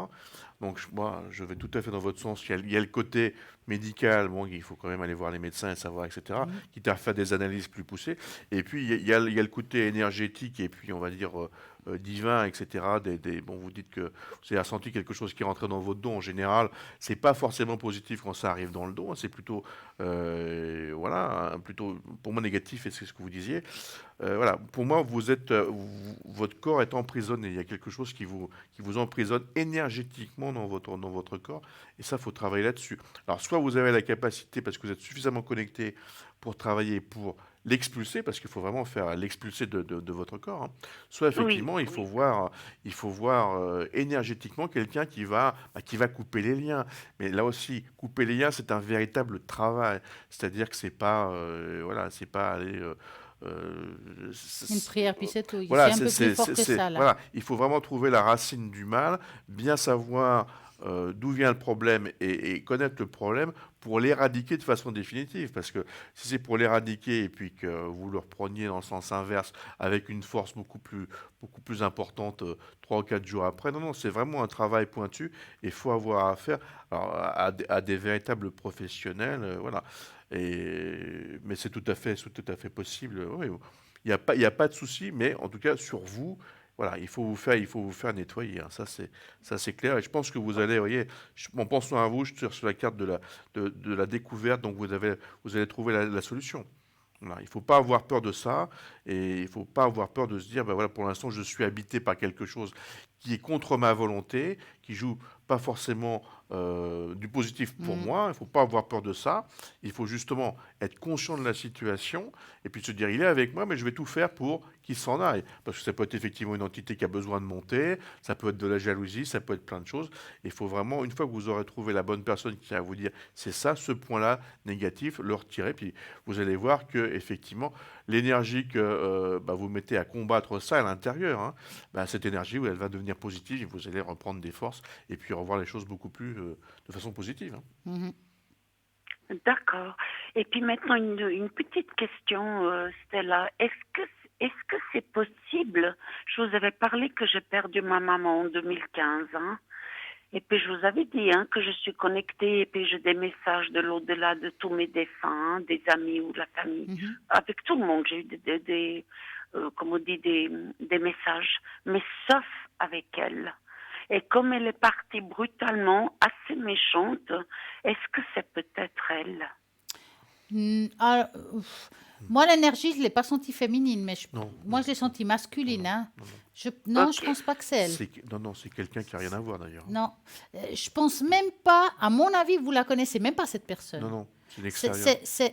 Donc moi, je vais tout à fait dans votre sens, il y a le côté médical, bon, il faut quand même aller voir les médecins et savoir, etc., quitte à faire des analyses plus poussées, et puis il y a le côté énergétique, et puis on va dire divin, etc. Bon, vous dites que vous avez ressenti quelque chose qui rentrait dans votre dos. En général, c'est pas forcément positif quand ça arrive dans le dos. Hein, c'est plutôt, plutôt pour moi négatif. Et c'est ce que vous disiez. Voilà, pour moi, votre corps est emprisonné. Il y a quelque chose qui vous emprisonne énergétiquement dans votre corps. Et ça, faut travailler là-dessus. Alors, soit vous avez la capacité, parce que vous êtes suffisamment connecté pour travailler, pour l'expulser, parce qu'il faut vraiment faire l'expulser de votre corps. Hein. Soit effectivement, il faut voir énergétiquement quelqu'un qui va couper les liens. Mais là aussi, couper les liens, c'est un véritable travail. C'est-à-dire que c'est pas aller une prière, puis c'est tout. Voilà, c'est un peu plus fort que ça, là. Voilà, il faut vraiment trouver la racine du mal, bien savoir d'où vient le problème et connaître le problème pour l'éradiquer de façon définitive. Parce que si c'est pour l'éradiquer et puis que vous le repreniez dans le sens inverse avec une force beaucoup plus importante 3 ou 4 jours après, non, c'est vraiment un travail pointu et il faut avoir affaire à des véritables professionnels. Voilà. Mais c'est tout à fait possible. Oui, il n'y a pas de souci, mais en tout cas, sur vous, voilà, il faut vous faire nettoyer. Hein. Ça, c'est clair. Et je pense que vous allez, vous voyez, en pensant à vous, je tire sur la carte de la découverte, donc vous allez trouver la solution. Voilà, il ne faut pas avoir peur de ça et il ne faut pas avoir peur de se dire, ben voilà, pour l'instant, je suis habité par quelque chose qui est contre ma volonté, qui joue pas forcément du positif pour moi. Il ne faut pas avoir peur de ça. Il faut justement être conscient de la situation et puis se dire, il est avec moi, mais je vais tout faire pour qu'il s'en aille. Parce que ça peut être effectivement une entité qui a besoin de monter, ça peut être de la jalousie, ça peut être plein de choses. Il faut vraiment, une fois que vous aurez trouvé la bonne personne qui va vous dire, c'est ça, ce point-là négatif, le retirer. Puis vous allez voir que effectivement, l'énergie que vous mettez à combattre ça à l'intérieur, hein, cette énergie, elle va devenir positive et vous allez reprendre des forces et puis revoir les choses beaucoup plus de façon positive. Hein. D'accord. Et puis maintenant, une petite question, Stella. Est-ce que c'est possible? Je vous avais parlé que j'ai perdu ma maman en 2015. Hein, et puis je vous avais dit que je suis connectée et puis j'ai des messages de l'au-delà de tous mes défunts, des amis ou de la famille. Avec tout le monde, j'ai eu comme on dit, des messages, mais sauf avec elle. Et comme elle est partie brutalement, assez méchante, est-ce que c'est peut-être elle? Moi, l'énergie, je ne l'ai pas sentie féminine, mais moi, Non. je l'ai sentie masculine. Non, Hein. non, non. Je Ok. pense pas que c'est elle. Non, c'est quelqu'un qui n'a rien à voir d'ailleurs. Non, je pense même pas, à mon avis, vous la connaissez même pas, cette personne. Non, c'est une C'est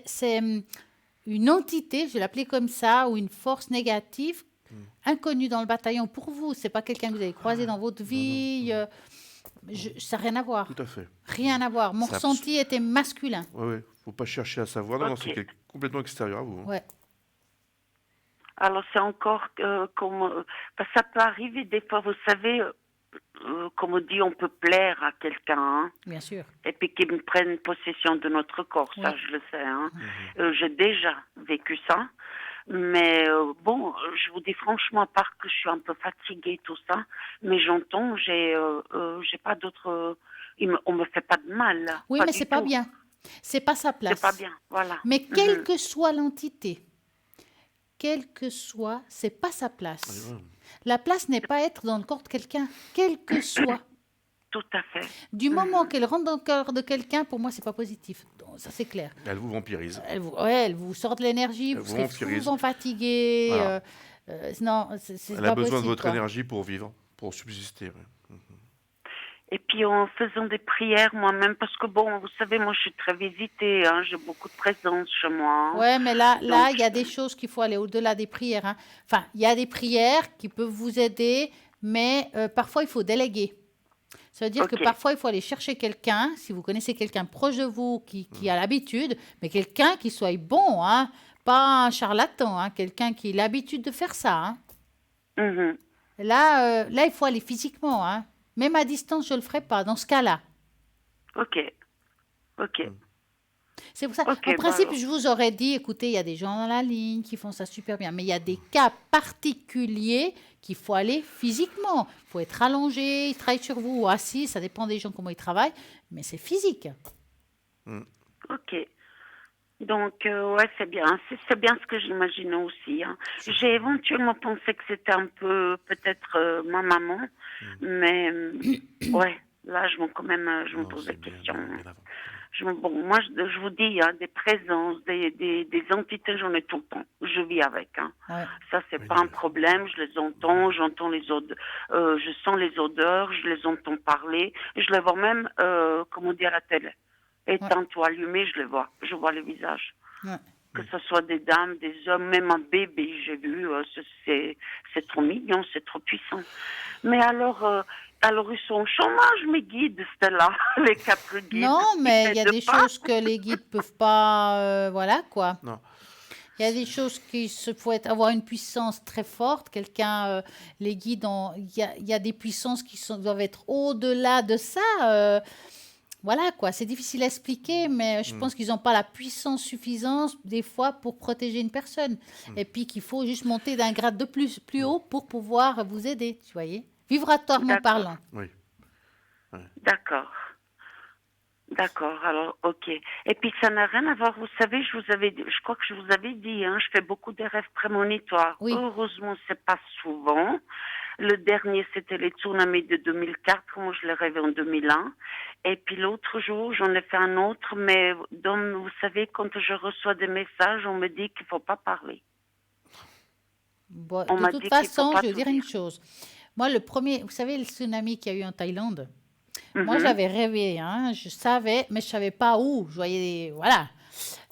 extérieure. une entité, je vais l'appeler comme ça, ou une force négative inconnue dans le bataillon pour vous. C'est pas quelqu'un que vous avez croisé dans votre vie. Ça n'a rien à voir. Tout à fait. Rien à voir. Mon C'est ressenti était masculin. Oui, faut pas chercher à savoir. Non, Ok. c'est complètement extérieur à vous. Hein. Ouais. Alors c'est encore comme parce que ça peut arriver des fois, vous savez, comme on dit, on peut plaire à quelqu'un, hein, Bien sûr. et puis qu'il me prenne possession de notre corps, ça Oui. je le sais. Hein. J'ai déjà vécu ça, mais bon, je vous dis franchement, à part que je suis un peu fatiguée, tout ça, mais j'entends, j'ai pas d'autre, on me fait pas de mal. Là, Oui, pas mais du c'est pas tout. bien. C'est pas sa place. C'est pas bien, voilà. Mais quelle que soit l'entité, quelle que soit, c'est pas sa place. Ouais. La place n'est pas être dans le corps de quelqu'un, quel que soit. Tout à fait. Du moment qu'elle rentre dans le corps de quelqu'un, pour moi, c'est pas positif. Donc, ça, c'est clair. Elle vous vampirise. Elle vous sort de l'énergie, Elle vous vous serez vampirise. souvent fatigué. Voilà. Non, c'est Elle pas a besoin possible, de votre quoi. énergie pour vivre, pour subsister. Ouais. Et puis en faisant des prières moi-même, parce que bon, vous savez, moi je suis très visitée, hein, j'ai beaucoup de présence chez moi. Hein. Ouais, mais là, Donc, il y a des choses qu'il faut aller au-delà des prières. Hein. Enfin, il y a des prières qui peuvent vous aider, mais parfois, il faut déléguer. Ça veut dire que Ok. parfois, il faut aller chercher quelqu'un, si vous connaissez quelqu'un proche de vous qui a l'habitude, mais quelqu'un qui soit bon, hein, pas un charlatan, hein, quelqu'un qui a l'habitude de faire ça. Hein. Mhm. Là, il faut aller physiquement. Hein. Même à distance, je ne le ferai pas dans ce cas-là. Ok. C'est pour ça. Ok, En principe, alors. je vous aurais dit, écoutez, il y a des gens dans la ligne qui font ça super bien, mais il y a des cas particuliers qu'il faut aller physiquement. Il faut être allongé, ils travaillent sur vous ou assis, ça dépend des gens comment ils travaillent, mais c'est physique. Ok. Donc, ouais, c'est bien. C'est bien ce que j'imaginais aussi. Hein. J'ai éventuellement pensé que c'était un peu, peut-être, ma maman. Mais, ouais, là, je me pose des questions. Bon, moi, je vous dis, hein, des présences, des entités, j'en ai tout le temps. Je vis avec. Hein. Ouais. Ça, c'est pas un problème. Je les entends, j'entends les odeurs, je sens les odeurs, je les entends parler. Je les vois même, comme on dit à la télé. Éteinte ou allumée, je les vois. Je vois les visages. Ouais. Que ce soit des dames, des hommes, même un bébé, j'ai vu. C'est trop mignon, c'est trop puissant. Mais alors ils sont au chômage, mes guides, Stella, les 4 guides. Non, mais il y a Ils des t'aident pas. choses que les guides peuvent pas. Voilà, quoi. Non. Il y a des choses qui faut avoir une puissance très forte. Quelqu'un, les guides, il y a des puissances qui doivent être au-delà de ça. Voilà, quoi. C'est difficile à expliquer, mais je pense qu'ils n'ont pas la puissance suffisante, des fois, pour protéger une personne. Et puis qu'il faut juste monter d'un grade de plus haut pour pouvoir vous aider, tu voyez. Vibratoirement parlant. Oui. D'accord, alors, ok. Et puis, ça n'a rien à voir, vous savez, je crois que je vous avais dit, hein, je fais beaucoup de rêves prémonitoires. Oui. Heureusement, c'est pas souvent. Le dernier, c'était les tsunamis de 2004, moi je l'ai rêvé en 2001. Et puis l'autre jour, j'en ai fait un autre, mais vous savez, quand je reçois des messages, on me dit qu'il faut pas parler. Bon, On de m'a toute dit qu'il faut façon, pas je vais tout dire une dire. chose. Moi, le premier, vous savez, le tsunami qu'il y a eu en Thaïlande, moi, Mhm. j'avais rêvé, hein, je savais, mais je savais pas où. Je voyais, voilà.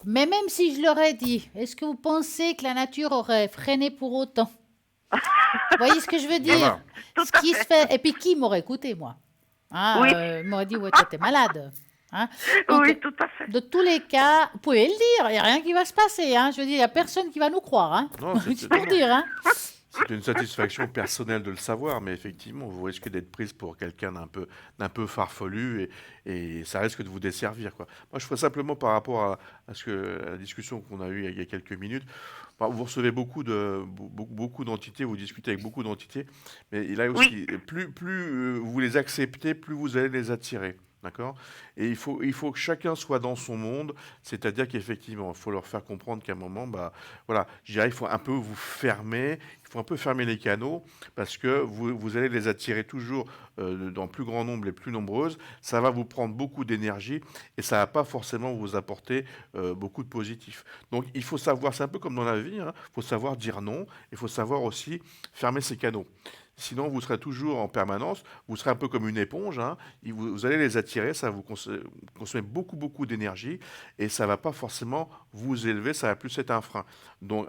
Mais même si je leur ai dit, est-ce que vous pensez que la nature aurait freiné pour autant? Vous voyez ce que je veux dire? Voilà. Tout Ce à qui fait. se fait. Et puis, qui m'aurait écouté, moi? Hein, Oui. il m'aurait dit, ouais, toi, t'es malade. Hein? Donc, Oui, tout à fait. de tous les cas, vous pouvez le dire, il n'y a rien qui va se passer. Hein? Je veux dire, il n'y a personne qui va nous croire. Hein? Non, C'est pour dire. Hein? C'est une satisfaction personnelle de le savoir, mais effectivement, vous risquez d'être prise pour quelqu'un d'un peu farfelu et ça risque de vous desservir, quoi. Moi, je ferais simplement par rapport à la discussion qu'on a eue il y a quelques minutes. Vous recevez beaucoup d'entités, vous discutez avec beaucoup d'entités, mais là aussi, plus vous les acceptez, plus vous allez les attirer. D'accord? Et il faut que chacun soit dans son monde, c'est-à-dire qu'effectivement, il faut leur faire comprendre qu'à un moment, bah, voilà, je dirais, il faut un peu vous fermer, il faut un peu fermer les canaux, parce que vous allez les attirer toujours dans plus grand nombre, les plus nombreuses. Ça va vous prendre beaucoup d'énergie et ça va pas forcément vous apporter beaucoup de positif. Donc, il faut savoir, c'est un peu comme dans la vie, hein, il faut savoir dire non, il faut savoir aussi fermer ses canaux. Sinon, vous serez toujours en permanence, vous serez un peu comme une éponge, hein, vous allez les attirer, ça va vous consommer beaucoup, beaucoup d'énergie et ça ne va pas forcément vous élever, ça va plus être un frein. Donc,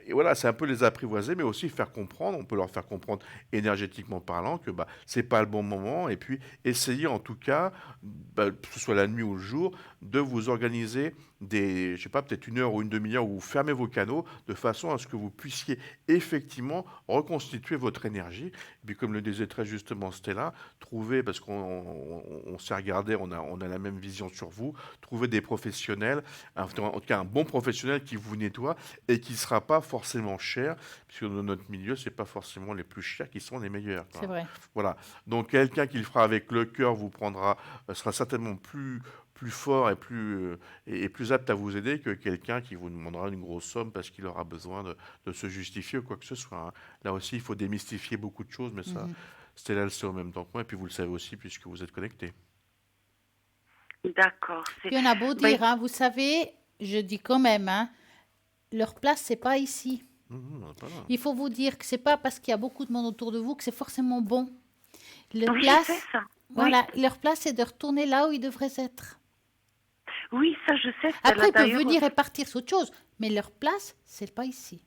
et voilà, c'est un peu les apprivoiser, mais aussi faire comprendre, on peut leur faire comprendre énergétiquement parlant que bah, ce n'est pas le bon moment et puis essayer en tout cas, bah, que ce soit la nuit ou le jour, de vous organiser je sais pas, peut-être une heure ou une demi-heure où vous fermez vos canaux de façon à ce que vous puissiez effectivement reconstituer votre énergie. Et puis comme le disait très justement Stella, trouver, parce qu'on s'est regardé, on a la même vision sur vous, trouver des professionnels, en tout cas un bon professionnel qui vous nettoie et qui ne sera pas forcément cher, puisque dans notre milieu, ce n'est pas forcément les plus chers qui sont les meilleurs. C'est vrai. Voilà. Donc quelqu'un qui le fera avec le cœur vous prendra, sera certainement plus fort et plus apte à vous aider que quelqu'un qui vous demandera une grosse somme parce qu'il aura besoin de se justifier ou quoi que ce soit, hein. Là aussi, il faut démystifier beaucoup de choses, mais ça, Stella le sait en même temps que moi, et puis vous le savez aussi puisque vous êtes connecté. D'accord. Puis on a beau Ben, dire, hein, vous savez, je dis quand même, hein, leur place, c'est pas ici. Pas là. Il faut vous dire que c'est pas parce qu'il y a beaucoup de monde autour de vous que c'est forcément bon. Leur oui, je place, sais ça. voilà, leur place, c'est de retourner là où ils devraient être. Oui, ça je sais. Après, ils peuvent D'ailleurs, venir et partir, c'est autre chose. Mais leur place, c'est pas ici.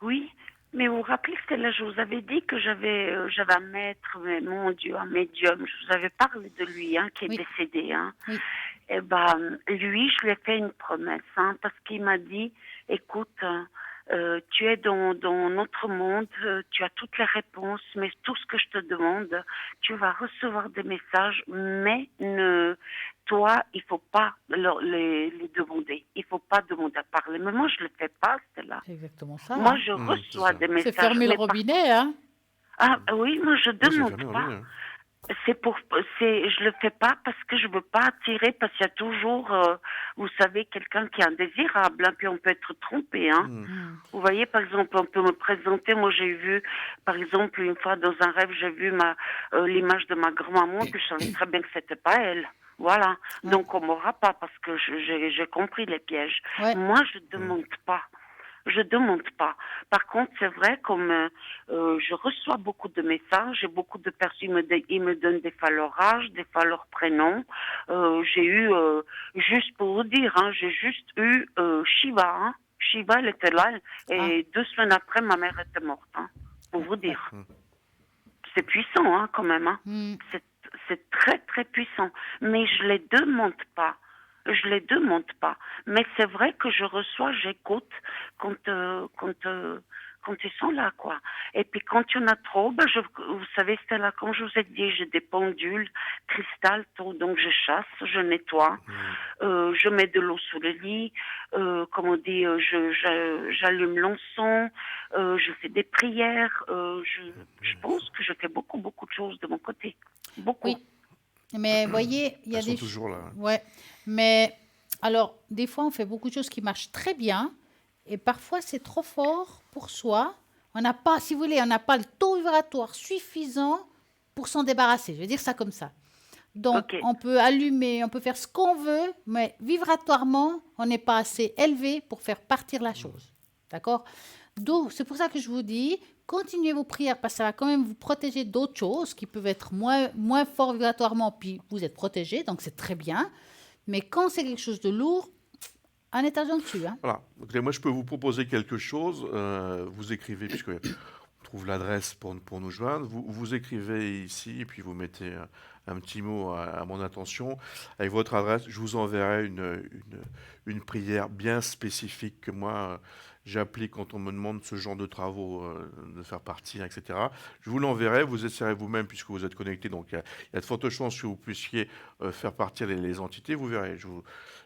oui, mais vous vous rappelez que là, je vous avais dit que j'avais un maître, mais mon Dieu, un médium. Je vous avais parlé de lui, hein, qui est Oui. décédé. Hein. Oui. Et ben, lui, je lui ai fait une promesse, hein, parce qu'il m'a dit, écoute, tu es dans notre monde, tu as toutes les réponses, mais tout ce que je te demande, tu vas recevoir des messages, mais toi, il faut pas les demander. Il faut pas demander à parler. Mais moi, je le fais pas, c'est là. C'est exactement ça. Moi, hein. je c'est reçois ça. des messages. C'est fermer le mais par- robinet, hein. Ah oui, moi, je Oui, c'est demande fermé, pas. oui, hein. Je le fais pas parce que je veux pas attirer, parce qu'il y a toujours, vous savez, quelqu'un qui est indésirable, hein, puis on peut être trompé, hein. Vous voyez, par exemple, on peut me présenter, moi j'ai vu, par exemple, une fois dans un rêve, j'ai vu l'image de ma grand-maman, puis je savais très bien que c'était pas elle. Voilà. Ouais. Donc on m'aura pas parce que j'ai compris les pièges. Ouais. Moi, je demande pas. Je demande pas. Par contre, c'est vrai, comme je reçois beaucoup de messages et beaucoup de personnes, ils me donnent des fois leur âge, des fois leur prénom. J'ai eu, juste pour vous dire, hein, j'ai juste eu Shiva. Hein. Shiva, elle était là et 2 semaines après, ma mère était morte. Hein, pour vous dire. C'est puissant, hein, quand même. Hein. C'est très, très puissant. Mais je les demande pas. Je les demande pas. Mais c'est vrai que je reçois, j'écoute quand ils sont là, quoi. Et puis quand il y en a trop, vous savez, Stella, comme je vous ai dit, j'ai des pendules, cristal, tout, donc je chasse, je nettoie, je mets de l'eau sous le lit, comme on dit, j'allume l'encens, je fais des prières, je pense que je fais beaucoup, beaucoup de choses de mon côté. Beaucoup. Oui. Mais voyez, il y a Elles sont des toujours là. Ouais. Mais alors, des fois, on fait beaucoup de choses qui marchent très bien. Et parfois, c'est trop fort pour soi. On n'a pas, si vous voulez, on n'a pas le taux vibratoire suffisant pour s'en débarrasser. Je vais dire ça comme ça. Donc, Ok. on peut allumer, on peut faire ce qu'on veut, mais vibratoirement, on n'est pas assez élevé pour faire partir la chose. D'accord? Donc, c'est pour ça que je vous dis, continuez vos prières parce que ça va quand même vous protéger d'autres choses qui peuvent être moins forts vibratoirement, puis vous êtes protégé, donc c'est très bien. Mais quand c'est quelque chose de lourd, un étage en dessus. Hein. Voilà. Écoutez, moi, je peux vous proposer quelque chose. Vous écrivez, puisque on trouve l'adresse pour nous joindre. Vous écrivez ici, et puis vous mettez un petit mot à mon attention. Avec votre adresse, je vous enverrai une prière bien spécifique que moi, j'applique quand on me demande ce genre de travaux, de faire partir, etc. Je vous l'enverrai, vous essayerez vous-même, puisque vous êtes connecté. Donc, il y a de fortes chances que vous puissiez faire partir les entités. Vous verrez.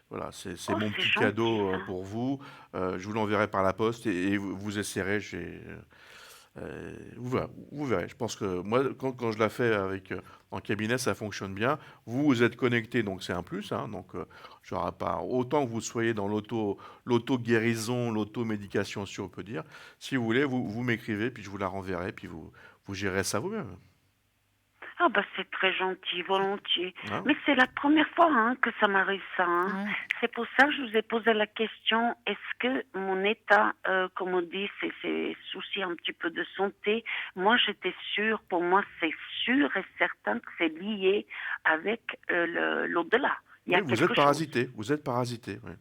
Voilà, c'est mon c'est petit gentil, cadeau ça. pour vous. Je vous l'enverrai par la poste et vous essayerez. Vous verrez. Je pense que moi, quand je la fais en cabinet, ça fonctionne bien. Vous êtes connecté, donc c'est un plus. Hein, donc, j'aurai pas autant que vous soyez dans l'auto-guérison, l'auto-médication, si on peut dire. Si vous voulez, vous m'écrivez, puis je vous la renverrai, puis vous gérez ça vous-même. Ah bah c'est très gentil, volontiers. Hein? Mais c'est la première fois que ça m'arrive ça. Hein. Ouais. C'est pour ça que je vous ai posé la question, est-ce que mon état, comme on dit, ces soucis un petit peu de santé, moi j'étais sûre, pour moi c'est sûr et certain que c'est lié avec l'au-delà. Il y a Oui, quelque chose. vous êtes parasité, oui.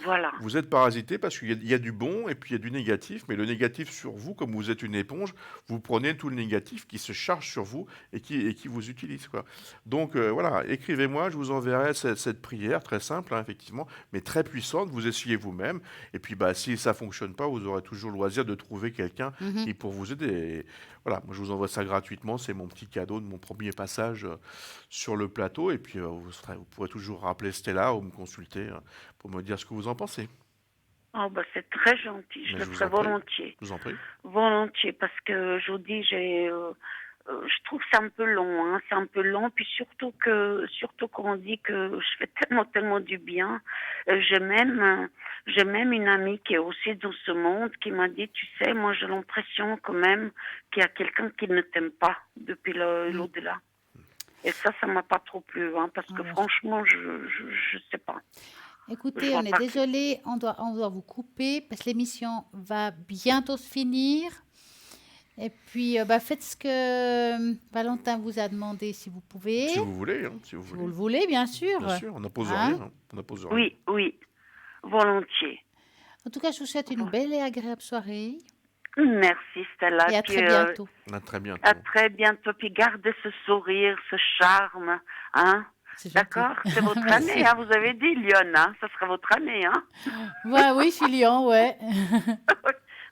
Voilà. Vous êtes parasité parce qu'il y a du bon et puis il y a du négatif, mais le négatif sur vous, comme vous êtes une éponge, vous prenez tout le négatif qui se charge sur vous et qui vous utilise, quoi. Donc voilà, écrivez-moi, je vous enverrai cette prière très simple, hein, effectivement, mais très puissante. Vous essayez vous-même et puis si ça fonctionne pas, vous aurez toujours le loisir de trouver quelqu'un qui pour vous aider. Et voilà, moi je vous envoie ça gratuitement, c'est mon petit cadeau de mon premier passage sur le plateau et puis vous pourrez toujours rappeler Stella ou me consulter pour me dire ce que vous en pensez. Oh bah c'est très gentil, je Mais le je vous ferai en prie. volontiers. Je vous en prie. Volontiers, parce que je vous dis, je trouve que c'est un peu long, hein, c'est un peu long, puis surtout qu'on dit que je fais tellement du bien. J'ai même une amie qui est aussi dans ce monde qui m'a dit, tu sais, moi j'ai l'impression quand même qu'il y a quelqu'un qui ne t'aime pas depuis l'au-delà. Et ça m'a pas trop plu, hein, parce que franchement, je sais pas. Écoutez, on est désolé, on doit vous couper parce que l'émission va bientôt se finir. Et puis, faites ce que Valentin vous a demandé, si vous pouvez. Si vous voulez, hein, si vous Si voulez. vous le voulez, bien sûr. Bien sûr, on n'oppose Hein? rien. On n'oppose rien. Oui, volontiers. En tout cas, je vous souhaite une belle et agréable soirée. Merci Stella. Et à Puis, très bientôt. À très bientôt. À très bientôt. Puis gardez ce sourire, ce charme, hein. C'est gentil. D'accord, c'est votre Merci. année, hein, vous avez dit Lyon, hein, ça sera votre année, hein. Ouais, oui, je suis Lyon, ouais.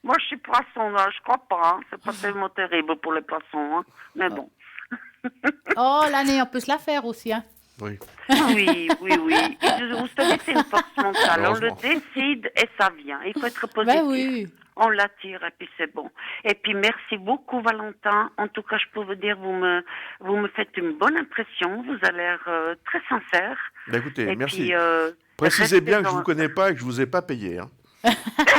Moi, je suis poisson, là, je crois pas, hein. C'est pas tellement terrible pour les poissons, hein. Mais bon. Oh, l'année, on peut se la faire aussi, hein. Oui. Oui. Et vous savez, c'est une force mentale. On le Heureusement. décide et ça vient. Il faut être positif. Ben oui. On l'attire et puis c'est bon. Et puis merci beaucoup Valentin. En tout cas, je peux vous dire, vous me faites une bonne impression. Vous avez l'air très sincère. Ben écoutez, Et merci. puis, Précisez bien que je restez ne vous dans- connais pas et que je ne vous ai pas payé. Hein.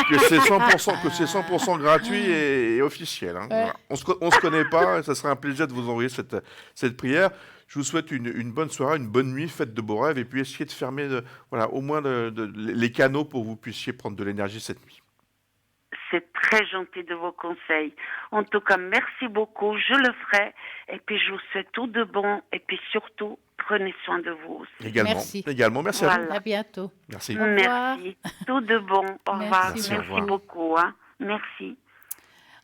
que c'est 100% gratuit et officiel. Hein. Voilà. On se connaît pas. Ça serait un plaisir de vous envoyer cette prière. Je vous souhaite une bonne soirée, une bonne nuit, faites de beaux rêves et puis essayez de fermer au moins les canaux pour que vous puissiez prendre de l'énergie cette nuit. C'est très gentil de vos conseils. En tout cas, merci beaucoup. Je le ferai. Et puis, je vous souhaite tout de bon. Et puis, surtout, prenez soin de vous aussi. Également. Merci. Également. Merci à vous. À bientôt. Merci. Au revoir. Merci. Tout de bon. Au revoir. Merci, au revoir. beaucoup. Hein. Merci.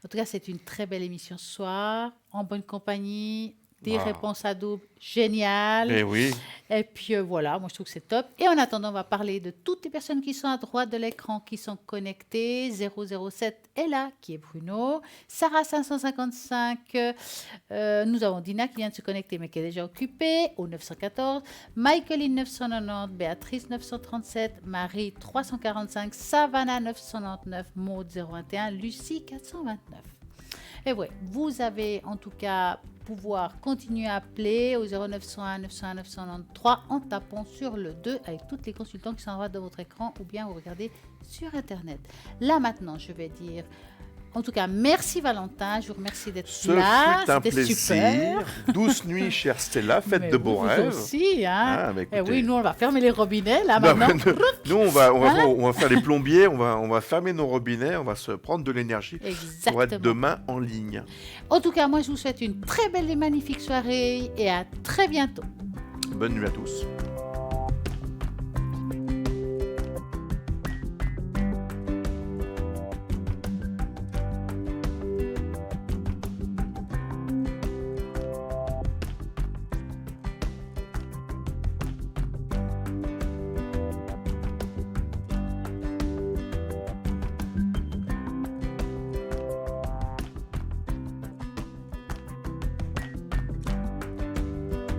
En tout cas, c'est une très belle émission ce soir, en bonne compagnie, des Wow. réponses à double géniales. Eh oui. Et puis voilà, moi je trouve que c'est top. Et en attendant, on va parler de toutes les personnes qui sont à droite de l'écran, qui sont connectées. 007 est là, qui est Bruno. Sarah 555, nous avons Dina qui vient de se connecter mais qui est déjà occupée, au 914. Michaeline 990, Béatrice 937, Marie 345, Savannah 999, Maud 021, Lucie 429. Et ouais, vous avez en tout cas pouvoir continuer à appeler au 0901 901 993 en tapant sur le 2 avec toutes les consultants qui sont en bas de votre écran ou bien vous regardez sur Internet. Là maintenant, je vais dire, en tout cas, merci Valentin, je vous remercie d'être Ce là, fut un c'était plaisir. super. Douce nuit, chère Stella, faites Mais de beaux vous rêves. aussi, hein. Ah, bah, Et écoutez. oui, nous on va fermer les robinets là Non, maintenant. nous, on va faire les plombiers, on va fermer nos robinets, on va se prendre de l'énergie pour Exactement. être demain en ligne. En tout cas, moi je vous souhaite une très belle et magnifique soirée et à très bientôt. Bonne nuit à tous.